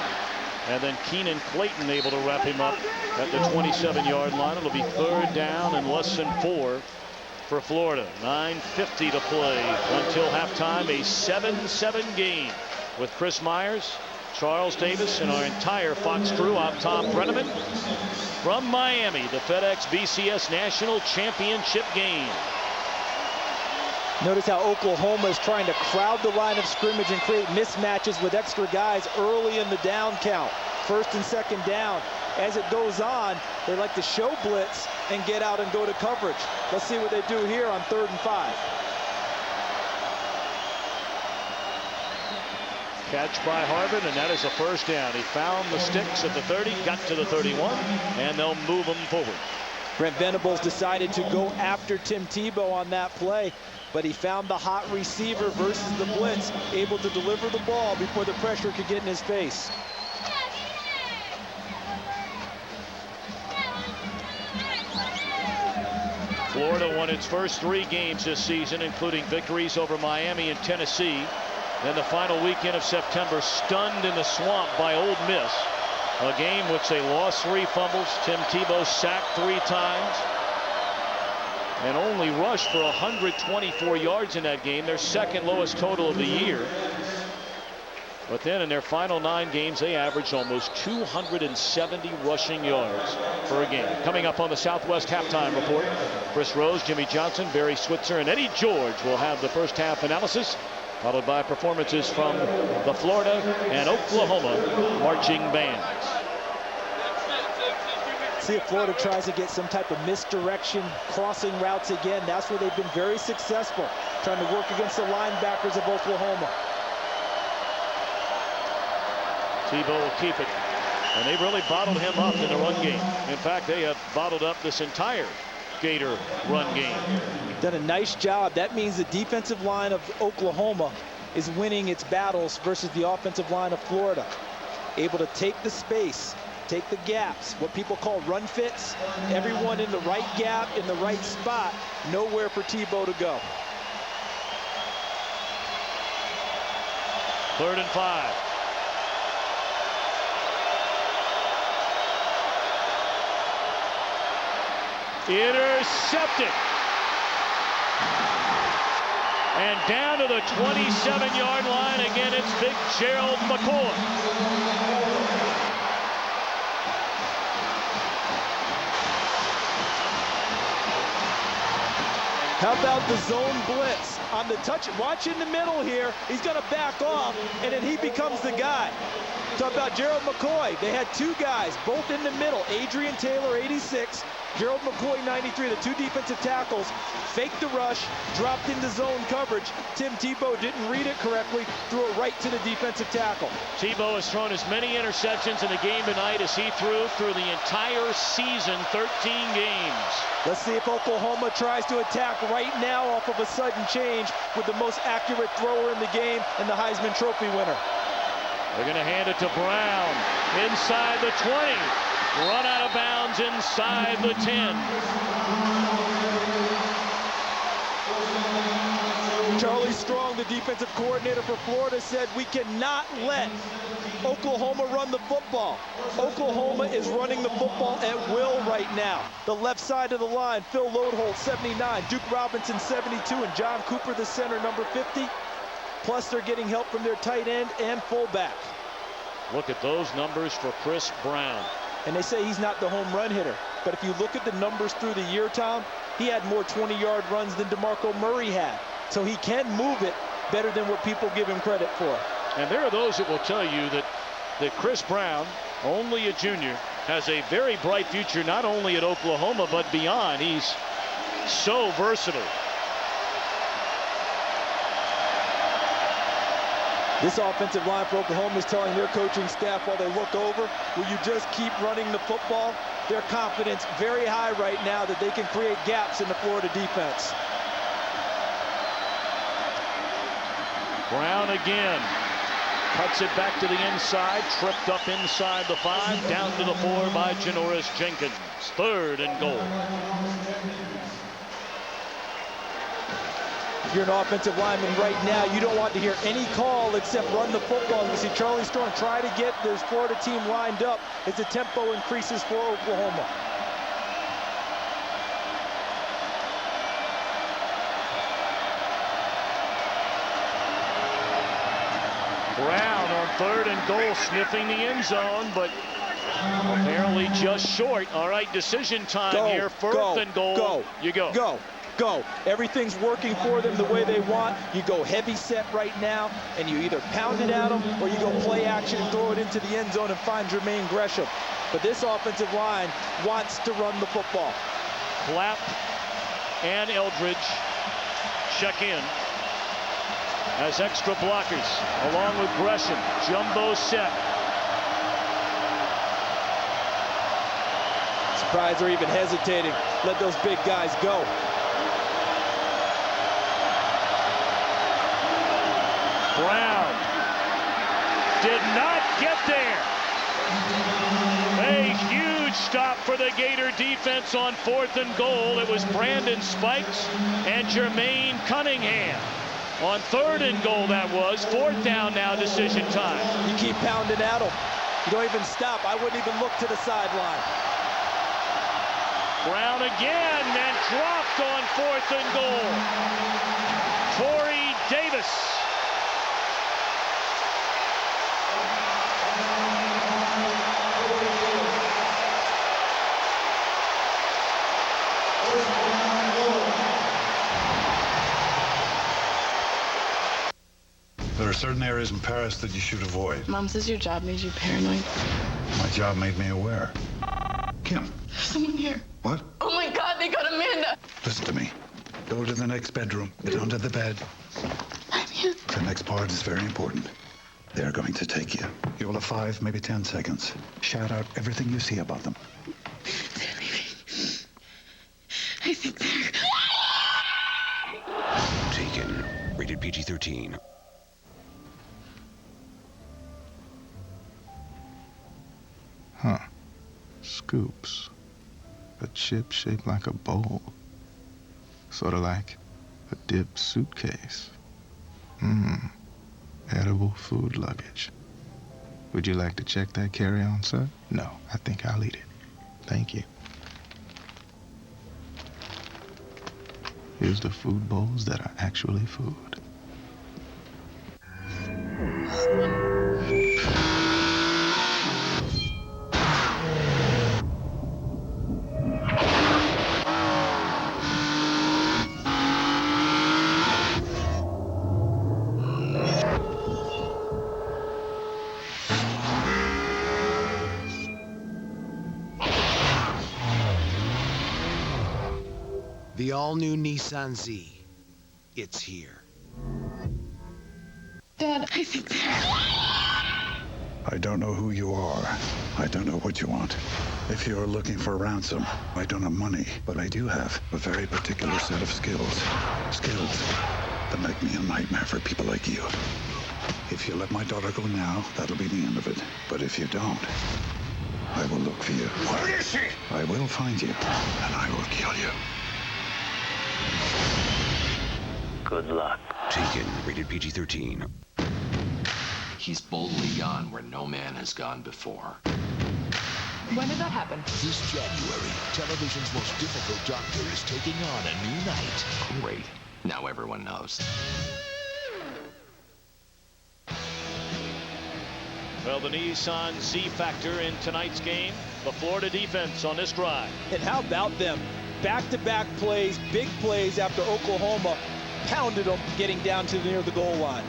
And then Keenan Clayton able to wrap him up at the 27-yard line. It'll be 3rd down and less than 4 for Florida. 9:50 to play until halftime. A 7-7 game with Chris Myers, Charles Davis, and our entire Fox crew. I'm Tom Brenneman from Miami, the FedEx BCS National Championship game. Notice how Oklahoma is trying to crowd the line of scrimmage and create mismatches with extra guys early in the down count. 1st and 2nd down. As it goes on, they like to show blitz and get out and go to coverage. Let's see what they do here on 3rd and 5. Catch by Harvin, and that is a 1st down. He found the sticks at the 30, got to the 31, and they'll move him forward. Brent Venables decided to go after Tim Tebow on that play, but he found the hot receiver versus the blitz, able to deliver the ball before the pressure could get in his face. Florida won its first 3 games this season, including victories over Miami and Tennessee. Then the final weekend of September, stunned in the swamp by Ole Miss. A game which they lost 3 fumbles. Tim Tebow sacked 3 times. And only rushed for 124 yards in that game, their 2nd lowest total of the year. But then in their final 9 games, they averaged almost 270 rushing yards per game. Coming up on the Southwest Halftime Report, Chris Rose, Jimmy Johnson, Barry Switzer, and Eddie George will have the first half analysis, followed by performances from the Florida and Oklahoma marching bands. See if Florida tries to get some type of misdirection, crossing routes again. That's where they've been very successful, trying to work against the linebackers of Oklahoma. Tebow will keep it. And they've really bottled him up in the run game. In fact, they have bottled up this entire Gator run game. Done a nice job. That means the defensive line of Oklahoma is winning its battles versus the offensive line of Florida. Able to take the space, take the gaps, what people call run fits. Everyone in the right gap, in the right spot, nowhere for Tebow to go. 3rd and 5. Intercepted. And down to the 27-yard line again, it's big Gerald McCoy. How about the zone blitz on the touch? Watch in the middle here. He's going to back off, and then he becomes the guy. Talk about Gerald McCoy. They had 2 guys, both in the middle. Adrian Taylor, 86. Gerald McCoy, 93. The 2 defensive tackles faked the rush, dropped into zone coverage. Tim Tebow didn't read it correctly, threw it right to the defensive tackle. Tebow has thrown as many interceptions in the game tonight as he threw through the entire season, 13 games. Let's see if Oklahoma tries to attack right now off of a sudden change with the most accurate thrower in the game and the Heisman Trophy winner. They're going to hand it to Brown inside the 20. Run out of bounds inside the 10. Charlie Strong, the defensive coordinator for Florida, said we cannot let Oklahoma run the football. Oklahoma is running the football at will right now. The left side of the line, Phil Lodeholt, 79, Duke Robinson, 72, and John Cooper, the center, number 50. Plus, they're getting help from their tight end and fullback. Look at those numbers for Chris Brown. And they say he's not the home run hitter. But if you look at the numbers through the year, Tom, he had more 20-yard runs than DeMarco Murray had. So he can move it better than what people give him credit for. And there are those that will tell you that Chris Brown, only a junior, has a very bright future not only at Oklahoma but beyond. He's so versatile. This offensive line for Oklahoma is telling their coaching staff while they look over, will you just keep running the football? Their confidence very high right now that they can create gaps in the Florida defense. Brown again. Cuts it back to the inside, tripped up inside the 5, down to the 4 by Janoris Jenkins. 3rd and goal. If you're an offensive lineman right now, you don't want to hear any call except run the football. You see Charlie Strong try to get this Florida team lined up as the tempo increases for Oklahoma. Brown on 3rd and goal, sniffing the end zone, but apparently just short. All right, decision time here. 4th and goal. Go. You go. Go. Go. Everything's working for them the way they want. You go heavy set right now, and you either pound it at them or you go play action and throw it into the end zone and find Jermaine Gresham. But this offensive line wants to run the football. Clapp and Eldridge check in as extra blockers, along with Gresham. Jumbo set. Surprised they're even hesitating. Let those big guys go. Brown did not get there. A huge stop for the Gator defense on 4th and goal. It was Brandon Spikes and Jermaine Cunningham. On 3rd and goal that was. 4th down now, decision time. You keep pounding at them. You don't even stop. I wouldn't even look to the sideline. Brown again and dropped on 4th and goal. Torrey Davis. There are certain areas in Paris that you should avoid. Mom says your job made you paranoid. My job made me aware. Kim. There's someone here. What? Oh my God, they got Amanda. Listen to me. Go to the next bedroom. Get onto the bed. I'm here. The next part is very important. They're going to take you. You will have 5, maybe 10 seconds. Shout out everything you see about them. They're leaving. I think they're... Taken. Rated PG-13. Huh. Scoops. A chip shaped like a bowl. Sort of like a dip suitcase. Edible food luggage. Would you like to check that carry-on, sir? No, I think I'll eat it. Thank you. Here's the food bowls that are actually food. The all-new Nissan Z. It's here. Dad, I think they're... I don't know who you are. I don't know what you want. If you're looking for ransom, I don't have money, but I do have a very particular set of skills. Skills that make me a nightmare for people like you. If you let my daughter go now, that'll be the end of it. But if you don't, I will look for you. Where is she? I will find you, and I will kill you. Good luck. Taken, rated PG-13. He's boldly gone where no man has gone before. When did that happen? This January, television's most difficult doctor is taking on a new night. Great. Now everyone knows. Well, the Nissan Z factor in tonight's game. The Florida defense on this drive. And how about them? Back-to-back plays, big plays after Oklahoma pounded them getting down to near the goal line.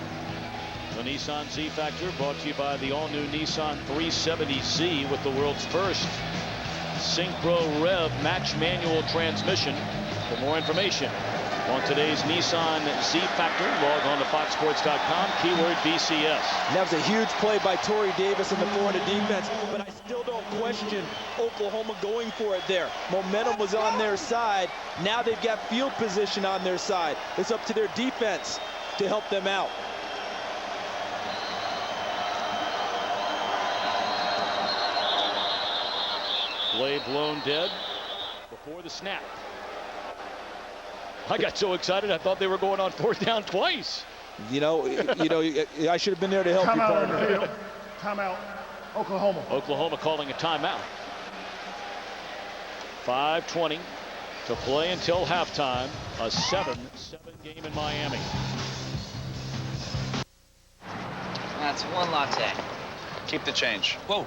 The Nissan Z Factor brought to you by the all-new Nissan 370Z with the world's first Synchro Rev match manual transmission. For more information on today's Nissan Z Factor, log on to foxsports.com, keyword BCS. And that was a huge play by Torrey Davis in the Florida defense, but I still don't question Oklahoma going for it there. Momentum was on their side. Now they've got field position on their side. It's up to their defense to help them out. Play blown dead before the snap. I got so excited I thought they were going on fourth down twice. You know, I should have been there to help you, Timeout on partner. the field. Timeout. Oklahoma. Oklahoma calling a timeout. 5:20 to play until halftime. A 7-7 game in Miami. That's one latte. Keep the change. Whoa.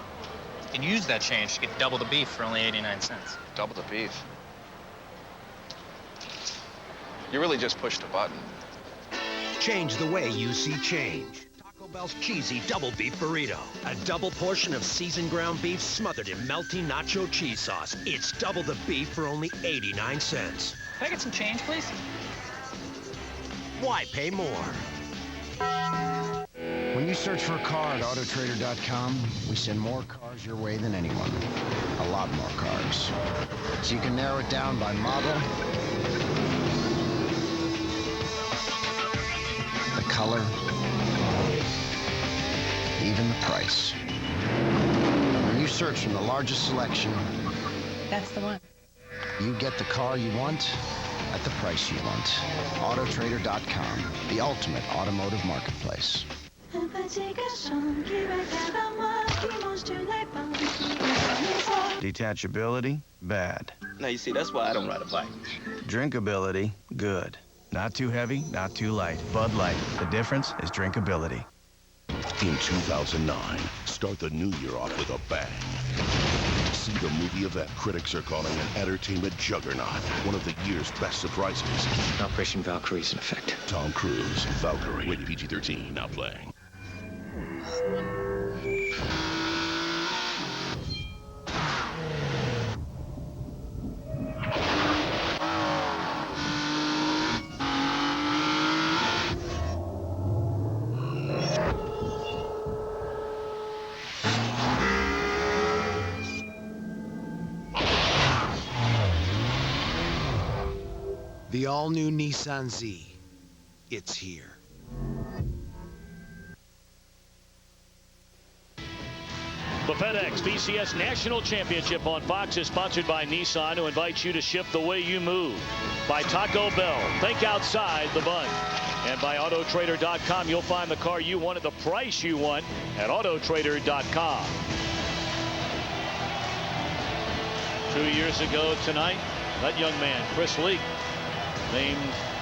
You can use that change to get double the beef for only 89 cents. Double the beef. You really just pushed a button. Change the way you see change. Taco Bell's cheesy double beef burrito. A double portion of seasoned ground beef smothered in melty nacho cheese sauce. It's double the beef for only 89 cents. Can I get some change, please? Why pay more? When you search for a car at autotrader.com, we send more cars your way than anyone. A lot more cars. So you can narrow it down by model, the color, even the price. When you search from the largest selection, That's the one. you get the car you want at the price you want. Autotrader.com, the ultimate automotive marketplace. Detachability, bad. Now, you see, that's why I don't ride a bike. Drinkability, good. Not too heavy, not too light. Bud Light. The difference is drinkability. In 2009, start the new year off with a bang. See the movie event critics are calling an entertainment juggernaut. One of the year's best surprises. Operation Valkyrie is in effect. Tom Cruise, Valkyrie, rated PG-13, now playing. The all-new Nissan Z. It's here. The FedEx BCS National Championship on Fox is sponsored by Nissan, who invites you to ship the way you move. By Taco Bell, think outside the bun. And by Autotrader.com, you'll find the car you want at the price you want at Autotrader.com. 2 years ago tonight, that young man, Chris Leak, named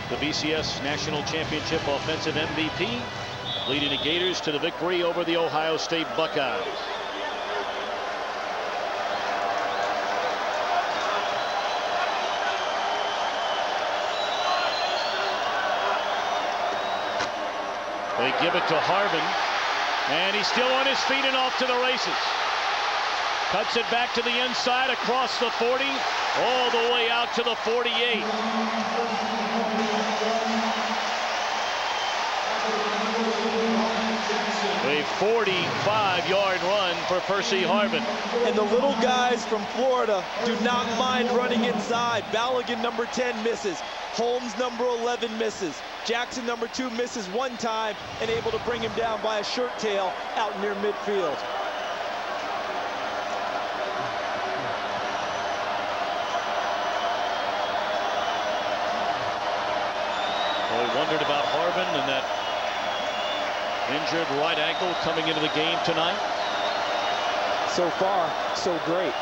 the BCS National Championship Offensive MVP, leading the Gators to the victory over the Ohio State Buckeyes. They give it to Harvin, and he's still on his feet and off to the races. Cuts it back to the inside, across the 40, all the way out to the 48. A 45-yard run for Percy Harvin. And the little guys from Florida do not mind running inside. Balogun, number 10, misses. Holmes, number 11, misses. Jackson, number 2, misses one time and able to bring him down by a shirt tail out near midfield. Well, we wondered Urban and that injured right ankle coming into the game tonight. So far, so great.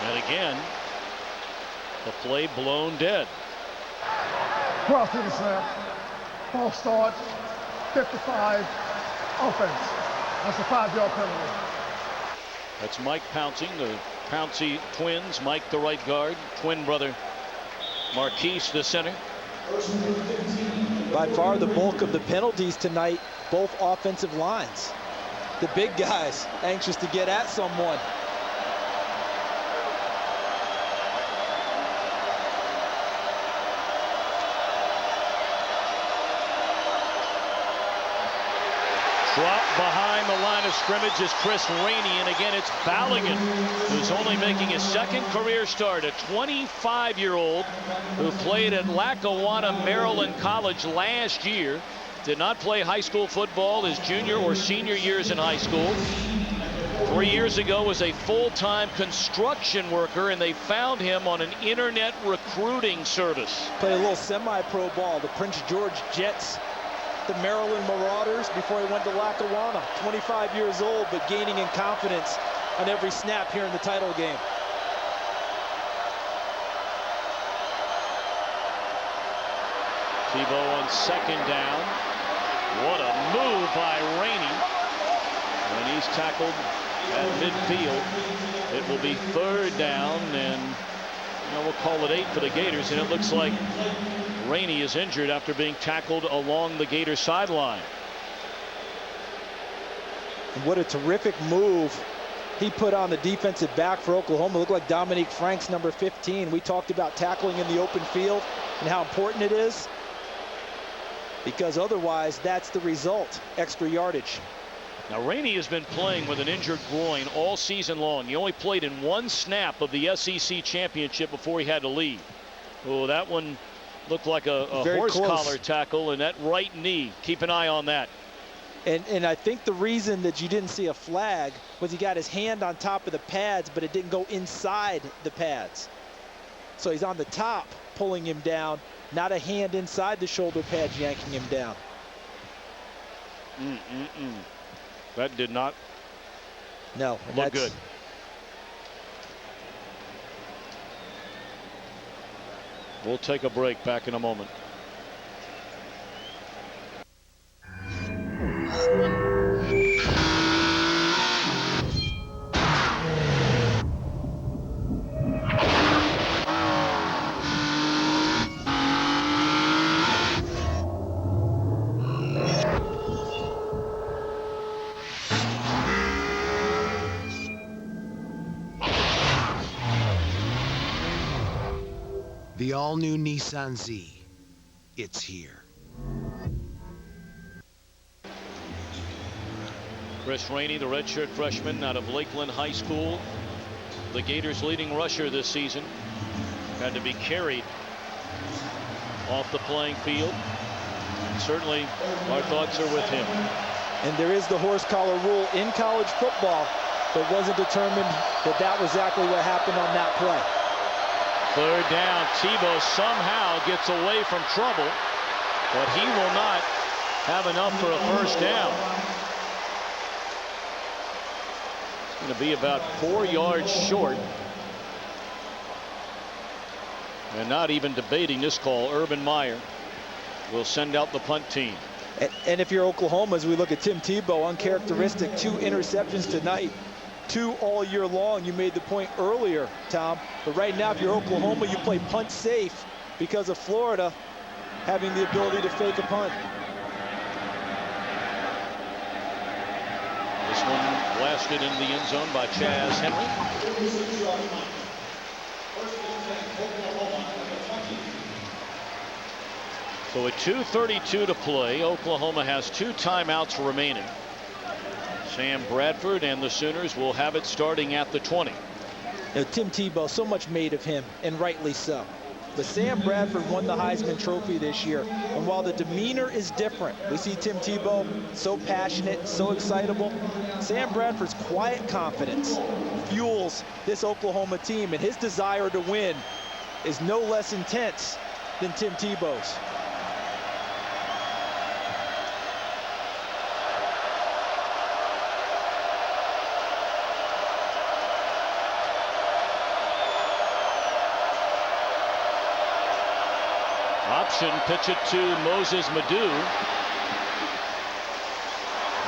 And again, the play blown dead. Cross to the snap. False start. 55. Offense. That's a 5-yard penalty. That's Mike Pouncey, the Pouncey twins. Mike, the right guard. Twin brother Marquise, the center. By far the bulk of the penalties tonight, both offensive lines. The big guys anxious to get at someone. Drop behind the line of scrimmage is Chris Rainey, and again it's Ballaghan, who's only making his second career start, a 25-year-old who played at Lackawanna Maryland College last year. Did not play high school football his junior or senior years in high school. 3 years ago was a full-time construction worker, and they found him on an internet recruiting service. Played a little semi-pro ball, the Prince George Jets, the Maryland Marauders, before he went to Lackawanna. 25 years old, but gaining in confidence on every snap here in the title game. Tebow on second down. What a move by Rainey. And he's tackled at midfield. It will be third down, and we'll call it 8 for the Gators, and it looks like Rainey is injured after being tackled along the Gator sideline. What a terrific move he put on the defensive back for Oklahoma. Looked like Dominique Franks, number 15. We talked about tackling in the open field and how important it is, because otherwise that's the result, extra yardage. Now Rainey has been playing with an injured groin all season long. He only played in 1 snap of the SEC championship before he had to leave. Oh, that one looked like a horse collar tackle, and that right knee. Keep an eye on that. And I think the reason that you didn't see a flag was he got his hand on top of the pads, but it didn't go inside the pads. So he's on the top pulling him down, not a hand inside the shoulder pads yanking him down. That did not look good. We'll take a break. Back in a moment. The all-new Nissan Z. It's here. Chris Rainey, the redshirt freshman out of Lakeland High School, the Gators' leading rusher this season, had to be carried off the playing field. And certainly, our thoughts are with him. And there is the horse collar rule in college football, but wasn't determined that that was exactly what happened on that play. Third down. Tebow somehow gets away from trouble, but he will not have enough for a first down. It's going to be about 4 yards short. And not even debating this call, Urban Meyer will send out the punt team. And if you're Oklahoma, as we look at Tim Tebow, uncharacteristic, 2 interceptions tonight. 2 all year long. You made the point earlier, Tom, but right now if you're Oklahoma, you play punt safe because of Florida having the ability to fake a punt. This one blasted into the end zone by Chaz Henry. So with 2:32 to play, Oklahoma has 2 timeouts remaining. Sam Bradford and the Sooners will have it starting at the 20. Now, Tim Tebow, so much made of him, and rightly so. But Sam Bradford won the Heisman Trophy this year, and while the demeanor is different, we see Tim Tebow so passionate, so excitable. Sam Bradford's quiet confidence, fuels this Oklahoma team, and his desire to win is no less intense than Tim Tebow's. Option, pitch it to Moses Madu.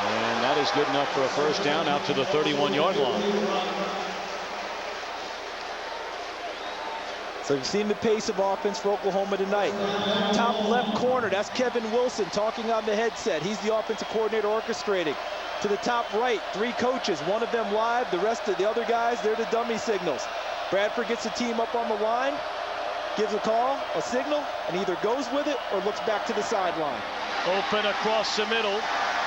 And that is good enough for a first down out to the 31-yard line. So you've seen the pace of offense for Oklahoma tonight. Top left corner, that's Kevin Wilson talking on the headset. He's the offensive coordinator orchestrating. To the top right, 3 coaches, one of them live, the rest of the other guys, they're the dummy signals. Bradford gets the team up on the line, gives a call, a signal, and either goes with it or looks back to the sideline. Open across the middle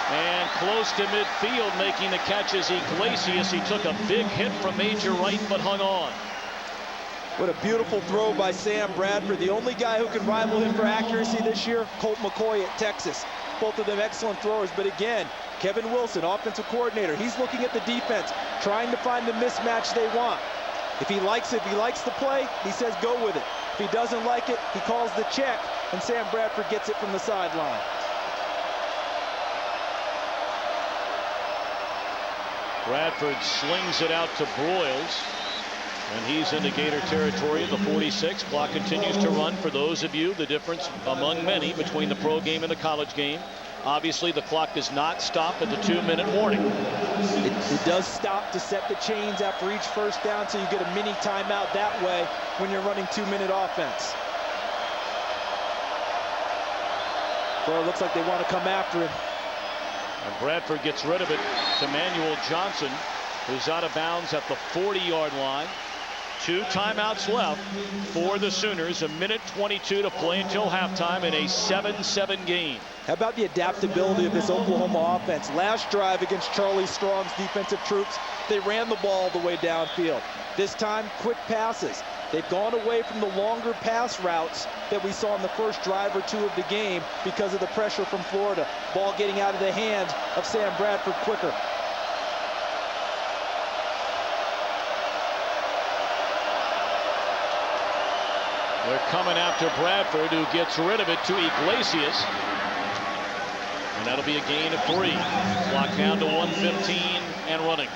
and close to midfield, making the catch is Iglesias. He took a big hit from Major Wright but hung on. What a beautiful throw by Sam Bradford. The only guy who can rival him for accuracy this year, Colt McCoy at Texas. Both of them excellent throwers, but again, Kevin Wilson, offensive coordinator, he's looking at the defense, trying to find the mismatch they want. If he likes the play, he says go with it. If he doesn't like it, he calls the check, and Sam Bradford gets it from the sideline. Bradford slings it out to Broyles, and he's into Gator territory at the 46. Clock continues to run. For those of you, the difference among many between the pro game and the college game, obviously the clock does not stop at the 2-minute warning. It does stop to set the chains after each first down, so you get a mini timeout that way when you're running 2-minute offense. So it looks like they want to come after him. And Bradford gets rid of it to Manuel Johnson, who's out of bounds at the 40-yard line. 2 timeouts left for the Sooners. 1:22 to play until halftime in a 7-7 game. How about the adaptability of this Oklahoma offense? Last drive against Charlie Strong's defensive troops, they ran the ball the way downfield. This time, quick passes. They've gone away from the longer pass routes that we saw in the first drive or 2 of the game because of the pressure from Florida. Ball getting out of the hands of Sam Bradford quicker. They're coming after Bradford, who gets rid of it to Iglesias. And that'll be a gain of 3. Clock down to 1:15 and running.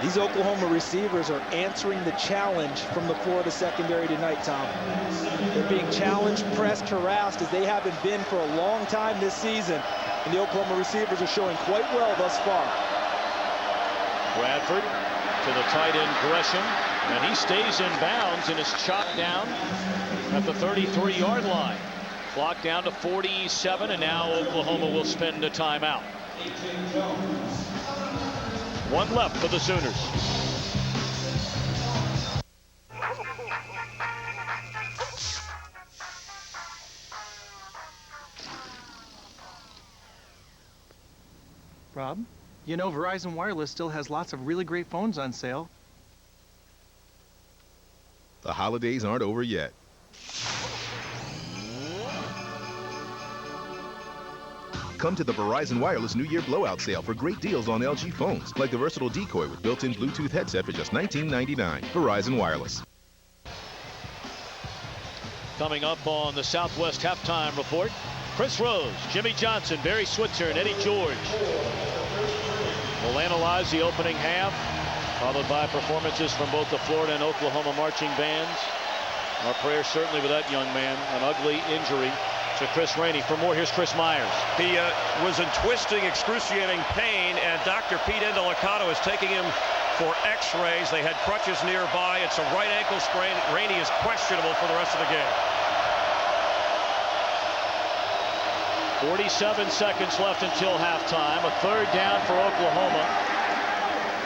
These Oklahoma receivers are answering the challenge from the Florida secondary tonight, Tom. They're being challenged, pressed, harassed as they haven't been for a long time this season. And the Oklahoma receivers are showing quite well thus far. Bradford to the tight end Gresham, and he stays in bounds and is chopped down at the 33-yard line. Clock down to 47, and now Oklahoma will spend a timeout. 1 left for the Sooners. Rob, you know Verizon Wireless still has lots of really great phones on sale. The holidays aren't over yet. Come to the Verizon Wireless New Year blowout sale for great deals on LG phones, like the versatile Decoy with built-in Bluetooth headset for just $19.99. Verizon Wireless. Coming up on the Southwest Halftime Report, Chris Rose, Jimmy Johnson, Barry Switzer, and Eddie George will analyze the opening half, followed by performances from both the Florida and Oklahoma marching bands. Our prayer certainly with that young man, an ugly injury to Chris Rainey. For more, here's Chris Myers. He was in twisting, excruciating pain, and Dr. Pete Endelicato is taking him for x-rays. They had crutches nearby. It's a right ankle sprain. Rainey is questionable for the rest of the game. 47 seconds left until halftime. A 3rd down for Oklahoma.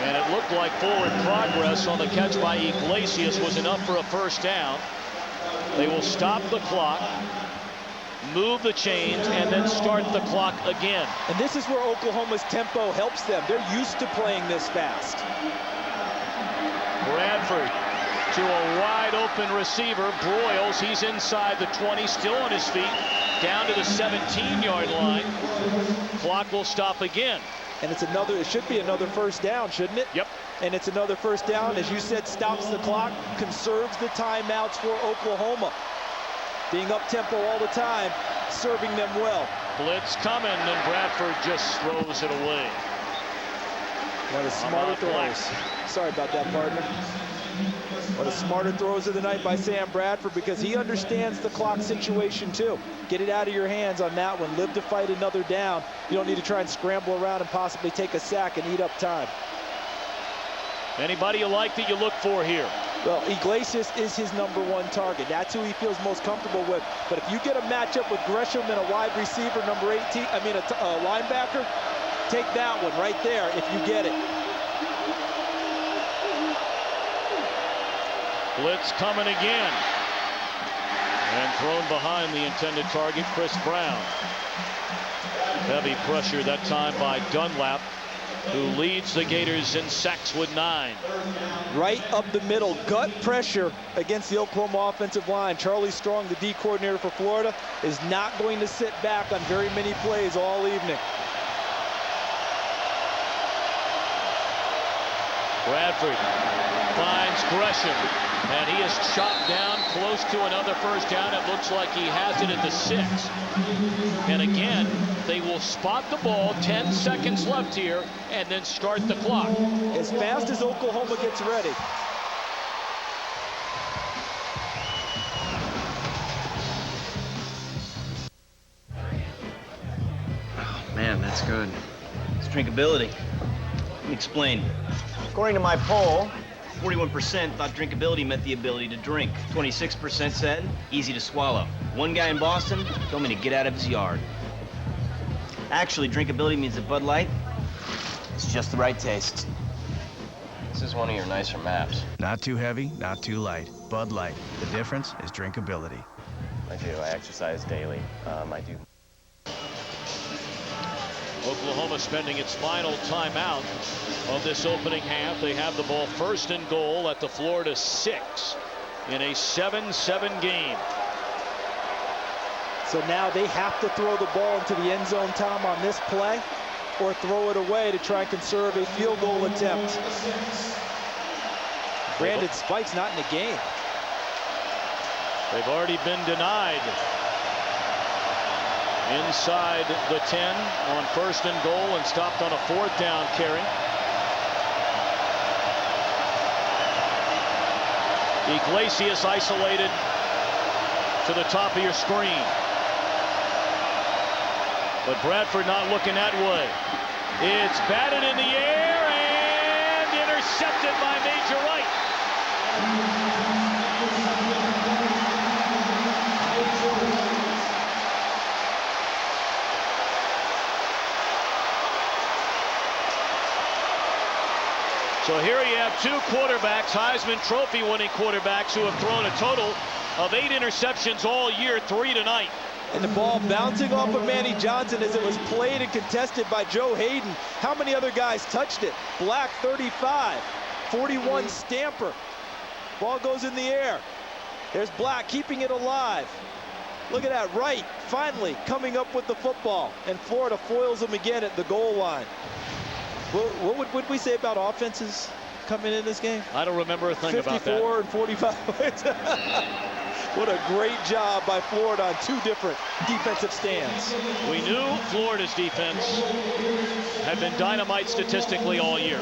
And it looked like forward progress on the catch by Iglesias was enough for a first down. They will stop the clock, move the chains, and then start the clock again. And this is where Oklahoma's tempo helps them. They're used to playing this fast. Bradford to a wide open receiver. Broyles, he's inside the 20, still on his feet, down to the 17-yard line. Clock will stop again. and it should be another first down, shouldn't it? Yep. And it's another first down, as you said, stops the clock, conserves the timeouts for Oklahoma. Being up-tempo all the time, serving them well. Blitz coming, and Bradford just throws it away. One of the smarter throws. Sorry about that, partner. One of the smarter throws of the night by Sam Bradford, because he understands the clock situation too. Get it out of your hands on that one. Live to fight another down. You don't need to try and scramble around and possibly take a sack and eat up time. Anybody you like that you look for here? Well, Iglesias is his #1 target. That's who he feels most comfortable with. But if you get a matchup with Gresham and a wide receiver, a linebacker, take that one right there if you get it. Blitz coming again. And thrown behind the intended target, Chris Brown. Heavy pressure that time by Dunlap, who leads the Gators in sacks with 9. Right up the middle, gut pressure against the Oklahoma offensive line. Charlie Strong, the D coordinator for Florida, is not going to sit back on very many plays all evening. Bradford finds Gresham, and he is chopped down close to another first down. It looks like he has it at the 6. And again, they will spot the ball, 10 seconds left here, and then start the clock. As fast as Oklahoma gets ready. Oh, man, that's good. It's drinkability. Let me explain. According to my poll, 41% thought drinkability meant the ability to drink. 26% said easy to swallow. One guy in Boston told me to get out of his yard. Actually, drinkability means that Bud Light is just the right taste. This is one of your nicer maps. Not too heavy, not too light. Bud Light. The difference is drinkability. I do. I exercise daily. I do. Oklahoma spending its final timeout of this opening half. They have the ball 1st and goal at the Florida 6 in a 7-7 game. So now they have to throw the ball into the end zone, Tom, on this play, or throw it away to try and conserve a field goal attempt. Brandon Spike's not in the game. They've already been denied inside the 10 on 1st and goal and stopped on a 4th down carry. Iglesias isolated to the top of your screen. But Bradford not looking that way. It's batted in the air and intercepted by Major Wright. So here you have 2 quarterbacks, Heisman Trophy winning quarterbacks, who have thrown a total of 8 interceptions all year, 3 tonight. And the ball bouncing off of Manny Johnson as it was played and contested by Joe Hayden. How many other guys touched it? Black 35, 41 Stamper. Ball goes in the air. There's Black keeping it alive. Look at that, Wright finally coming up with the football, and Florida foils them again at the goal line. What would we say about offenses coming in this game? I don't remember a thing about that. 54 and 45. What a great job by Florida on 2 different defensive stands. We knew Florida's defense had been dynamite statistically all year.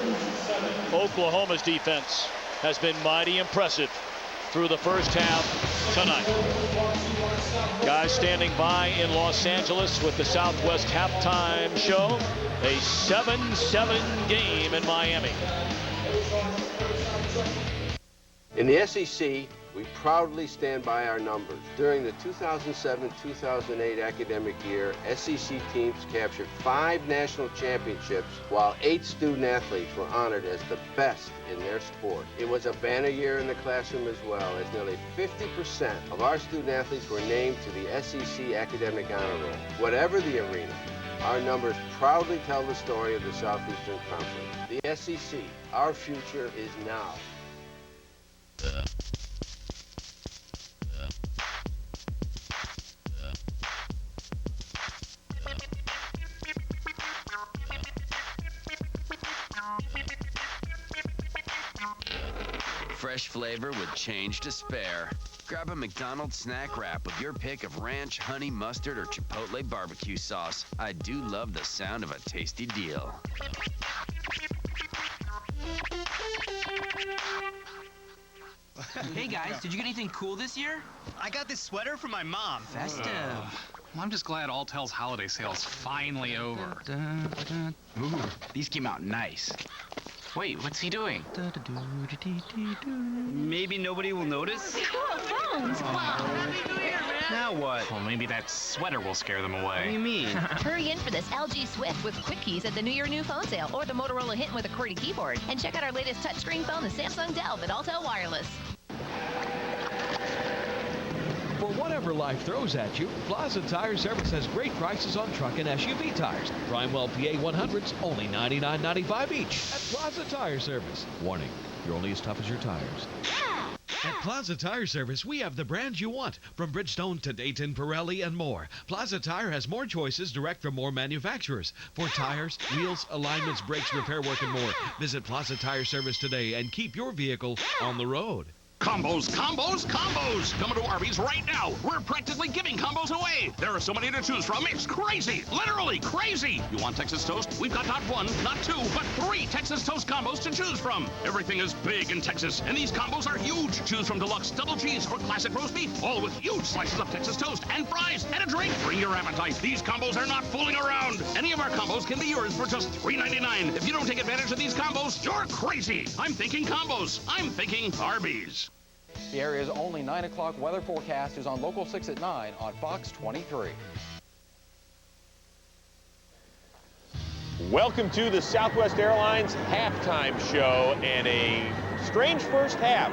Oklahoma's defense has been mighty impressive through the first half tonight. Guys standing by in Los Angeles with the Southwest halftime show. A 7-7 game in Miami. In the SEC, we proudly stand by our numbers. During the 2007-2008 academic year, SEC teams captured 5 national championships, while 8 student athletes were honored as the best in their sport. It was a banner year in the classroom as well, as nearly 50% of our student athletes were named to the SEC Academic Honor Roll. Whatever the arena, our numbers proudly tell the story of the Southeastern Conference. The SEC, our future is now. Fresh flavor with change to spare. Grab a McDonald's snack wrap with your pick of ranch, honey mustard, or chipotle barbecue sauce. I do love the sound of a tasty deal. Hey guys, did you get anything cool this year? I got this sweater from my mom. Festive. Well, I'm just glad Alltel's holiday sale's finally over. Ooh, these came out nice. Wait, what's he doing? Maybe nobody will notice. Cool phones. Now what? Well, maybe that sweater will scare them away. What do you mean? Hurry in for this LG Swift with quick keys at the New Year New phone sale, or the Motorola Hint with a QWERTY keyboard. And check out our latest touchscreen phone, the Samsung Delve at Alltel Wireless. For whatever life throws at you, Plaza Tire Service has great prices on truck and SUV tires. Primewell PA 100s, only $99.95 each at Plaza Tire Service. Warning, you're only as tough as your tires. At Plaza Tire Service, we have the brands you want, from Bridgestone to Dayton, Pirelli, and more. Plaza Tire has more choices direct from more manufacturers. For tires, wheels, alignments, brakes, repair work, and more. Visit Plaza Tire Service today and keep your vehicle on the road. Combos, combos, combos! Coming to Arby's right now. We're practically giving combos away. There are so many to choose from. It's crazy. Literally crazy. You want Texas toast? We've got not one, not two, but 3 Texas toast combos to choose from. Everything is big in Texas, and these combos are huge. Choose from deluxe, double cheese, or classic roast beef, all with huge slices of Texas toast and fries and a drink. Bring your appetite. These combos are not fooling around. Any of our combos can be yours for just $3.99. If you don't take advantage of these combos, you're crazy. I'm thinking combos. I'm thinking Arby's. The area's only 9 o'clock weather forecast is on Local 6 at 9 on Fox 23. Welcome to the Southwest Airlines halftime show, and a strange first half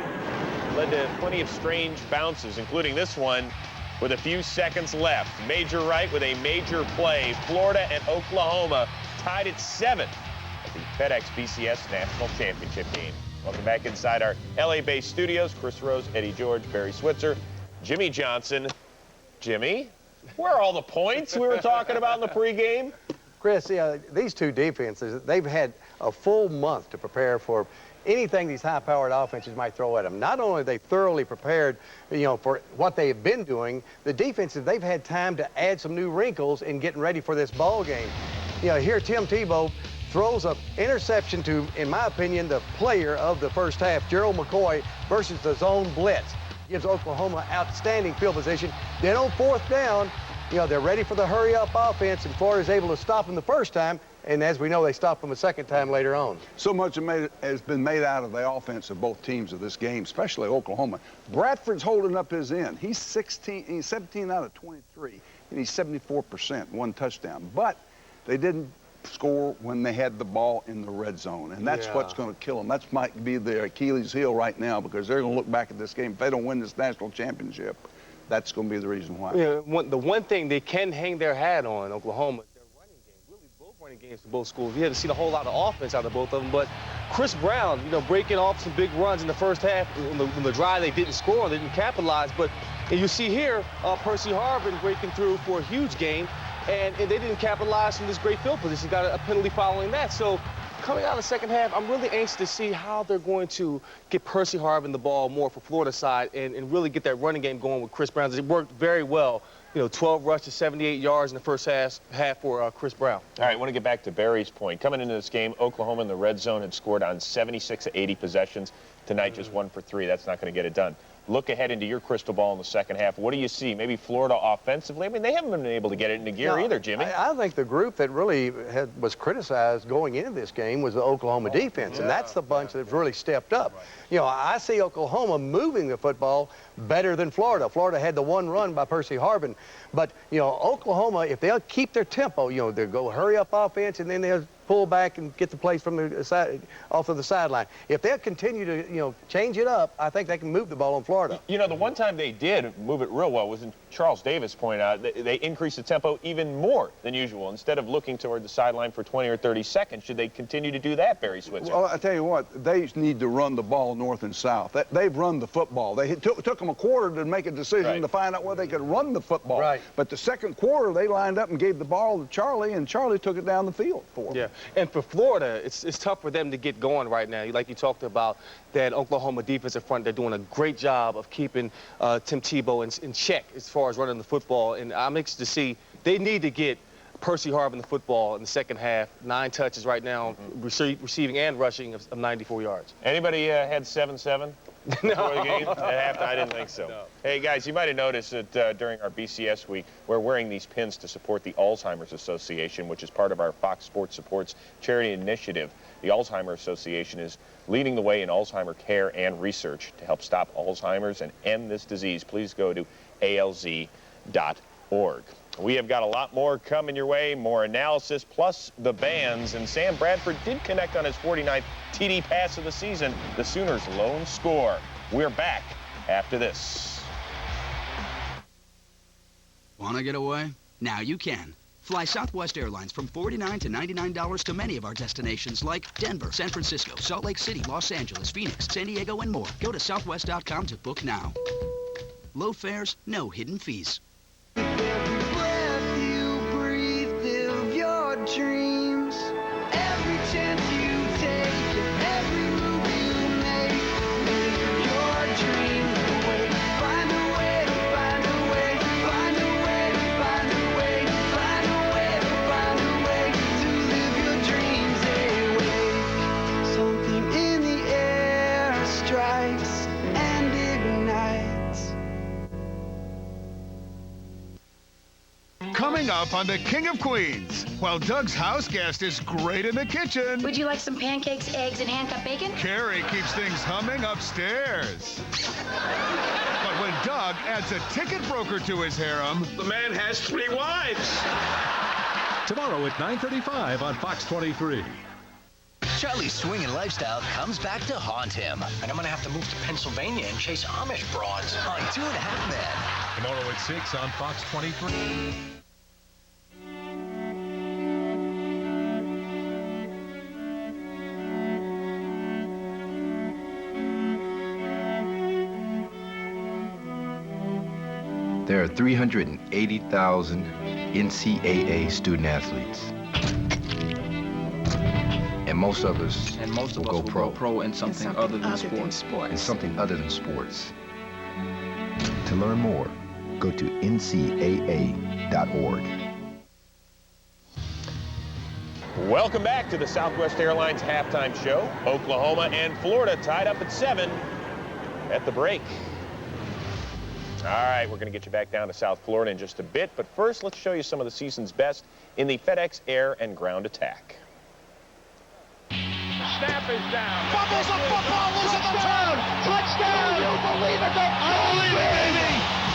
led to plenty of strange bounces, including this one with a few seconds left. Major Wright with a major play. Florida and Oklahoma tied at 7 at the FedEx BCS National Championship game. Welcome back inside our LA-based studios. Chris Rose, Eddie George, Barry Switzer, Jimmy Johnson. Jimmy, where are all the points we were talking about in the pregame? Chris, these two defenses, they've had a full month to prepare for anything these high-powered offenses might throw at them. Not only are they thoroughly prepared, for what they have been doing, the defenses, they've had time to add some new wrinkles in getting ready for this ball game. Here Tim Tebow throws an interception to, in my opinion, the player of the first half, Gerald McCoy, versus the zone blitz. Gives Oklahoma outstanding field position. Then on 4th down, they're ready for the hurry-up offense, and Florida's able to stop them the first time, and as we know, they stopped them a second time later on. So much has been made out of the offense of both teams of this game, especially Oklahoma. Bradford's holding up his end. He's 17 out of 23, and he's 74%, 1 touchdown. But they didn't score when they had the ball in the red zone, and that's what's going to kill them. That might be their Achilles heel right now, because they're going to look back at this game. If they don't win this national championship, that's going to be the reason why. The one thing they can hang their hat on, Oklahoma, their running game. Really, both running games for both schools. We haven't seen a whole lot of offense out of both of them, but Chris Brown, breaking off some big runs in the first half. On the drive, they didn't score, they didn't capitalize, but you see here, Percy Harvin breaking through for a huge game. And they didn't capitalize from this great field position. Got a penalty following that. So coming out of the second half, I'm really anxious to see how they're going to get Percy Harvin the ball more for Florida side and really get that running game going with Chris Brown. It worked very well. 12 rushes, 78 yards in the first half for Chris Brown. All right, I want to get back to Barry's point. Coming into this game, Oklahoma in the red zone had scored on 76 of 80 possessions. Tonight, just 1 for 3. That's not going to get it done. Look ahead into your crystal ball in the second half. What do you see? Maybe Florida offensively? I mean, they haven't been able to get it into gear either, Jimmy. I think the group that really was criticized going into this game was the Oklahoma defense, and that's the bunch that's really stepped up. I see Oklahoma moving the football better than Florida. Florida had the one run by Percy Harvin, but, Oklahoma, if they'll keep their tempo, they'll go hurry-up offense, and then they'll pull back and get the plays from the side, off of the sideline. If they'll continue to, change it up, I think they can move the ball on Florida. The one time they did move it real well was in Charles Davis pointed out, they increased the tempo even more than usual. Instead of looking toward the sideline for 20 or 30 seconds, should they continue to do that, Barry Switzer? Well, I tell you what, they need to run the ball north and south. They've run the football. They took them a quarter to make a decision to find out where they could run the football. Right. But the second quarter, they lined up and gave the ball to Charlie, and Charlie took it down the field for them. Yeah. And for Florida, it's tough for them to get going right now. Like you talked about, that Oklahoma defensive front, they're doing a great job of keeping Tim Tebow in check as far as running the football. And I'm anxious to see, they need to get Percy Harvin the football in the second half. 9 touches right now, receiving and rushing of 94 yards. Anybody had 7-7 before the game? At halftime, I didn't think so. No. Hey, guys, you might have noticed that during our BCS week, we're wearing these pins to support the Alzheimer's Association, which is part of our Fox Sports Supports charity initiative. The Alzheimer's Association is leading the way in Alzheimer care and research to help stop Alzheimer's and end this disease. Please go to alz.org. We have got a lot more coming your way, more analysis, plus the bands. And Sam Bradford did connect on his 49th TD pass of the season, the Sooners' lone score. We're back after this. Want to get away? Now you can. Fly Southwest Airlines from $49 to $99 to many of our destinations like Denver, San Francisco, Salt Lake City, Los Angeles, Phoenix, San Diego, and more. Go to southwest.com to book now. Low fares, no hidden fees. Dreams. Every chance you take and every move you make, live your dreams away. Find a way to find a way, find a way to find a way, find a way to find a way to live your dreams away. Something in the air strikes and ignites. Coming up on the King of Queens, while Doug's house guest is great in the kitchen. Would you like some pancakes, eggs, and hand-cut bacon? Carrie keeps things humming upstairs. But when Doug adds a ticket broker to his harem, The man has 3 wives. Tomorrow at 9:35 on Fox 23. Charlie's swinging lifestyle comes back to haunt him. And I'm gonna have to move to Pennsylvania and chase Amish broads on 2.5 Men. Tomorrow at 6 on Fox 23. There are 380,000 NCAA student athletes. And most of us will go pro in something other than sports. In something other than sports. To learn more, go to ncaa.org. Welcome back to the Southwest Airlines halftime show. Oklahoma and Florida tied up at 7 at the break. All right, we're going to get you back down to South Florida in just a bit, but first let's show you some of the season's best in the FedEx air and ground attack. Snap is down. Fumbles a football, losing the turn. Touchdown. You believe it? I believe it, baby.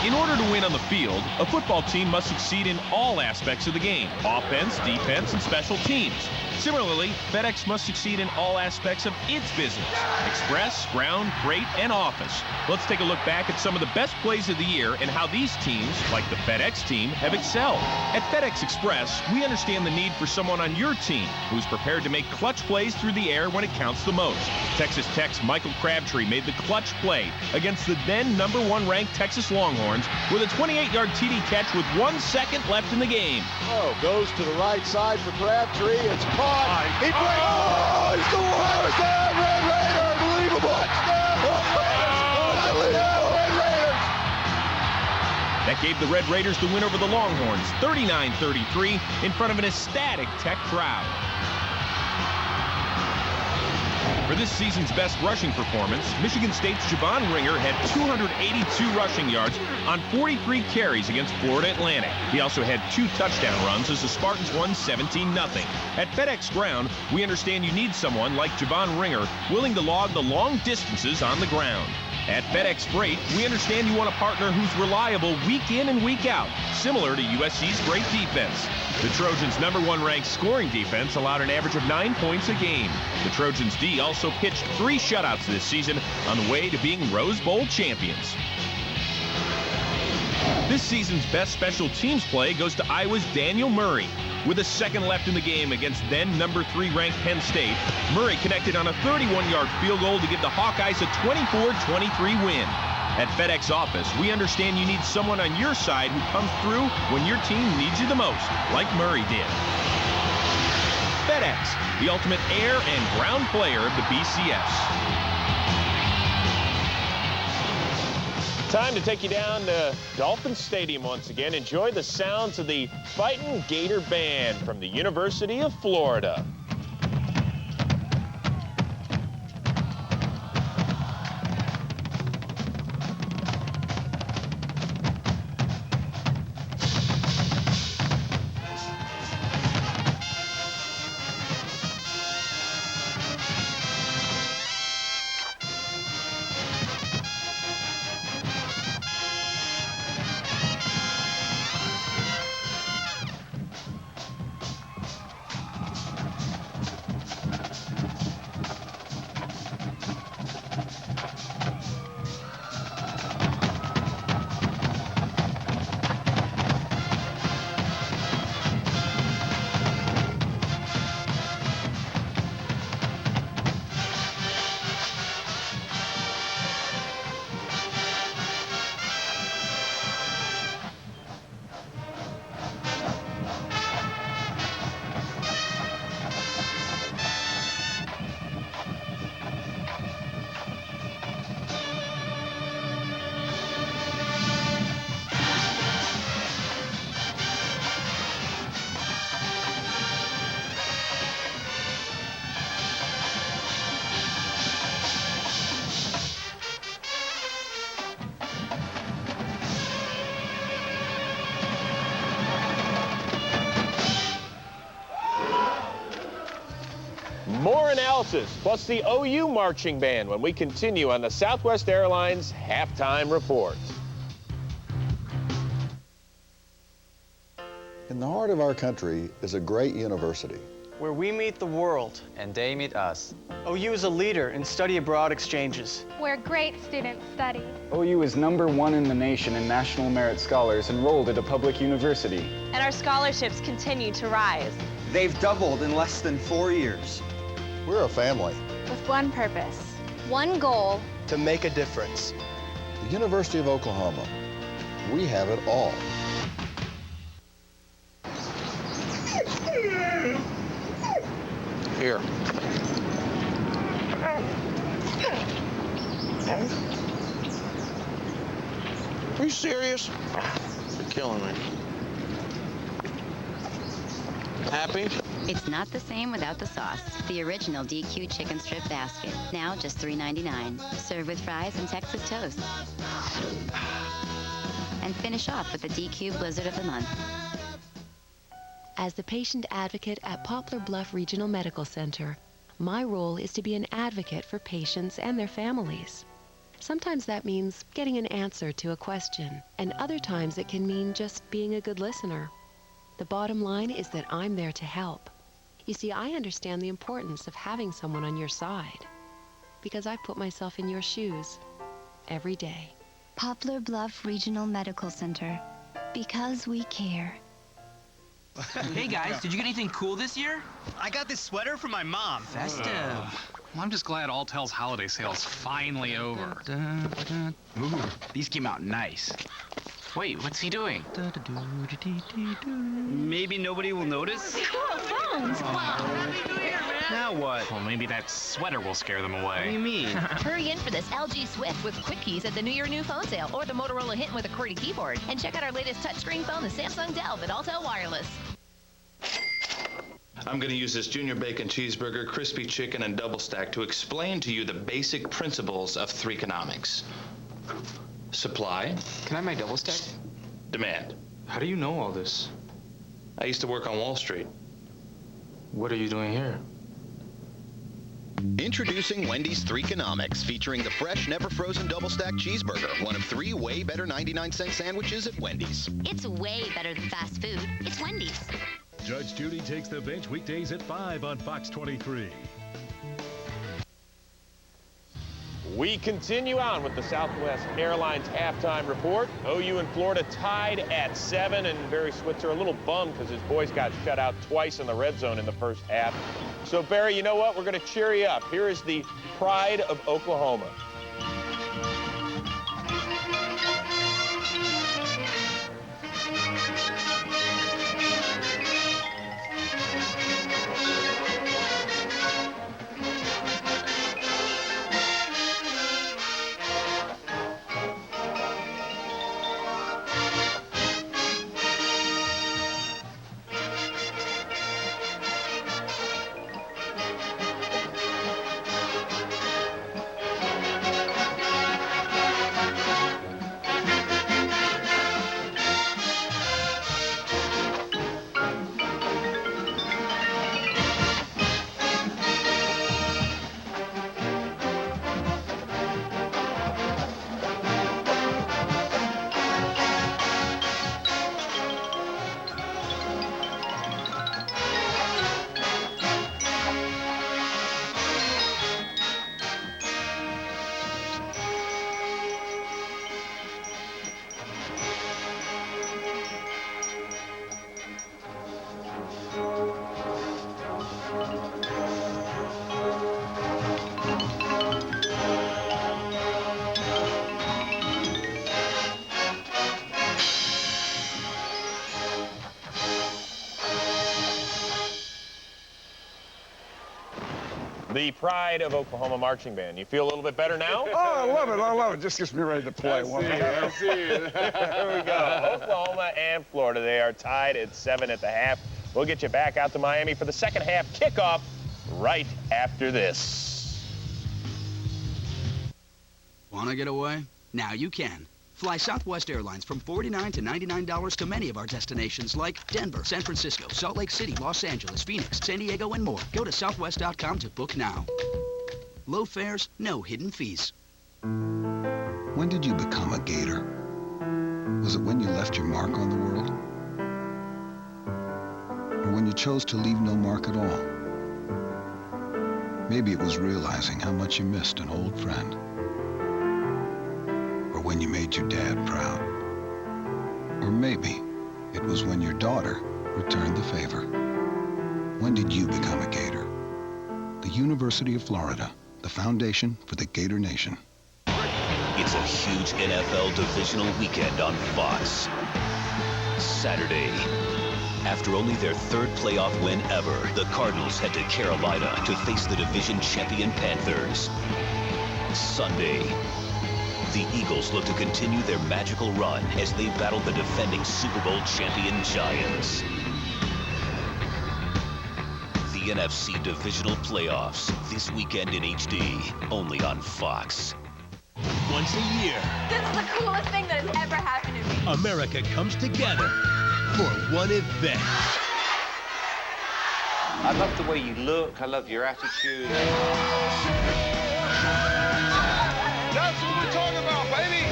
In order to win on the field, a football team must succeed in all aspects of the game: offense, defense, and special teams. Similarly, FedEx must succeed in all aspects of its business: express, ground, freight, and office. Let's take a look back at some of the best plays of the year and how these teams, like the FedEx team, have excelled. At FedEx Express, we understand the need for someone on your team who's prepared to make clutch plays through the air when it counts the most. Texas Tech's Michael Crabtree made the clutch play against the then #1 ranked Texas Longhorns with a 28-yard TD catch with 1 second left in the game. Oh, goes to the right side for Crabtree. It's caught. He plays. Oh, he's the worst. Red Raider. Unbelievable. Unbelievable. Red Raiders. That gave the Red Raiders the win over the Longhorns, 39-33, in front of an ecstatic Tech crowd. For this season's best rushing performance, Michigan State's Javon Ringer had 282 rushing yards on 43 carries against Florida Atlantic. He also had 2 touchdown runs as the Spartans won 17-0. At FedEx Ground, we understand you need someone like Javon Ringer willing to log the long distances on the ground. At FedEx Freight, we understand you want a partner who's reliable week in and week out, similar to USC's great defense. The Trojans' #1 ranked scoring defense allowed an average of 9 points a game. The Trojans' D also pitched 3 shutouts this season on the way to being Rose Bowl champions. This season's best special teams play goes to Iowa's Daniel Murray. With a second left in the game against then #3 ranked Penn State, Murray connected on a 31-yard field goal to give the Hawkeyes a 24-23 win. At FedEx Office, we understand you need someone on your side who comes through when your team needs you the most, like Murray did. FedEx, Electronics, the ultimate air and ground player of the BCS. Time to take you down to Dolphin Stadium once again. Enjoy the sounds of the Fightin' Gator Band from the University of Florida. More analysis, plus the OU marching band when we continue on the Southwest Airlines Halftime Report. In the heart of our country is a great university. Where we meet the world. And they meet us. OU is a leader in study abroad exchanges. Where great students study. OU is #1 in the nation in National Merit Scholars enrolled at a public university. And our scholarships continue to rise. They've doubled in less than 4 years. We're a family. With one purpose, one goal. To make a difference. The University of Oklahoma. We have it all. Here. Are you serious? You're killing me. Happy? It's not the same without the sauce. The original DQ chicken strip basket. Now just $3.99. Served with fries and Texas toast. And finish off with the DQ Blizzard of the Month. As the patient advocate at Poplar Bluff Regional Medical Center, my role is to be an advocate for patients and their families. Sometimes that means getting an answer to a question, and other times it can mean just being a good listener. The bottom line is that I'm there to help. You see, I understand the importance of having someone on your side, because I put myself in your shoes every day. Poplar Bluff Regional Medical Center. Because we care. Hey guys, did you get anything cool this year? I got this sweater from my mom. Festive. Well, I'm just glad Alltel's holiday sale's finally over. Ooh, these came out nice. Wait, what's he doing? Maybe nobody will notice? Cool phones. Now what? Well, maybe that sweater will scare them away. What do you mean? Hurry in for this LG Swift with quick keys at the New Year New phone sale or the Motorola Hint with a QWERTY keyboard. And check out our latest touchscreen phone, the Samsung Delve at Altel Wireless. I'm going to use this junior bacon cheeseburger, crispy chicken, and double stack to explain to you the basic principles of threeconomics. Supply. Can I have my double stack? Demand. How do you know all this? I used to work on Wall Street. What are you doing here? Introducing Wendy's Threeconomics, featuring the fresh, never-frozen double-stack cheeseburger, one of 3 way better 99-cent sandwiches at Wendy's. It's way better than fast food. It's Wendy's. Judge Judy takes the bench weekdays at 5 on Fox 23. We continue on with the Southwest Airlines halftime report. OU and Florida tied at 7, and Barry Switzer a little bummed because his boys got shut out twice in the red zone in the first half. So, Barry, you know what? We're going to cheer you up. Here is the pride of Oklahoma. The pride of Oklahoma marching band. You feel a little bit better now? Oh, I love it. I love it. Just gets me ready to play. I see it. Here we go. Oklahoma and Florida. They are tied at 7 at the half. We'll get you back out to Miami for the second half kickoff right after this. Want to get away? Now you can. Fly Southwest Airlines from $49 to $99 to many of our destinations like Denver, San Francisco, Salt Lake City, Los Angeles, Phoenix, San Diego, and more. Go to southwest.com to book now. Low fares, no hidden fees. When did you become a Gator? Was it when you left your mark on the world? Or when you chose to leave no mark at all? Maybe it was realizing how much you missed an old friend. Or when you made your dad proud. Or maybe it was when your daughter returned the favor. When did you become a Gator? The University of Florida, the foundation for the Gator Nation. It's a huge NFL divisional weekend on Fox. Saturday. After only their third playoff win ever, the Cardinals head to Carolina to face the division champion Panthers. Sunday. The Eagles look to continue their magical run as they battle the defending Super Bowl champion Giants. The NFC Divisional Playoffs, this weekend in HD, only on Fox. Once a year, this is the coolest thing that has ever happened to me. America comes together for one event. I love the way you look. I love your attitude. That's what we're talking about, baby.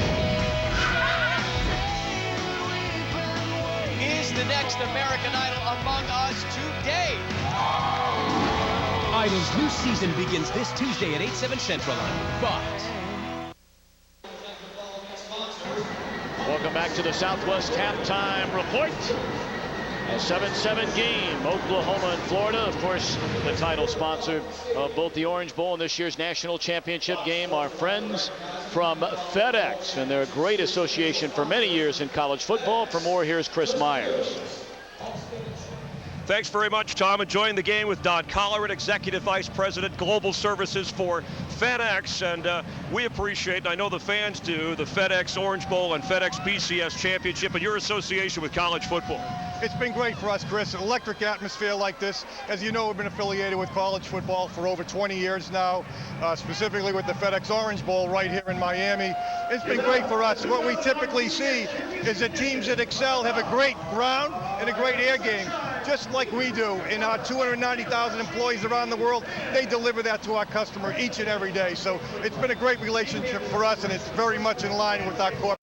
Is the next American Idol among us today? Idol's new season begins this Tuesday at 8/7 Central on Fox. Welcome back to the Southwest halftime report. A 7-7 game, Oklahoma and Florida. Of course, the title sponsor of both the Orange Bowl and this year's national championship game, our friends from FedEx, and they're a great association for many years in college football. For more, here's Chris Myers. Thanks very much, Tom. Enjoying the game with Don Colleran, Executive Vice President, Global Services for FedEx. And we appreciate, and I know the fans do, the FedEx Orange Bowl and FedEx BCS Championship and your association with college football. It's been great for us, Chris. An electric atmosphere like this. As you know, we've been affiliated with college football for over 20 years now, specifically with the FedEx Orange Bowl right here in Miami. It's been great for us. What we typically see is that teams that excel have a great ground and a great air game, just like we do. In our 290,000 employees around the world, they deliver that to our customer each and every day. So it's been a great relationship for us, and it's very much in line with our corporate.